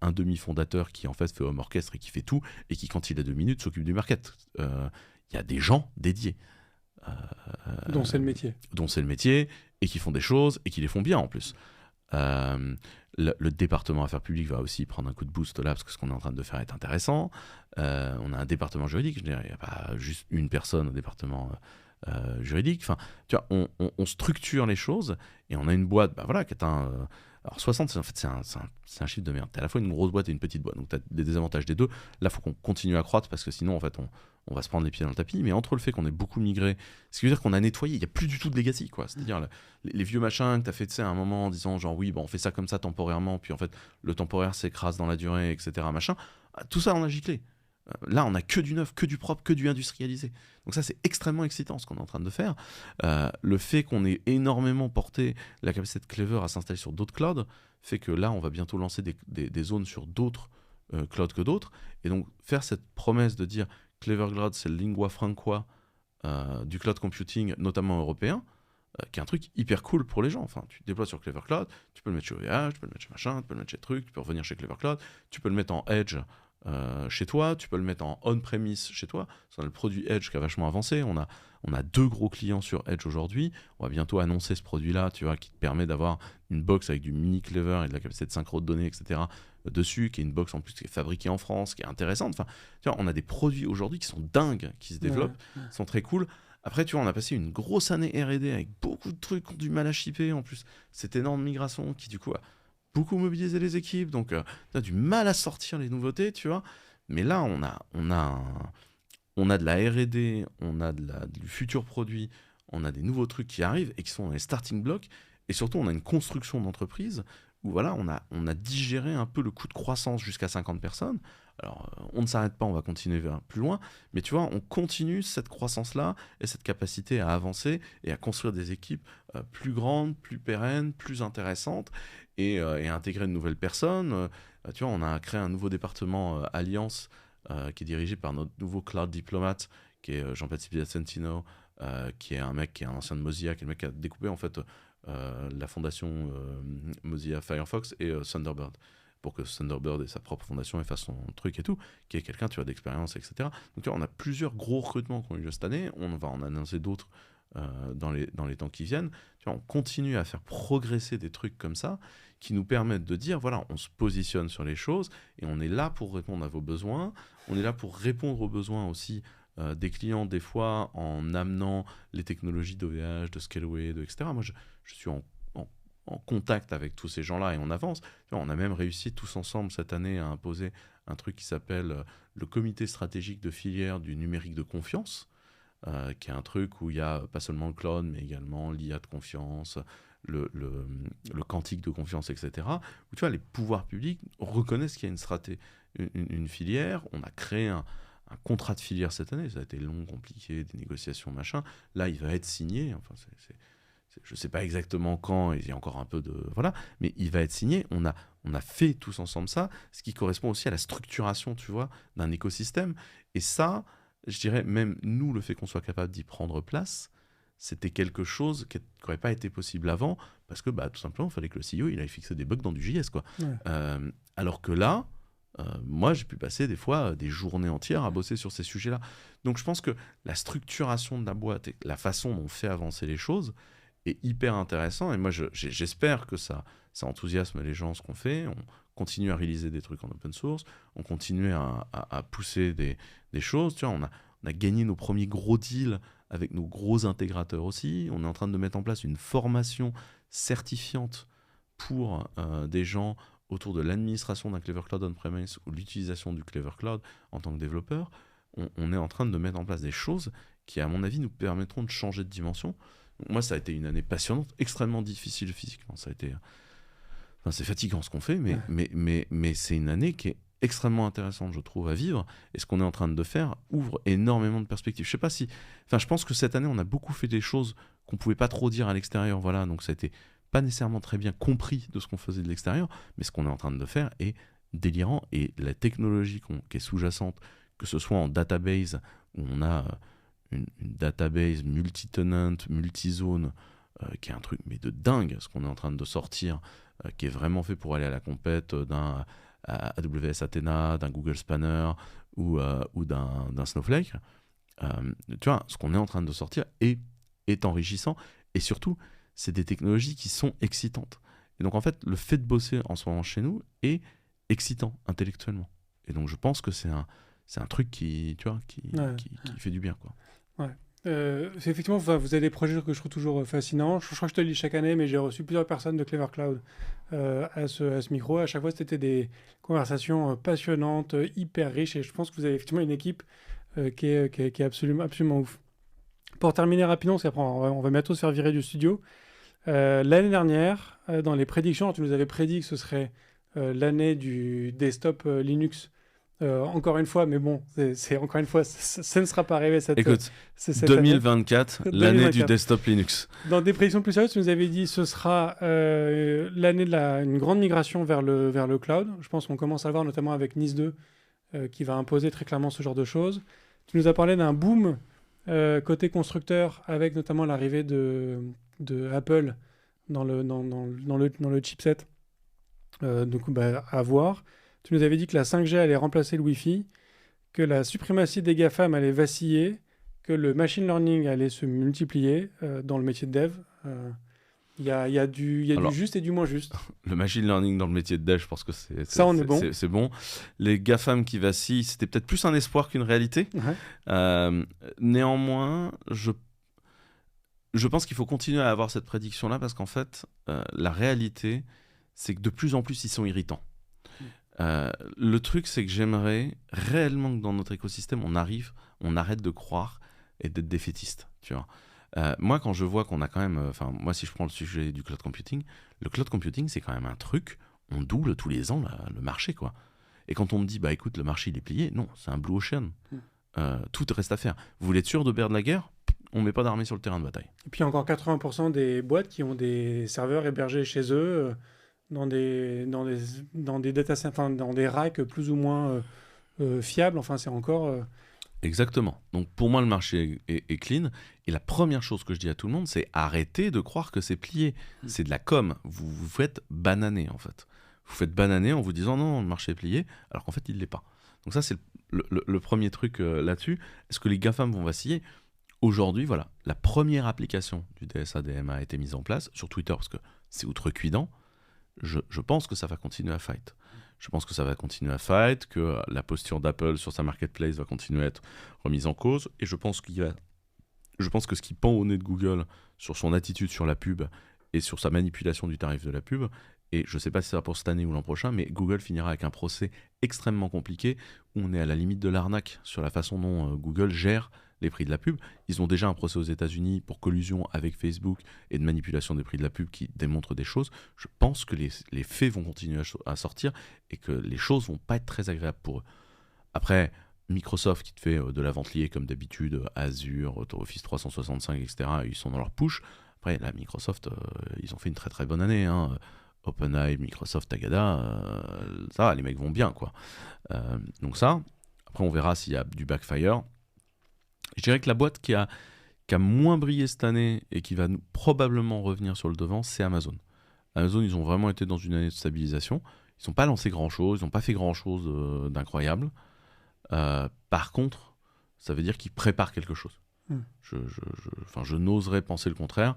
un demi-fondateur qui en fait fait home orchestre et qui fait tout et qui, quand il a 2 minutes, s'occupe du market. Il y a des gens dédiés. Dont c'est le métier. Dont c'est le métier et qui font des choses et qui les font bien en plus. Le département affaires publiques va aussi prendre un coup de boost là parce que ce qu'on est en train de faire est intéressant. On a un département juridique, je dirais, il n'y a pas juste une personne au département juridique. Enfin, tu vois, on structure les choses et on a une boîte, qui est alors 60, en fait, c'est un chiffre de merde. T'as à la fois une grosse boîte et une petite boîte, donc t'as des désavantages des deux. Là, il faut qu'on continue à croître parce que sinon, en fait, on va se prendre les pieds dans le tapis. Mais entre le fait qu'on ait beaucoup migré, ce qui veut dire qu'on a nettoyé, il n'y a plus du tout de legacy, quoi. C'est-à-dire les vieux machins que t'as fait, tu sais, à un moment en disant genre oui, on fait ça comme ça temporairement, puis en fait, le temporaire s'écrase dans la durée, etc. Machin. Tout ça, on a giclé. Là, on a que du neuf, que du propre, que du industrialisé. Donc ça, c'est extrêmement excitant ce qu'on est en train de faire. Le fait qu'on ait énormément porté la capacité de Clever à s'installer sur d'autres clouds fait que là, on va bientôt lancer des zones sur d'autres clouds que d'autres. Et donc, faire cette promesse de dire Clever Cloud, c'est le lingua franca du cloud computing, notamment européen, qui est un truc hyper cool pour les gens. Enfin, tu te déploies sur Clever Cloud, tu peux le mettre chez OVH, tu peux le mettre chez machin, tu peux le mettre chez truc, tu peux revenir chez Clever Cloud, tu peux le mettre en Edge chez toi, tu peux le mettre en on-premise chez toi. On a le produit Edge qui a vachement avancé. On a 2 gros clients sur Edge aujourd'hui. On va bientôt annoncer ce produit-là, tu vois, qui te permet d'avoir une box avec du mini Clever et de la capacité de synchro de données, etc. dessus, qui est une box en plus qui est fabriquée en France, qui est intéressante. Enfin, tu vois, on a des produits aujourd'hui qui sont dingues, qui se développent, qui sont très cool. Après, tu vois, on a passé une grosse année R&D avec beaucoup de trucs qui ont du mal à shipper. En plus, cette énorme migration qui, du coup, a beaucoup mobilisé les équipes. Donc, on a du mal à sortir les nouveautés, tu vois. Mais là, on a de la R&D, on a du futur produit, on a des nouveaux trucs qui arrivent et qui sont dans les starting blocks. Et surtout, on a une construction d'entreprise où voilà, on a digéré un peu le coût de croissance jusqu'à 50 personnes. Alors, on ne s'arrête pas, on va continuer vers plus loin, mais tu vois, on continue cette croissance-là et cette capacité à avancer et à construire des équipes plus grandes, plus pérennes, plus intéressantes et à intégrer de nouvelles personnes. Tu vois, on a créé un nouveau département Alliance qui est dirigé par notre nouveau cloud diplomate, qui est Jean-Baptiste Piacentino, qui est un mec qui est un ancien de Mozilla, qui est le mec qui a découpé en fait la fondation Mozilla Firefox et Thunderbird, pour que Thunderbird ait sa propre fondation et fasse son truc et tout, qui est quelqu'un, tu vois, d'expérience, etc. Donc tu vois, on a plusieurs gros recrutements qui ont eu lieu cette année, on va en annoncer d'autres dans les temps qui viennent. Tu vois, on continue à faire progresser des trucs comme ça, qui nous permettent de dire, voilà, on se positionne sur les choses, et on est là pour répondre à vos besoins, on est là pour répondre aux besoins aussi des clients, des fois, en amenant les technologies d'OVH, de Scaleway, etc. Moi, je suis en contact avec tous ces gens-là et on avance. On a même réussi tous ensemble cette année à imposer un truc qui s'appelle le comité stratégique de filière du numérique de confiance, qui est un truc où il y a pas seulement le cloud, mais également l'IA de confiance, le quantique de confiance, etc. Où tu vois, les pouvoirs publics reconnaissent qu'il y a une filière. On a créé un contrat de filière cette année. Ça a été long, compliqué, des négociations, machin. Là, il va être signé. Enfin, je ne sais pas exactement quand, il y a encore un peu de... Voilà, mais il va être signé. On a fait tous ensemble ça, ce qui correspond aussi à la structuration, tu vois, d'un écosystème. Et ça, je dirais, même nous, le fait qu'on soit capable d'y prendre place, c'était quelque chose qui n'aurait pas été possible avant, parce que tout simplement, il fallait que le CEO il aille fixer des bugs dans du JS, quoi. Ouais. Alors que là, moi, j'ai pu passer des fois des journées entières à bosser sur ces sujets-là. Donc je pense que la structuration de la boîte et la façon dont on fait avancer les choses est hyper intéressant. Et moi, j'espère que ça enthousiasme les gens, ce qu'on fait. On continue à réaliser des trucs en open source. On continue à pousser des choses. Tu vois, on a gagné nos premiers gros deals avec nos gros intégrateurs aussi. On est en train de mettre en place une formation certifiante pour des gens autour de l'administration d'un Clever Cloud on-premise ou l'utilisation du Clever Cloud en tant que développeur. On est en train de mettre en place des choses qui, à mon avis, nous permettront de changer de dimension. Donc, moi, ça a été une année passionnante, extrêmement difficile physiquement. Ça a été... Enfin, c'est fatigant ce qu'on fait, mais c'est une année qui est extrêmement intéressante, je trouve, à vivre. Et ce qu'on est en train de faire ouvre énormément de perspectives. Je sais pas si... Enfin, je pense que cette année, on a beaucoup fait des choses qu'on pouvait pas trop dire à l'extérieur. Voilà, donc ça a été pas nécessairement très bien compris de ce qu'on faisait de l'extérieur, mais ce qu'on est en train de faire est délirant. Et la technologie qui est sous-jacente, que ce soit en database, où on a une database multi-tenant, multi-zone, qui est un truc mais de dingue, ce qu'on est en train de sortir, qui est vraiment fait pour aller à la compète d'un AWS Athena, d'un Google Spanner ou d'un Snowflake. Tu vois, ce qu'on est en train de sortir est enrichissant, et surtout, c'est des technologies qui sont excitantes. Et donc, en fait, le fait de bosser en ce moment chez nous est excitant intellectuellement. Et donc, je pense que c'est un truc qui fait du bien, quoi. Ouais. C'est effectivement, vous avez des projets que je trouve toujours fascinants. Je crois que je te le dis chaque année, mais j'ai reçu plusieurs personnes de Clever Cloud à ce micro. À chaque fois, c'était des conversations passionnantes, hyper riches, et je pense que vous avez effectivement une équipe qui est absolument ouf. Pour terminer rapidement, parce qu'après on va bientôt se faire virer du studio. L'année dernière, dans les prédictions, tu nous avais prédit que ce serait l'année du desktop Linux. Encore une fois, mais bon, c'est encore une fois, ça ne sera pas arrivé cette année. Écoute, 2024, l'année du desktop Linux. Dans des prédictions plus sérieuses, tu nous avais dit que ce sera l'année de une grande migration vers le cloud. Je pense qu'on commence à le voir notamment avec NIS 2 qui va imposer très clairement ce genre de choses. Tu nous as parlé d'un boom côté constructeur avec notamment l'arrivée de Apple dans le chipset. Donc, à voir. Tu nous avais dit que la 5G allait remplacer le Wi-Fi, que la suprématie des GAFAM allait vaciller, que le machine learning allait se multiplier dans le métier de dev. Il y a du juste et du moins juste. Le machine learning dans le métier de dev, je pense que c'est bon. Les GAFAM qui vacillent, c'était peut-être plus un espoir qu'une réalité. Ouais. Néanmoins, je pense qu'il faut continuer à avoir cette prédiction-là, parce qu'en fait, la réalité, c'est que de plus en plus, ils sont irritants. Le truc, c'est que j'aimerais réellement que dans notre écosystème, on arrête de croire et d'être défaitiste, tu vois. Moi, quand je vois qu'on a quand même... moi, si je prends le sujet du cloud computing, le cloud computing, c'est quand même un truc, on double tous les ans le marché, quoi. Et quand on me dit, écoute, le marché, il est plié, non, c'est un blue ocean. Tout reste à faire. Vous voulez être sûr de perdre la guerre ? On ne met pas d'armée sur le terrain de bataille. Et puis, il y a encore 80% des boîtes qui ont des serveurs hébergés chez eux, dans des data centers, dans des racks plus ou moins fiables. Enfin, c'est encore... Exactement. Donc, pour moi, le marché est clean. Et la première chose que je dis à tout le monde, c'est arrêtez de croire que c'est plié. C'est de la com. Vous vous faites bananer, en fait. Vous faites bananer en vous disant non, le marché est plié, alors qu'en fait, il ne l'est pas. Donc ça, c'est le premier truc là-dessus. Est-ce que les GAFAM vont vaciller ? Aujourd'hui, voilà, la première application du DSA-DMA a été mise en place sur Twitter, parce que c'est outrecuidant. Je pense que ça va continuer à fight. Je pense que ça va continuer à fight, que la posture d'Apple sur sa marketplace va continuer à être remise en cause. Et je pense que ce qui pend au nez de Google sur son attitude sur la pub et sur sa manipulation du tarif de la pub, et je ne sais pas si ça va pour cette année ou l'an prochain, mais Google finira avec un procès extrêmement compliqué où on est à la limite de l'arnaque sur la façon dont Google gère les prix de la pub. Ils ont déjà un procès aux États-Unis pour collusion avec Facebook et de manipulation des prix de la pub qui démontre des choses. Je pense que les faits vont continuer à sortir et que les choses vont pas être très agréables pour eux. Après, Microsoft qui te fait de la vente liée comme d'habitude, Azure, Office 365, etc., ils sont dans leur push. Après, là, Microsoft, ils ont fait une très très bonne année. OpenAI, Microsoft, Tagada, ça va, les mecs vont bien, quoi. Donc ça, après on verra s'il y a du backfire. Je dirais que la boîte qui a moins brillé cette année et qui va probablement revenir sur le devant, c'est Amazon. Amazon, ils ont vraiment été dans une année de stabilisation. Ils n'ont pas lancé grand-chose, ils n'ont pas fait grand-chose d'incroyable. Par contre, ça veut dire qu'ils préparent quelque chose. Je n'oserais penser le contraire.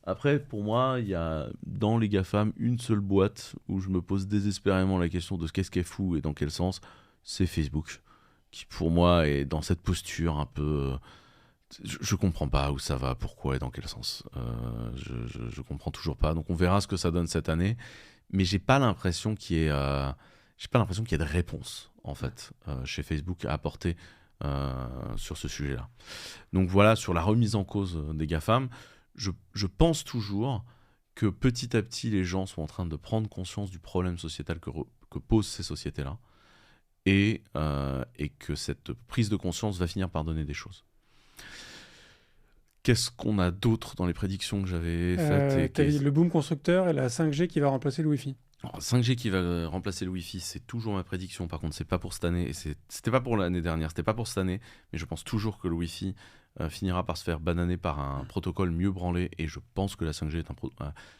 Après, pour moi, il y a dans les GAFAM une seule boîte où je me pose désespérément la question de qu'est-ce qu'elle fout et dans quel sens, c'est Facebook, qui pour moi est dans cette posture un peu... Je comprends pas où ça va, pourquoi et dans quel sens. Je comprends toujours pas. Donc on verra ce que ça donne cette année, mais j'ai pas l'impression qu'il y ait de réponse en fait chez Facebook à apporter sur ce sujet-là. Donc voilà, sur la remise en cause des GAFAM. Je pense toujours que petit à petit, les gens sont en train de prendre conscience du problème sociétal que posent ces sociétés-là et que cette prise de conscience va finir par donner des choses. Qu'est-ce qu'on a d'autre dans les prédictions que j'avais faites Le boom constructeur et la 5G qui va remplacer le Wi-Fi. Alors, 5G qui va remplacer le Wi-Fi, c'est toujours ma prédiction. Par contre, c'est pas pour cette année. Et c'était pas pour l'année dernière, c'était pas pour cette année. Mais je pense toujours que le Wi-Fi finira par se faire bananer par un protocole mieux branlé. Et je pense que la 5G est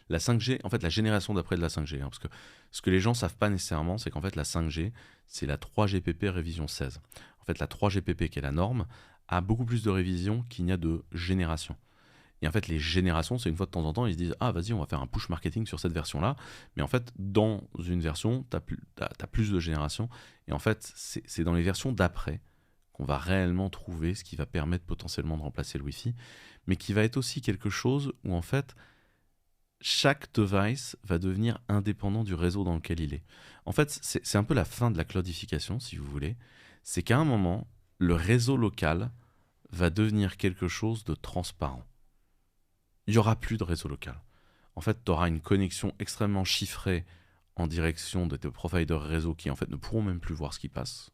la 5G, en fait, la génération d'après de la 5G. Parce que ce que les gens savent pas nécessairement, c'est qu'en fait, la 5G, c'est la 3GPP révision 16. En fait, la 3GPP, qui est la norme, a beaucoup plus de révisions qu'il n'y a de génération. Et en fait, les générations, c'est une fois de temps en temps, ils se disent « Ah, vas-y, on va faire un push marketing sur cette version-là. » Mais en fait, dans une version, tu as plus de générations. Et en fait, c'est dans les versions d'après qu'on va réellement trouver ce qui va permettre potentiellement de remplacer le Wi-Fi, mais qui va être aussi quelque chose où, en fait, chaque device va devenir indépendant du réseau dans lequel il est. En fait, c'est un peu la fin de la cloudification, si vous voulez. C'est qu'à un moment, le réseau local va devenir quelque chose de transparent. Il n'y aura plus de réseau local. En fait, tu auras une connexion extrêmement chiffrée en direction de tes providers réseau qui, en fait, ne pourront même plus voir ce qui passe.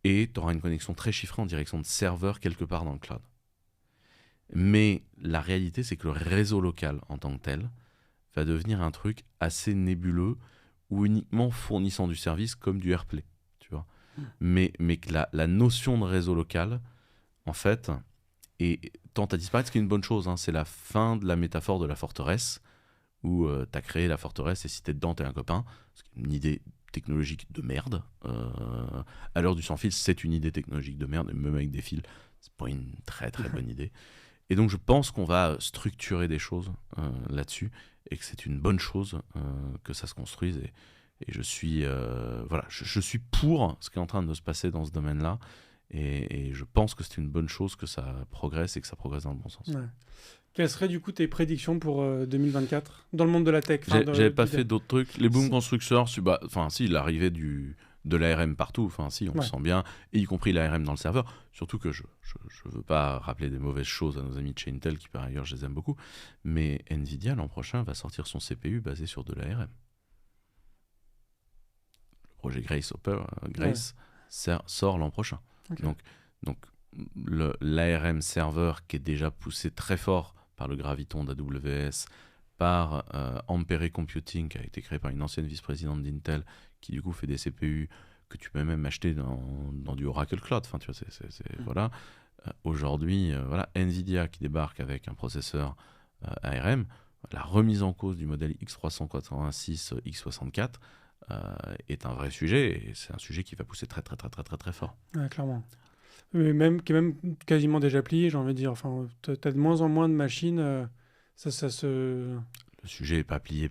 Et tu auras une connexion très chiffrée en direction de serveurs quelque part dans le cloud. Mais la réalité, c'est que le réseau local, en tant que tel, va devenir un truc assez nébuleux ou uniquement fournissant du service comme du AirPlay, tu vois. Mais que la notion de réseau local, en fait... et tente à disparaître, ce qui est une bonne chose. C'est la fin de la métaphore de la forteresse, où tu as créé la forteresse et si t'es dedans, t'es un copain. C'est une idée technologique de merde. À l'heure du sans-fil, c'est une idée technologique de merde, et même avec des fils, c'est pas une très très bonne idée. Et donc je pense qu'on va structurer des choses là-dessus, et que c'est une bonne chose que ça se construise. Et je suis, je suis pour ce qui est en train de se passer dans ce domaine-là. Et je pense que c'est une bonne chose que ça progresse et que ça progresse dans le bon sens. Ouais. Quelles seraient du coup tes prédictions pour 2024 dans le monde de la tech? J'avais pas fait d'autres trucs. Les boom constructeurs, si l'arrivée de l'ARM partout, si on le sent bien, et y compris l'ARM dans le serveur. Surtout que je veux pas rappeler des mauvaises choses à nos amis de chez Intel qui par ailleurs je les aime beaucoup, mais Nvidia l'an prochain va sortir son CPU basé sur de l'ARM. Le projet Grace sort l'an prochain. Okay. Donc l'ARM serveur qui est déjà poussé très fort par le Graviton d'AWS, par Ampere Computing qui a été créé par une ancienne vice-présidente d'Intel qui du coup fait des CPU que tu peux même acheter dans du Oracle Cloud. Enfin, tu vois, voilà. Aujourd'hui, Nvidia qui débarque avec un processeur ARM, la remise en cause du modèle X386, X64 est un vrai sujet et c'est un sujet qui va pousser très très très très très très fort. Ouais, clairement. Mais qui est même quasiment déjà plié, j'ai envie de dire. Enfin, tu as de moins en moins de machines. Ça se... Le sujet n'est pas plié.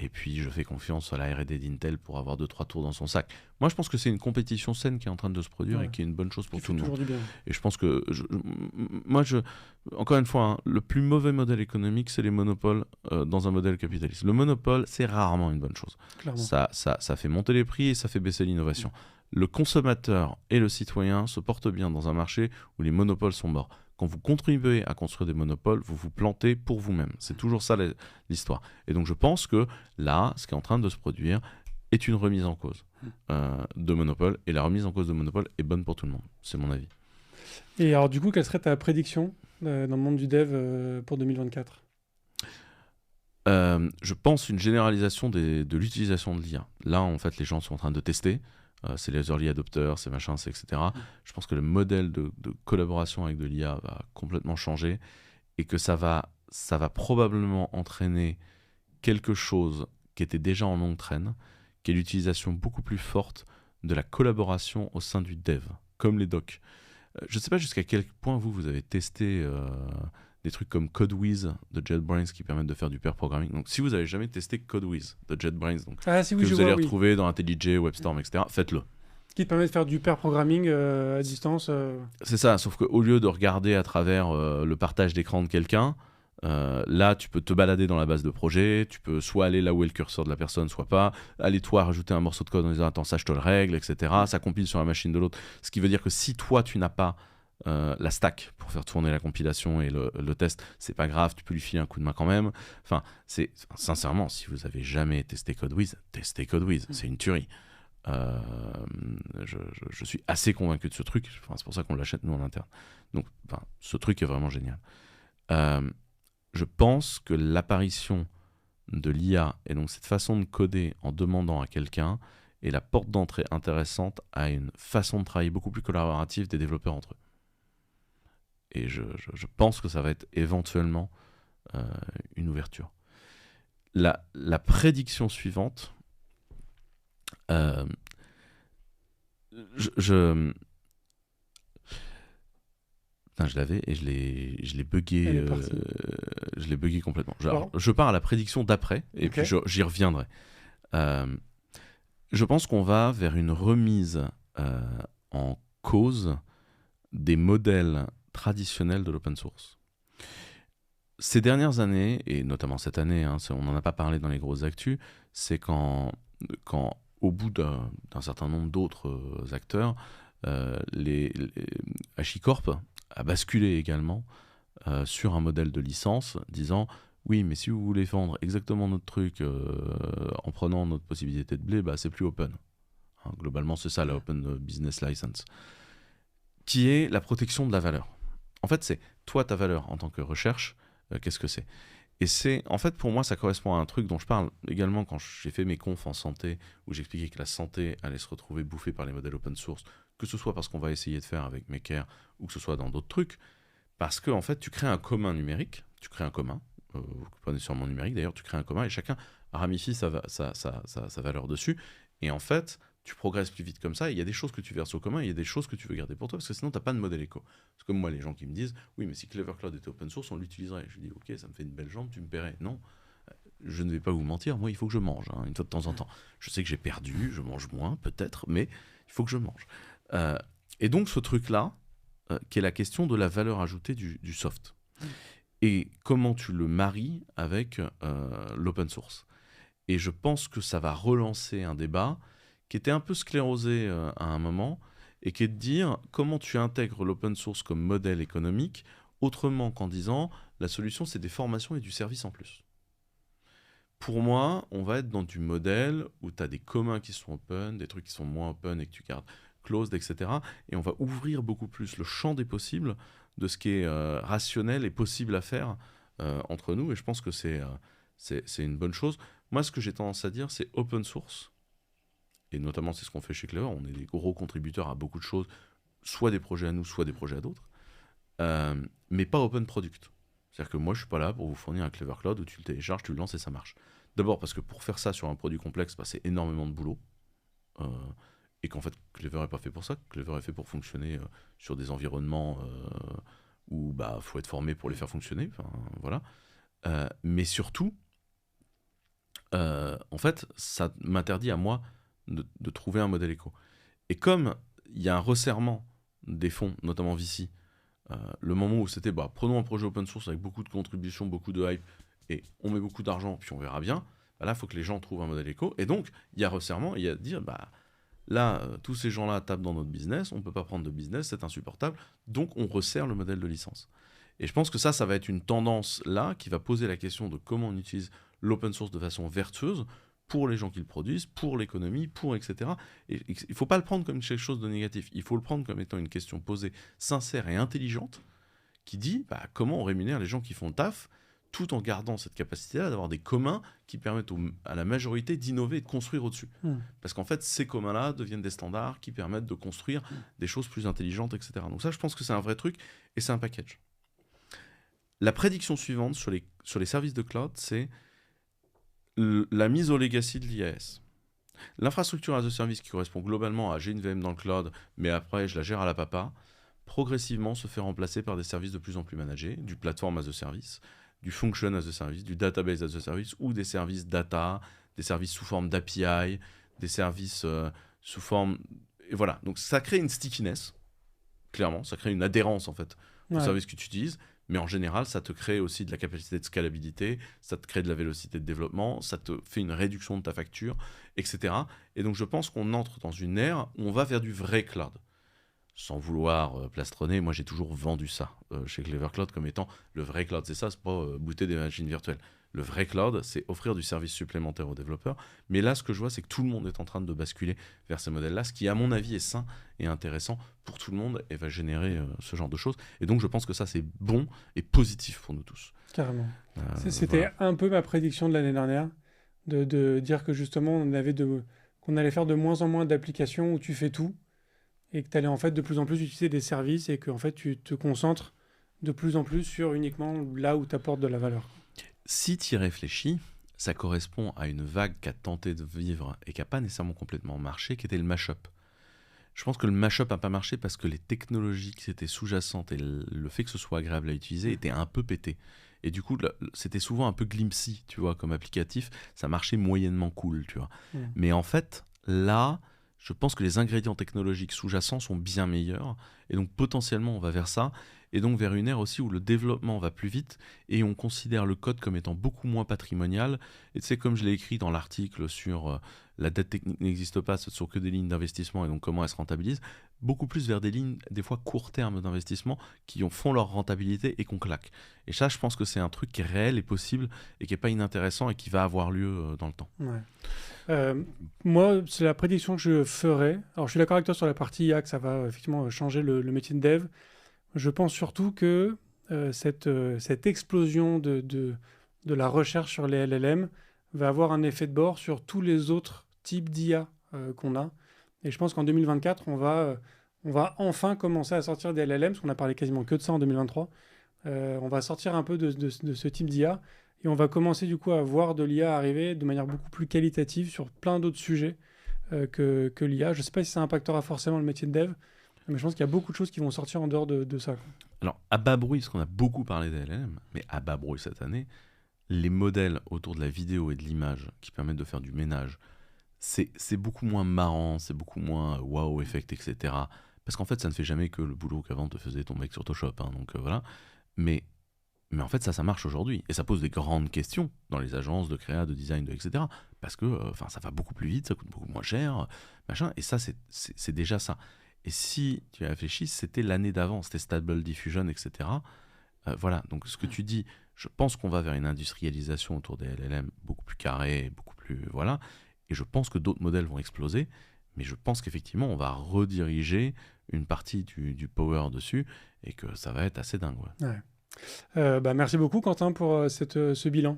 Et puis, je fais confiance à la R&D d'Intel pour avoir 2-3 tours dans son sac. Moi, je pense que c'est une compétition saine qui est en train de se produire et qui est une bonne chose pour tout le monde. Et je pense que... Encore une fois, le plus mauvais modèle économique, c'est les monopoles dans un modèle capitaliste. Le monopole, c'est rarement une bonne chose. Ça fait monter les prix et ça fait baisser l'innovation. Le consommateur et le citoyen se portent bien dans un marché où les monopoles sont morts. Quand vous contribuez à construire des monopoles, vous vous plantez pour vous-même. C'est toujours ça l'histoire. Et donc je pense que là, ce qui est en train de se produire est une remise en cause de monopole. Et la remise en cause de monopole est bonne pour tout le monde. C'est mon avis. Et alors du coup, quelle serait ta prédiction dans le monde du dev pour 2024? Je pense une généralisation de l'utilisation de l'IA. Là, en fait, les gens sont en train de tester. C'est les early adopters, c'est machin, c'est etc. Je pense que le modèle de collaboration avec de l'IA va complètement changer et que ça va probablement entraîner quelque chose qui était déjà en longue traîne, qui est l'utilisation beaucoup plus forte de la collaboration au sein du dev, comme les docs. Je ne sais pas jusqu'à quel point vous avez testé des trucs comme CodeWiz de JetBrains qui permettent de faire du pair programming. Donc si vous n'avez jamais testé CodeWiz de JetBrains, donc, Si, oui, que je vous allez vois, oui. retrouver dans IntelliJ, WebStorm, etc., faites-le. Qui te permet de faire du pair programming à distance. C'est ça, sauf qu'au lieu de regarder à travers le partage d'écran de quelqu'un, là tu peux te balader dans la base de projet, tu peux soit aller là où est le curseur de la personne, soit pas, aller toi rajouter un morceau de code en disant attends ça je te le règle, etc. Ça compile sur la machine de l'autre, ce qui veut dire que si toi tu n'as pas la stack pour faire tourner la compilation et le test, c'est pas grave, tu peux lui filer un coup de main quand même. Enfin, sincèrement, si vous avez jamais testé CodeWiz, testez CodeWiz, c'est une tuerie. Je suis assez convaincu de ce truc, c'est pour ça qu'on l'achète nous en interne. Donc, ce truc est vraiment génial. Je pense que l'apparition de l'IA et donc cette façon de coder en demandant à quelqu'un est la porte d'entrée intéressante à une façon de travailler beaucoup plus collaborative des développeurs entre eux. Et je pense que ça va être éventuellement une ouverture. La prédiction suivante, je l'avais et je l'ai buggé. Je l'ai buggé complètement. Je pars à la prédiction d'après et puis j'y reviendrai. Je pense qu'on va vers une remise en cause des modèles traditionnels de l'open source. Ces dernières années, et notamment cette année, on n'en a pas parlé dans les grosses actus, c'est quand au bout d'un certain nombre d'autres acteurs, HashiCorp a basculé également sur un modèle de licence, disant oui, mais si vous voulez vendre exactement notre truc en prenant notre possibilité de blé, c'est plus open. Globalement, c'est ça la Open Business License, qui est la protection de la valeur. En fait, c'est toi, ta valeur en tant que recherche, qu'est-ce que c'est ? Et c'est, en fait, pour moi, ça correspond à un truc dont je parle également quand j'ai fait mes confs en santé, où j'expliquais que la santé allait se retrouver bouffée par les modèles open source, que ce soit parce qu'on va essayer de faire avec Maker, ou que ce soit dans d'autres trucs, parce que, en fait, tu crées un commun numérique, pas nécessairement numérique d'ailleurs, tu crées un commun et chacun ramifie sa valeur dessus, et en fait, tu progresses plus vite comme ça, et il y a des choses que tu verses au commun, et il y a des choses que tu veux garder pour toi, parce que sinon, tu n'as pas de modèle éco. C'est comme moi, les gens qui me disent, oui, mais si Clever Cloud était open source, on l'utiliserait. Je dis, ok, ça me fait une belle jambe, tu me paierais. Non, je ne vais pas vous mentir, moi, il faut que je mange, une fois de temps en temps. Je sais que j'ai perdu, je mange moins, peut-être, mais il faut que je mange. Et donc, ce truc-là, qui est la question de la valeur ajoutée du soft. Et comment tu le maries avec l'open source. Et je pense que ça va relancer un débat qui était un peu sclérosé à un moment, et qui est de dire comment tu intègres l'open source comme modèle économique, autrement qu'en disant la solution c'est des formations et du service en plus. Pour moi, on va être dans du modèle où tu as des communs qui sont open, des trucs qui sont moins open et que tu gardes closed, etc. Et on va ouvrir beaucoup plus le champ des possibles de ce qui est rationnel et possible à faire entre nous, et je pense que c'est une bonne chose. Moi, ce que j'ai tendance à dire, c'est open source, et notamment c'est ce qu'on fait chez Clever, on est des gros contributeurs à beaucoup de choses, soit des projets à nous, soit des projets à d'autres, mais pas open product. C'est-à-dire que moi je suis pas là pour vous fournir un Clever Cloud où tu le télécharges, tu le lances et ça marche. D'abord parce que pour faire ça sur un produit complexe, c'est énormément de boulot, et qu'en fait Clever est pas fait pour ça. Clever est fait pour fonctionner sur des environnements où faut être formé pour les faire fonctionner, voilà. Mais surtout, en fait, ça m'interdit à moi de trouver un modèle éco. Et comme il y a un resserrement des fonds, notamment VC, le moment où c'était prenons un projet open source avec beaucoup de contributions, beaucoup de hype, et on met beaucoup d'argent, puis on verra bien, là, il faut que les gens trouvent un modèle éco. Et donc, il y a resserrement, il y a de dire, là, tous ces gens-là tapent dans notre business, on ne peut pas prendre de business, c'est insupportable, donc on resserre le modèle de licence. Et je pense que ça va être une tendance là qui va poser la question de comment on utilise l'open source de façon vertueuse pour les gens qui le produisent, pour l'économie, etc. Et il ne faut pas le prendre comme quelque chose de négatif, il faut le prendre comme étant une question posée sincère et intelligente qui dit comment on rémunère les gens qui font le taf, tout en gardant cette capacité-là d'avoir des communs qui permettent à la majorité d'innover et de construire au-dessus. Parce qu'en fait, ces communs-là deviennent des standards qui permettent de construire des choses plus intelligentes, etc. Donc ça, je pense que c'est un vrai truc et c'est un package. La prédiction suivante sur les services de cloud, c'est la mise au legacy de l'IaaS. L'infrastructure as a service qui correspond globalement à j'ai une VM dans le cloud, mais après je la gère à la papa, progressivement se fait remplacer par des services de plus en plus managés, du platform as a service, du function as a service, du database as a service, ou des services data, des services sous forme d'API, des services sous forme... Et voilà, donc ça crée une stickiness, clairement, ça crée une adhérence en fait au service que tu utilises, mais en général, ça te crée aussi de la capacité de scalabilité, ça te crée de la vélocité de développement, ça te fait une réduction de ta facture, etc. Et donc je pense qu'on entre dans une ère où on va vers du vrai cloud. Sans vouloir plastronner, moi j'ai toujours vendu ça chez Clever Cloud comme étant le vrai cloud. C'est ça, c'est pas booter des machines virtuelles. Le vrai cloud, c'est offrir du service supplémentaire aux développeurs. Mais là, ce que je vois, c'est que tout le monde est en train de basculer vers ces modèles-là, ce qui, à mon avis, est sain et intéressant pour tout le monde et va générer ce genre de choses. Et donc, je pense que ça, c'est bon et positif pour nous tous. Carrément. C'était un peu ma prédiction de l'année dernière, de dire que justement, qu'on allait faire de moins en moins d'applications où tu fais tout et que tu allais en fait de plus en plus utiliser des services et que en fait, tu te concentres de plus en plus sur uniquement là où tu apportes de la valeur. Si tu y réfléchis, ça correspond à une vague qui a tenté de vivre et qui n'a pas nécessairement complètement marché, qui était le mash-up. Je pense que le mash-up n'a pas marché parce que les technologies qui étaient sous-jacentes et le fait que ce soit agréable à utiliser étaient un peu pétés. Et du coup, c'était souvent un peu glimpsy, tu vois, comme applicatif. Ça marchait moyennement cool, tu vois. Mais en fait, là, je pense que les ingrédients technologiques sous-jacents sont bien meilleurs. Et donc, potentiellement, on va vers ça. Et donc vers une ère aussi où le développement va plus vite et on considère le code comme étant beaucoup moins patrimonial. Et tu sais, comme je l'ai écrit dans l'article sur la dette technique n'existe pas, ce ne sont que des lignes d'investissement et donc comment elles se rentabilisent, beaucoup plus vers des lignes, des fois court terme d'investissement qui font leur rentabilité et qu'on claque. Et ça, je pense que c'est un truc qui est réel et possible et qui n'est pas inintéressant et qui va avoir lieu dans le temps. Ouais. Moi, c'est la prédiction que je ferais. Alors, je suis d'accord avec toi sur la partie IA, que ça va effectivement changer le métier de dev. Je pense surtout que cette explosion de la recherche sur les LLM va avoir un effet de bord sur tous les autres types d'IA qu'on a. Et je pense qu'en 2024, on va enfin commencer à sortir des LLM, parce qu'on a parlé quasiment que de ça en 2023. On va sortir un peu de ce type d'IA et on va commencer du coup à voir de l'IA arriver de manière beaucoup plus qualitative sur plein d'autres sujets que l'IA. Je ne sais pas si ça impactera forcément le métier de dev, mais je pense qu'il y a beaucoup de choses qui vont sortir en dehors de ça. Alors, à bas bruit, parce qu'on a beaucoup parlé des LLM, mais à bas bruit cette année, les modèles autour de la vidéo et de l'image qui permettent de faire du ménage, c'est beaucoup moins marrant, c'est beaucoup moins wow effect, etc. Parce qu'en fait, ça ne fait jamais que le boulot qu'avant te faisait ton mec sur Photoshop. Donc voilà. Mais en fait, ça marche aujourd'hui. Et ça pose des grandes questions dans les agences de créa, de design, etc. Parce que ça va beaucoup plus vite, ça coûte beaucoup moins cher, machin. Et ça, c'est déjà ça. Et si tu réfléchis, c'était l'année d'avant, c'était Stable Diffusion, etc. Voilà, donc ce que tu dis, je pense qu'on va vers une industrialisation autour des LLM beaucoup plus carrée, beaucoup plus... Voilà, et je pense que d'autres modèles vont exploser, mais je pense qu'effectivement, on va rediriger une partie du power dessus, et que ça va être assez dingue. Ouais. Merci beaucoup, Quentin, pour ce bilan.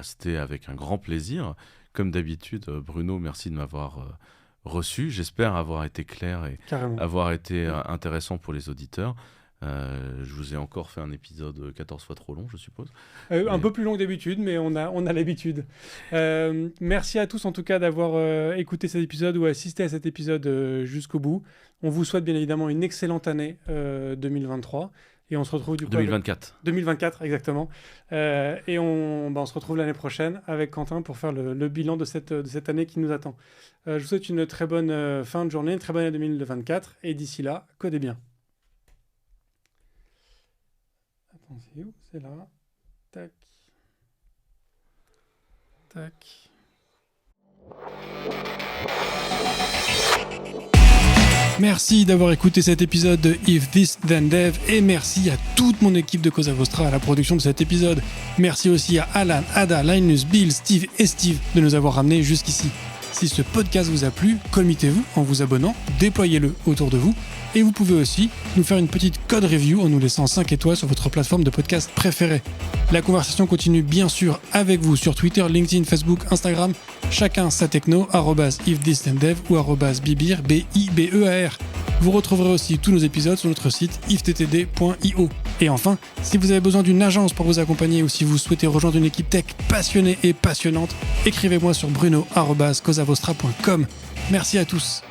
C'était avec un grand plaisir. Comme d'habitude, Bruno, merci de m'avoir... reçu. J'espère avoir été clair et avoir été intéressant pour les auditeurs. Je vous ai encore fait un épisode 14 fois trop long, je suppose. Un peu plus long que d'habitude, mais on a l'habitude. Merci à tous en tout cas d'avoir écouté cet épisode ou assisté à cet épisode jusqu'au bout. On vous souhaite bien évidemment une excellente année 2023. Et on se retrouve du coup 2024. 2024, exactement. Et on se retrouve l'année prochaine avec Quentin pour faire le bilan de cette année qui nous attend. Je vous souhaite une très bonne fin de journée, une très bonne année 2024. Et d'ici là, codez bien. Attends, c'est où ? C'est là. Tac. Tac. Merci d'avoir écouté cet épisode de If This Then Dev et merci à toute mon équipe de Cosa Vostra à la production de cet épisode. Merci aussi à Alan, Ada, Linus, Bill, Steve et Steve de nous avoir ramenés jusqu'ici. Si ce podcast vous a plu, committez-vous en vous abonnant, déployez-le autour de vous. Et vous pouvez aussi nous faire une petite code review en nous laissant 5 étoiles sur votre plateforme de podcast préférée. La conversation continue bien sûr avec vous sur Twitter, LinkedIn, Facebook, Instagram, chacun sa techno, @ifthisdendev ou @bibir, BIBEAR. Vous retrouverez aussi tous nos épisodes sur notre site iftttd.io. Et enfin, si vous avez besoin d'une agence pour vous accompagner ou si vous souhaitez rejoindre une équipe tech passionnée et passionnante, écrivez-moi sur bruno@cosavostra.com. Merci à tous.